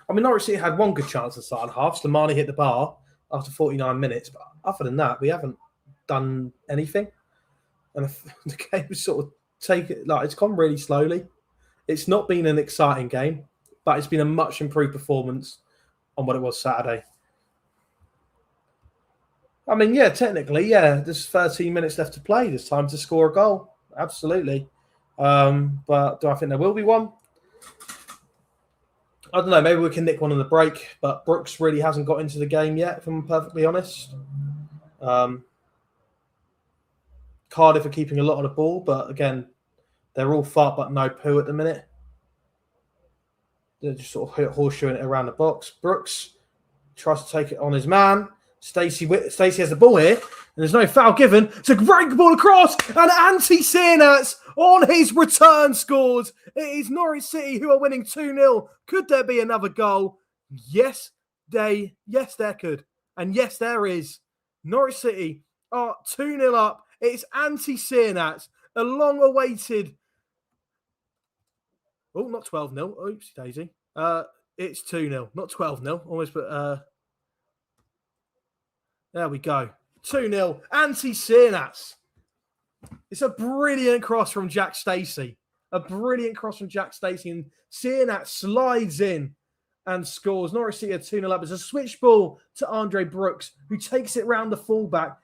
I mean, Norwich City had one good chance in the second half. Slimani hit the bar after 49 minutes. But other than that, we haven't done anything. And the game was sort of it's gone really slowly. It's not been an exciting game, but it's been a much improved performance on what it was Saturday. I mean, yeah, technically, yeah, there's 13 minutes left to play. There's time to score a goal. Absolutely. But do I think there will be one? I don't know. Maybe we can nick one on the break, but Brooks really hasn't got into the game yet, if I'm perfectly honest. Cardiff are keeping a lot of the ball, but again, they're all fart but no poo at the minute. They're just sort of horseshoeing it around the box. Brooks tries to take it on his man. Stacey has the ball here, and there's no foul given. It's a great ball across, and Antti Sienats on his return scores. It is Norwich City who are winning 2-0. Could there be another goal? Yes, there could. And yes, there is. Norwich City are 2-0 up. It's Antti Sienats, a long-awaited... Oh, not 12-0. Oopsie daisy. It's 2-0, not 12-0. Almost, but... There we go. 2-0. Antti Sienats. It's a brilliant cross from Jack Stacey. And Sienats slides in and scores. Norwich City are 2-0 up. It's a switch ball to Andre Brooks, who takes it round the fullback.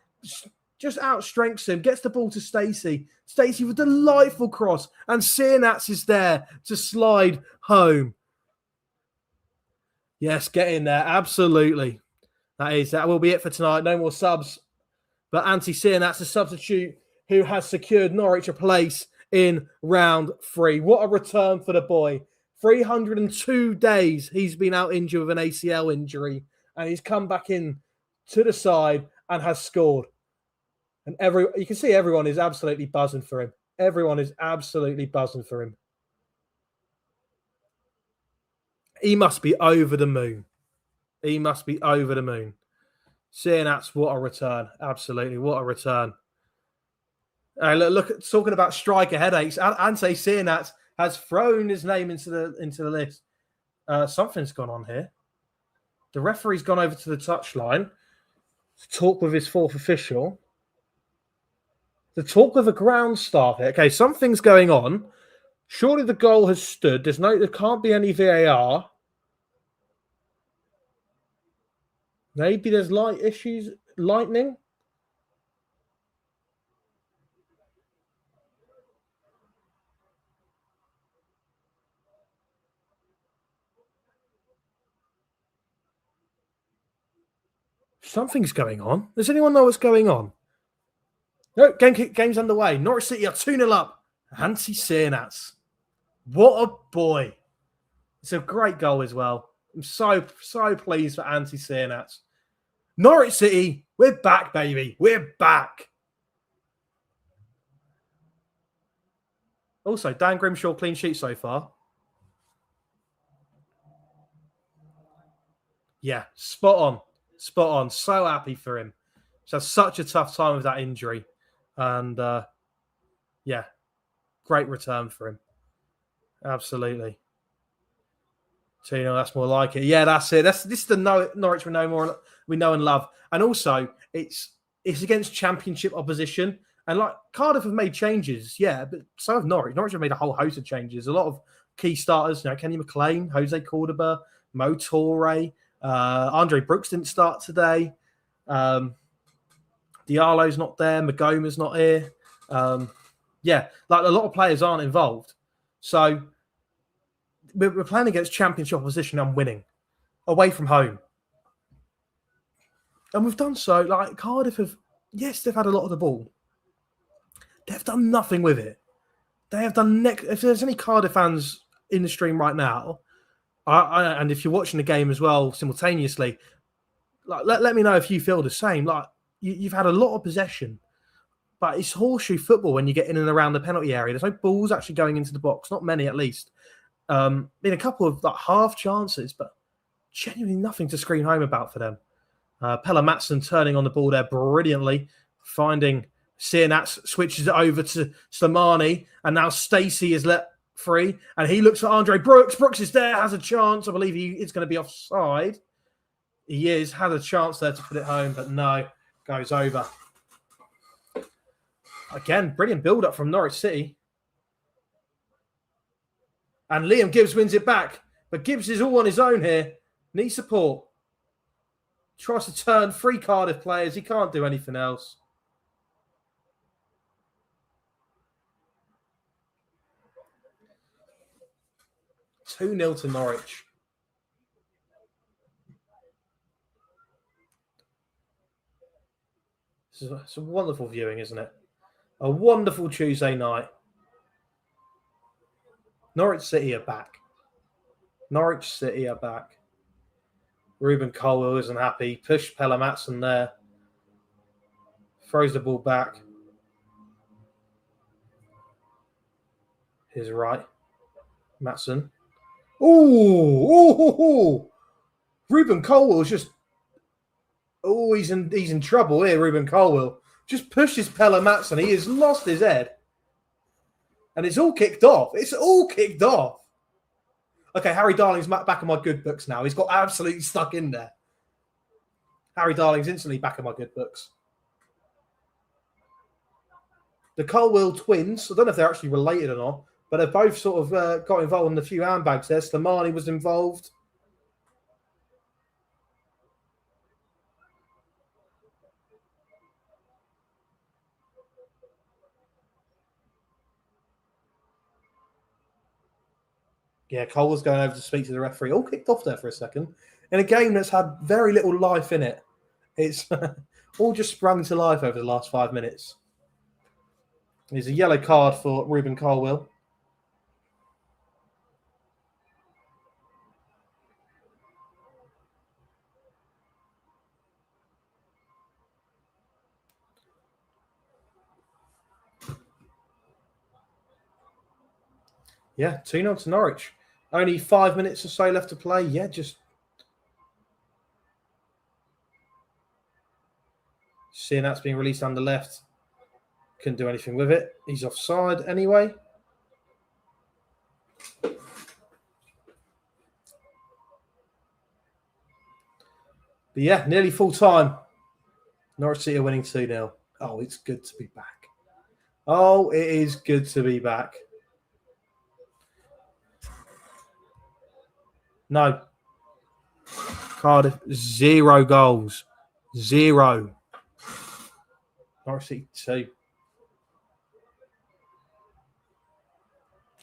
Just outstrengths him. Gets the ball to Stacey. Stacey with a delightful cross. And Sienats is there to slide home. Yes, get in there. Absolutely. That will be it for tonight. No more subs. But Antti Sienats, a substitute who has secured Norwich a place in round 3. What a return for the boy. 302 days he's been out injured with an ACL injury. And he's come back in to the side and has scored. And you can see everyone is absolutely buzzing for him. Everyone is absolutely buzzing for him. He must be over the moon. He must be over the moon. Sienats, what a return. Absolutely, what a return. Look at talking about striker headaches. Antti Sienats has thrown his name into the list. Something's gone on here. The referee's gone over to the touchline to talk with his fourth official. To talk with the ground staff here. Okay, something's going on. Surely the goal has stood. There can't be any VAR. Maybe there's lightning. Something's going on. Does anyone know what's going on? No, game's underway. Norwich City are 2-0 up. Antti Sienats. What a boy. It's a great goal as well. I'm so pleased for Antti Sienats. Norwich City, we're back, baby. We're back. Also, Dan Grimshaw clean sheet so far. Yeah, spot on. Spot on. So happy for him. He's had such a tough time with that injury. And yeah, great return for him. Absolutely. 2-0, that's more like it. Yeah, that's it. This is the Norwich we know and love. And also, it's against championship opposition. And like Cardiff have made changes, yeah, but so have Norwich. Norwich have made a whole host of changes. A lot of key starters, Kenny McLean, Jose Cordoba, Mo Torre, Andre Brooks didn't start today. Diallo's not there. Magoma's not here. Yeah, like a lot of players aren't involved. So we're playing against championship opposition and winning away from home. And we've done so. Like Cardiff have, yes, they've had a lot of the ball. They've done nothing with it. They have done if there's any Cardiff fans in the stream right now, and if you're watching the game as well simultaneously, like let me know if you feel the same. Like you've had a lot of possession, but it's horseshoe football when you get in and around the penalty area. There's no balls actually going into the box, not many at least. Been a couple of like half chances, but genuinely nothing to scream home about for them. Pelle Matson turning on the ball there brilliantly, finding Sienats, switches it over to Slimani, and now Stacey is let free, and he looks at Andre Brooks. Brooks is there, has a chance. I believe he is going to be offside. He is, had a chance there to put it home, but no, goes over. Again, brilliant build-up from Norwich City. And Liam Gibbs wins it back, but Gibbs is all on his own here. Needs support. Tries to turn 3 Cardiff players. He can't do anything else. Two 0 to Norwich. It's a wonderful viewing, isn't it? A wonderful Tuesday night. Norwich City are back. Norwich City are back. Ruben Colwell isn't happy. Pushed Pelle Matson there. Throws the ball back. Here's right. Matson. Ooh. Ruben Colwell's just... Oh, he's in trouble here, Ruben Colwell. Just pushes Pelle Matson. He has lost his head. And it's all kicked off. It's all kicked off. Okay, Harry Darling's back in my good books now. He's got absolutely stuck in there. Harry Darling's instantly back in my good books. The Colwell twins, I don't know if they're actually related or not, but they've both sort of got involved in a few handbags there. Slimani was involved. Yeah, Cole was going over to speak to the referee. All kicked off there for a second. In a game that's had very little life in it. It's all just sprung to life over the last 5 minutes. There's a yellow card for Ruben Colwell. Yeah, 2-0 to Norwich. Only 5 minutes or so left to play. Yeah, just... Seeing that's being released on the left. Couldn't do anything with it. He's offside anyway. But yeah, nearly full time. Norwich City are winning 2-0. Oh, it's good to be back. Oh, it is good to be back. No. Cardiff, 0 goals. 0. Norwich City 2.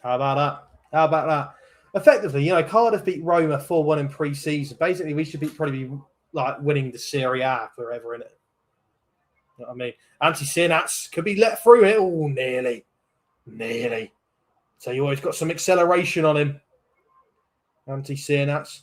How about that? Effectively, Cardiff beat Roma 4-1 in pre-season. Basically, we should probably be like winning the Serie A forever, innit? You know what I mean? Anti-Sinats could be let through it. Oh, nearly. Tell you what, he's got some acceleration on him. Anti-Sinats.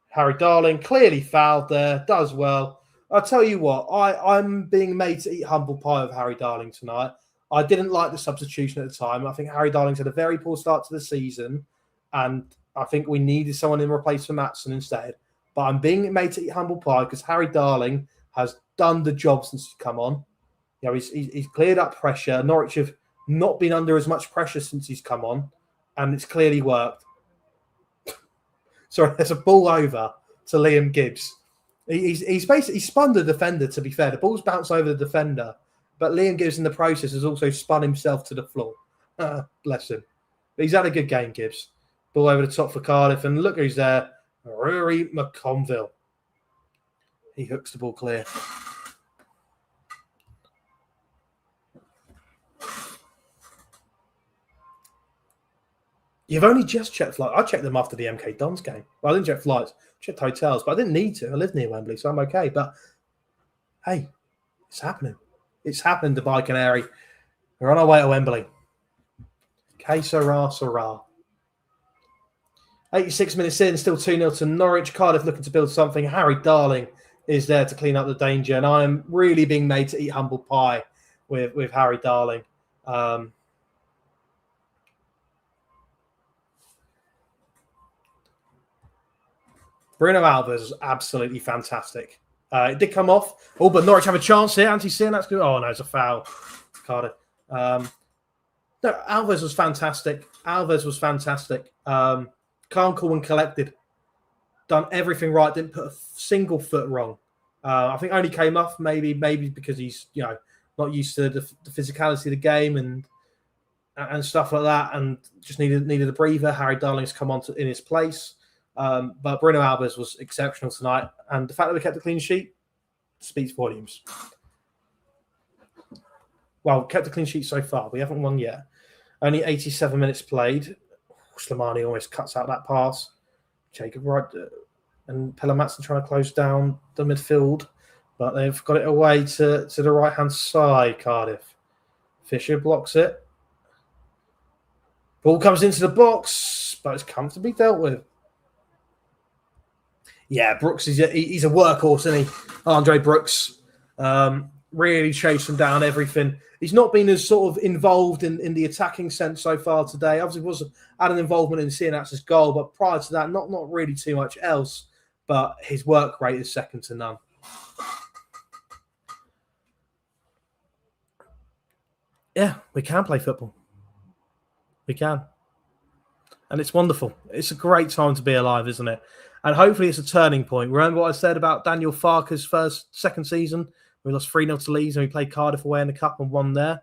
Harry Darling, clearly fouled there. Does well. I'll tell you what, I'm being made to eat humble pie with Harry Darling tonight. I didn't like the substitution at the time. I think Harry Darling's had a very poor start to the season, and I think we needed someone in replace for Maatsen instead. But I'm being made to eat humble pie because Harry Darling has done the job since he's come on. You know, he's cleared up pressure. Norwich have not been under as much pressure since he's come on, and it's clearly worked. Sorry, there's a ball over to Liam Gibbs. He's basically spun the defender, to be fair. The ball's bounced over the defender, but Liam Gibbs in the process has also spun himself to the floor. Bless him. But he's had a good game, Gibbs. Ball over the top for Cardiff, and look who's there. Rory McConville. He hooks the ball clear. You've only just checked flights. I checked them after the MK Dons game. Well, I didn't check flights. I checked hotels, but I didn't need to. I live near Wembley, so I'm okay. But, hey, it's happening. It's happening to Dubai Canary. We're on our way to Wembley. Que sera, sera. 86 minutes in, still 2-0 to Norwich. Cardiff looking to build something. Harry Darling is there to clean up the danger, and I am really being made to eat humble pie with Harry Darling. Bruno Alves was absolutely fantastic. It did come off. Oh, but Norwich have a chance here. Anti-Sin, that's good. Oh, no, it's a foul. Cardiff. No, Alves was fantastic. Calm, cool, and collected. Done everything right. Didn't put a single foot wrong. I think only came off maybe because he's not used to the physicality of the game and stuff like that, and just needed a breather. Harry Darling's come on in his place. But Bruno Alves was exceptional tonight, and the fact that we kept a clean sheet speaks volumes. Well, kept a clean sheet so far. We haven't won yet. Only 87 minutes played. Slimani almost cuts out that pass. Jacob Wright and Pelle Maatsen trying to close down the midfield, but they've got it away to the right-hand side, Cardiff. Fisher blocks it. Ball comes into the box, but it's comfortably dealt with. Yeah, Brooks he's a workhorse, isn't he? Andre Brooks really chasing down everything. He's not been as sort of involved in the attacking sense so far today. Obviously, had an involvement in Sianax's goal, but prior to that, not really too much else. But his work rate is second to none. Yeah, we can play football. We can. And it's wonderful. It's a great time to be alive, isn't it? And hopefully it's a turning point. Remember what I said about Daniel Farke's second season? We lost 3-0 to Leeds and we played Cardiff away in the cup and won there.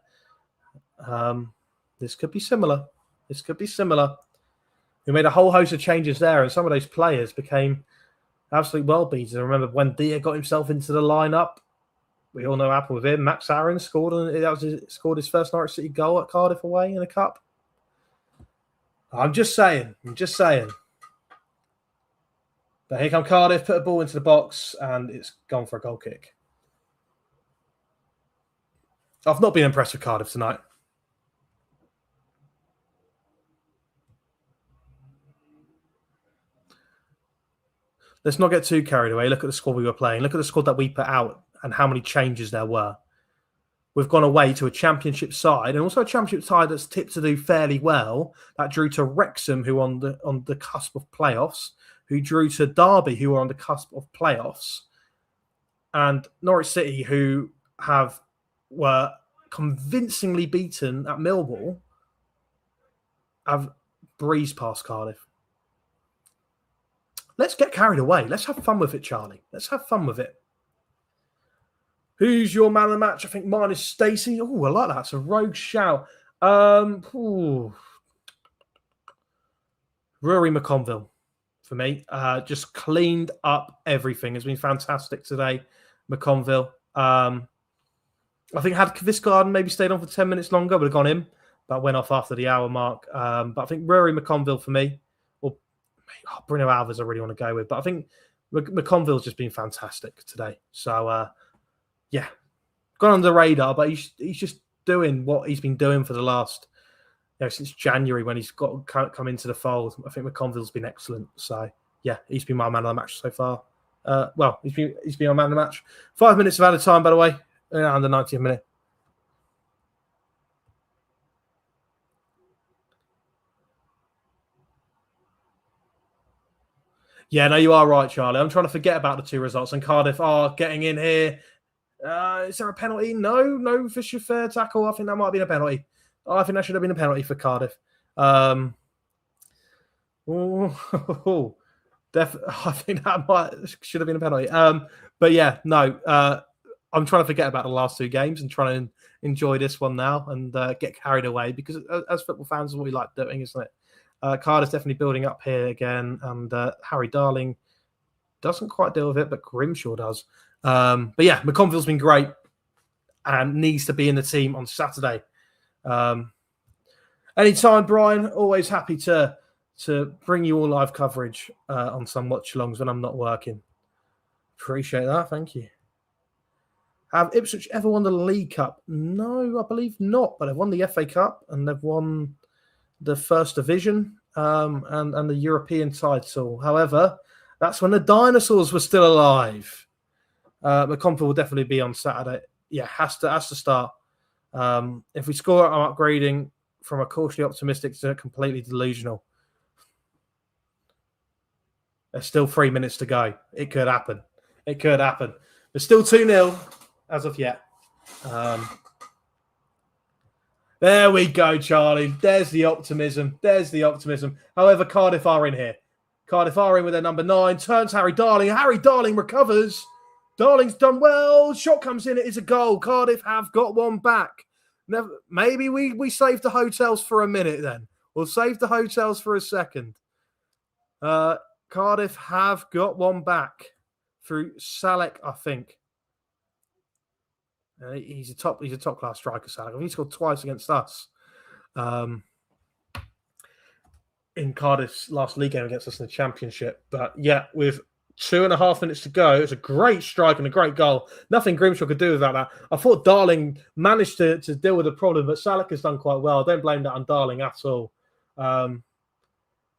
This could be similar. We made a whole host of changes there, and some of those players became absolute world beaters. I remember when Dia got himself into the lineup. We all know what happened with him. Max Aaron scored his first Norwich City goal at Cardiff away in the cup. I'm just saying. But here come Cardiff, put a ball into the box, and it's gone for a goal kick. I've not been impressed with Cardiff tonight. Let's not get too carried away. Look at the squad we were playing. Look at the squad that we put out and how many changes there were. We've gone away to a championship side, and also a championship side that's tipped to do fairly well. That drew to Wrexham, who on the cusp of playoffs, who drew to Derby, who are on the cusp of playoffs, and Norwich City, who were convincingly beaten at Millwall, have breezed past Cardiff. Let's get carried away. Let's have fun with it, Charlie. Let's have fun with it. Who's your man of the match? I think mine is Stacey. Oh, I like that. It's a rogue shout. Rory McConville for me. Just cleaned up everything. It's been fantastic today, McConville. I think had Visgarden maybe stayed on for 10 minutes longer, would have gone in, but went off after the hour mark. But I think Rory McConville for me, or Bruno Alves I really want to go with, but I think McConville's just been fantastic today. So, yeah, gone under the radar, but he's just doing what he's been doing for the last, since January when he's got come into the fold. I think McConville's been excellent. So, yeah, he's been my man of the match so far. He's been my man of the match. 5 minutes of added time, by the way, around the 90th minute. Yeah, no, you are right, Charlie. I'm trying to forget about the two results, and Cardiff are getting in here. Is there a penalty? No, Fisher fair tackle. I think that might have been a penalty. I think that should have been a penalty for Cardiff. I think that should have been a penalty. But yeah, no. I'm trying to forget about the last two games and trying to enjoy this one now and get carried away because as football fans, what we like doing, isn't it? Cardiff's definitely building up here again, and Harry Darling doesn't quite deal with it, but Grimshaw does. But yeah, McConville's been great and needs to be in the team on Saturday. Anytime, Brian. Always happy to bring you all live coverage on some watch-alongs when I'm not working. Appreciate that. Thank you. Have Ipswich ever won the League Cup? No, I believe not. But they've won the FA Cup and they've won the First Division and the European title. However, that's when the dinosaurs were still alive. McConville will definitely be on Saturday. Yeah, has to start. If we score, I'm upgrading from a cautiously optimistic to completely delusional. There's still 3 minutes to go. It could happen. There's still 2-0 as of yet. There we go, Charlie. There's the optimism. However, Cardiff are in here. Cardiff are in with their number 9. Turns Harry Darling. Harry Darling recovers. Darling's done well. Shot comes in. It is a goal. Cardiff have got one back. Maybe we save the hotels for a minute then. We'll save the hotels for a second. Cardiff have got one back through Salek, I think. He's a top class striker, Salek. He scored twice against us. In Cardiff's last league game against us in the Championship. But yeah, with 2.5 minutes to go, it's a great strike and a great goal. Nothing Grimshaw could do about that. I thought Darling managed to deal with the problem, but Salek has done quite well. I don't blame that on Darling at all. But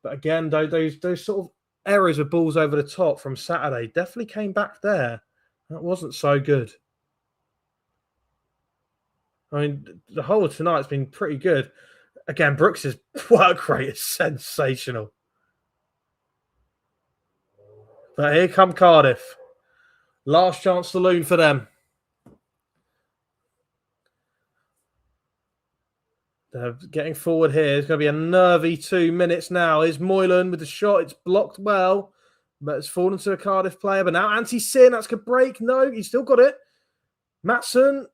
again, those sort of errors with balls over the top from Saturday definitely came back there. That wasn't so good. I mean, the whole of tonight's been pretty good. Again, Brooks' work rate is sensational. But here come Cardiff. Last chance saloon for them. They're getting forward here. It's going to be a nervy 2 minutes now. Here's Moylan with the shot. It's blocked well, but it's fallen to a Cardiff player. But now Anti-Sin, that's could break. No, he's still got it. Matson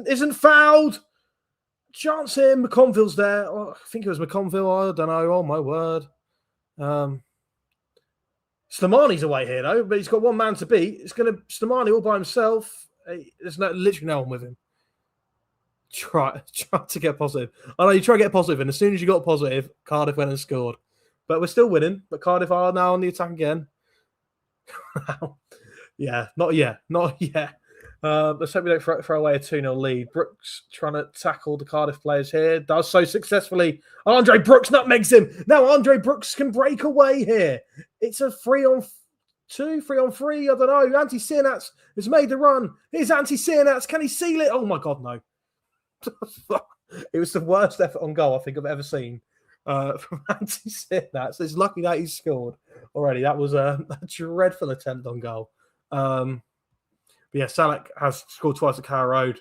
isn't fouled. Chance here. McConville's there. Oh, I think it was McConville. I don't know. Oh, my word. Slimani's away here, though, but he's got one man to beat. It's going to Slimani all by himself. There's literally no one with him. Try to get positive. I know you try to get positive, and as soon as you got positive, Cardiff went and scored. But we're still winning. But Cardiff are now on the attack again. Yeah, not yet. Let's hope we don't throw away a 2-0 lead. Brooks trying to tackle the Cardiff players here. Does so successfully. Andre Brooks nutmegs him. Now Andre Brooks can break away here. It's a 3-on-2, 3-on-3. I don't know. Anti-Sinats has made the run. Here's Anti-Sinats. Can he seal it? Oh, my God, no. It was the worst effort on goal I think I've ever seen from Anti-Sinats. It's lucky that he scored already. That was a dreadful attempt on goal. But yeah, Salek has scored twice at Carrow Road.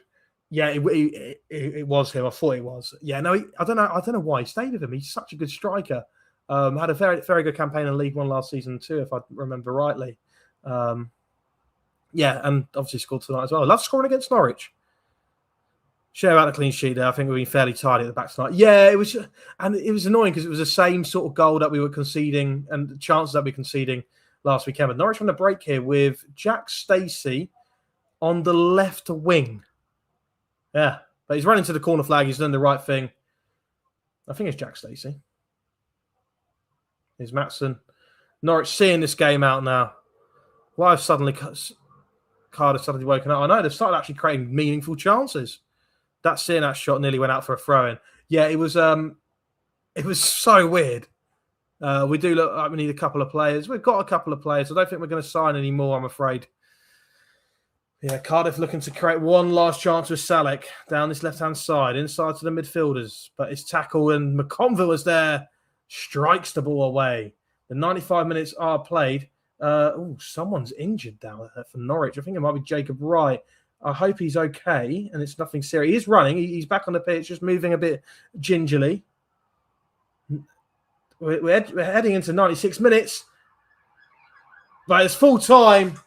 Yeah, it was him. I thought it was. Yeah, no, I don't know why he stayed with him. He's such a good striker. Had a very, very good campaign in League One last season too, if I remember rightly. Yeah, and obviously scored tonight as well. Love scoring against Norwich. Share out a clean sheet there. I think we've been fairly tidy at the back tonight. Yeah, it was annoying because it was the same sort of goal that we were conceding and the chances that we were conceding last weekend. But Norwich on the break here with Jack Stacey on the left wing. Yeah, but he's running to the corner flag. He's done the right thing. I think it's Jack Stacey. Here's Matson. Norwich seeing this game out now. Why have Cardiff suddenly woken up? I know they've started actually creating meaningful chances. That Sinat shot nearly went out for a throw-in. Yeah, it was so weird. We do look like we need a couple of players. We've got a couple of players. I don't think we're going to sign any more, I'm afraid. Yeah, Cardiff looking to create one last chance with Salek down this left-hand side, inside to the midfielders. But it's tackle and McConville is there, strikes the ball away. The 95 minutes are played. Someone's injured down there for Norwich. I think it might be Jacob Wright. I hope he's okay and it's nothing serious. He is running. He's back on the pitch, just moving a bit gingerly. We're heading into 96 minutes. But it's full time.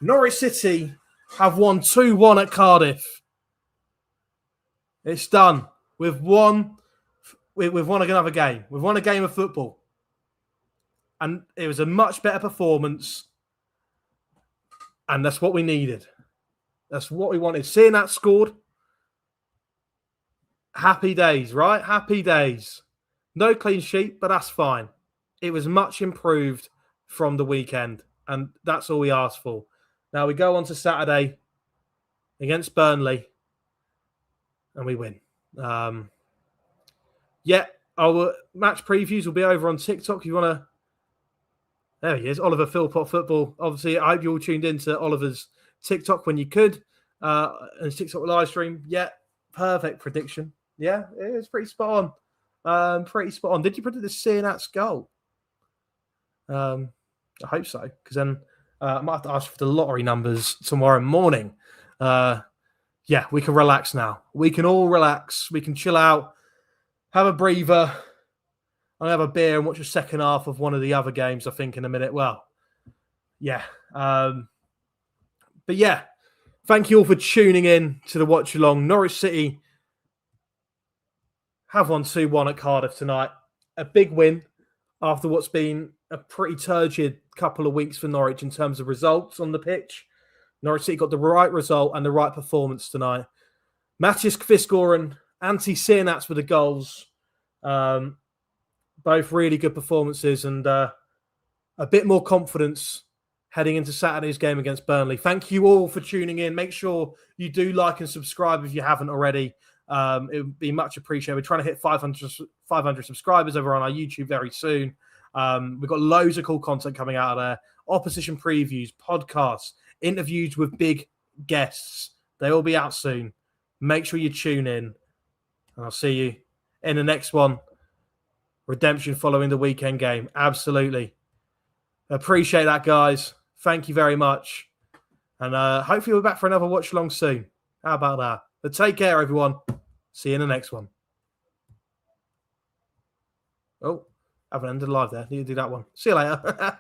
Norwich City have won 2-1 at Cardiff. It's done. We've won another game. We've won a game of football. And it was a much better performance. And that's what we needed. That's what we wanted. Seeing that scored. Happy days, right? Happy days. No clean sheet, but that's fine. It was much improved from the weekend. And that's all we asked for. Now we go on to Saturday against Burnley. And we win. Our match previews will be over on TikTok. If you want to... There he is, Oliver Philpott Football. Obviously, I hope you all tuned into Oliver's TikTok when you could. And his TikTok live stream. Yeah, perfect prediction. Yeah, it's pretty spot on. Did you predict the Cianat's goal? I hope so, because then I might have to ask for the lottery numbers tomorrow morning. We can relax now. We can all relax. We can chill out, have a breather, and have a beer and watch the second half of one of the other games, I think, in a minute. Well, yeah. Thank you all for tuning in to the Watchalong. Norwich City have won 2-1 at Cardiff tonight. A big win after what's been a pretty turgid couple of weeks for Norwich in terms of results on the pitch. Norwich City got the right result and the right performance tonight. Matthias Kvistgården, Antti Cianats with the goals. Both really good performances and a bit more confidence heading into Saturday's game against Burnley. Thank you all for tuning in. Make sure you do like and subscribe if you haven't already. It would be much appreciated. We're trying to hit 500 subscribers over on our YouTube very soon. We've got loads of cool content coming out of there. Opposition previews, podcasts, interviews with big guests. They'll be out soon. Make sure you tune in. And I'll see you in the next one. Redemption following the weekend game. Absolutely. Appreciate that, guys. Thank you very much. And hopefully we're back for another watch along soon. How about that? But take care, everyone. See you in the next one. Oh, I haven't ended live there. Need to do that one. See you later.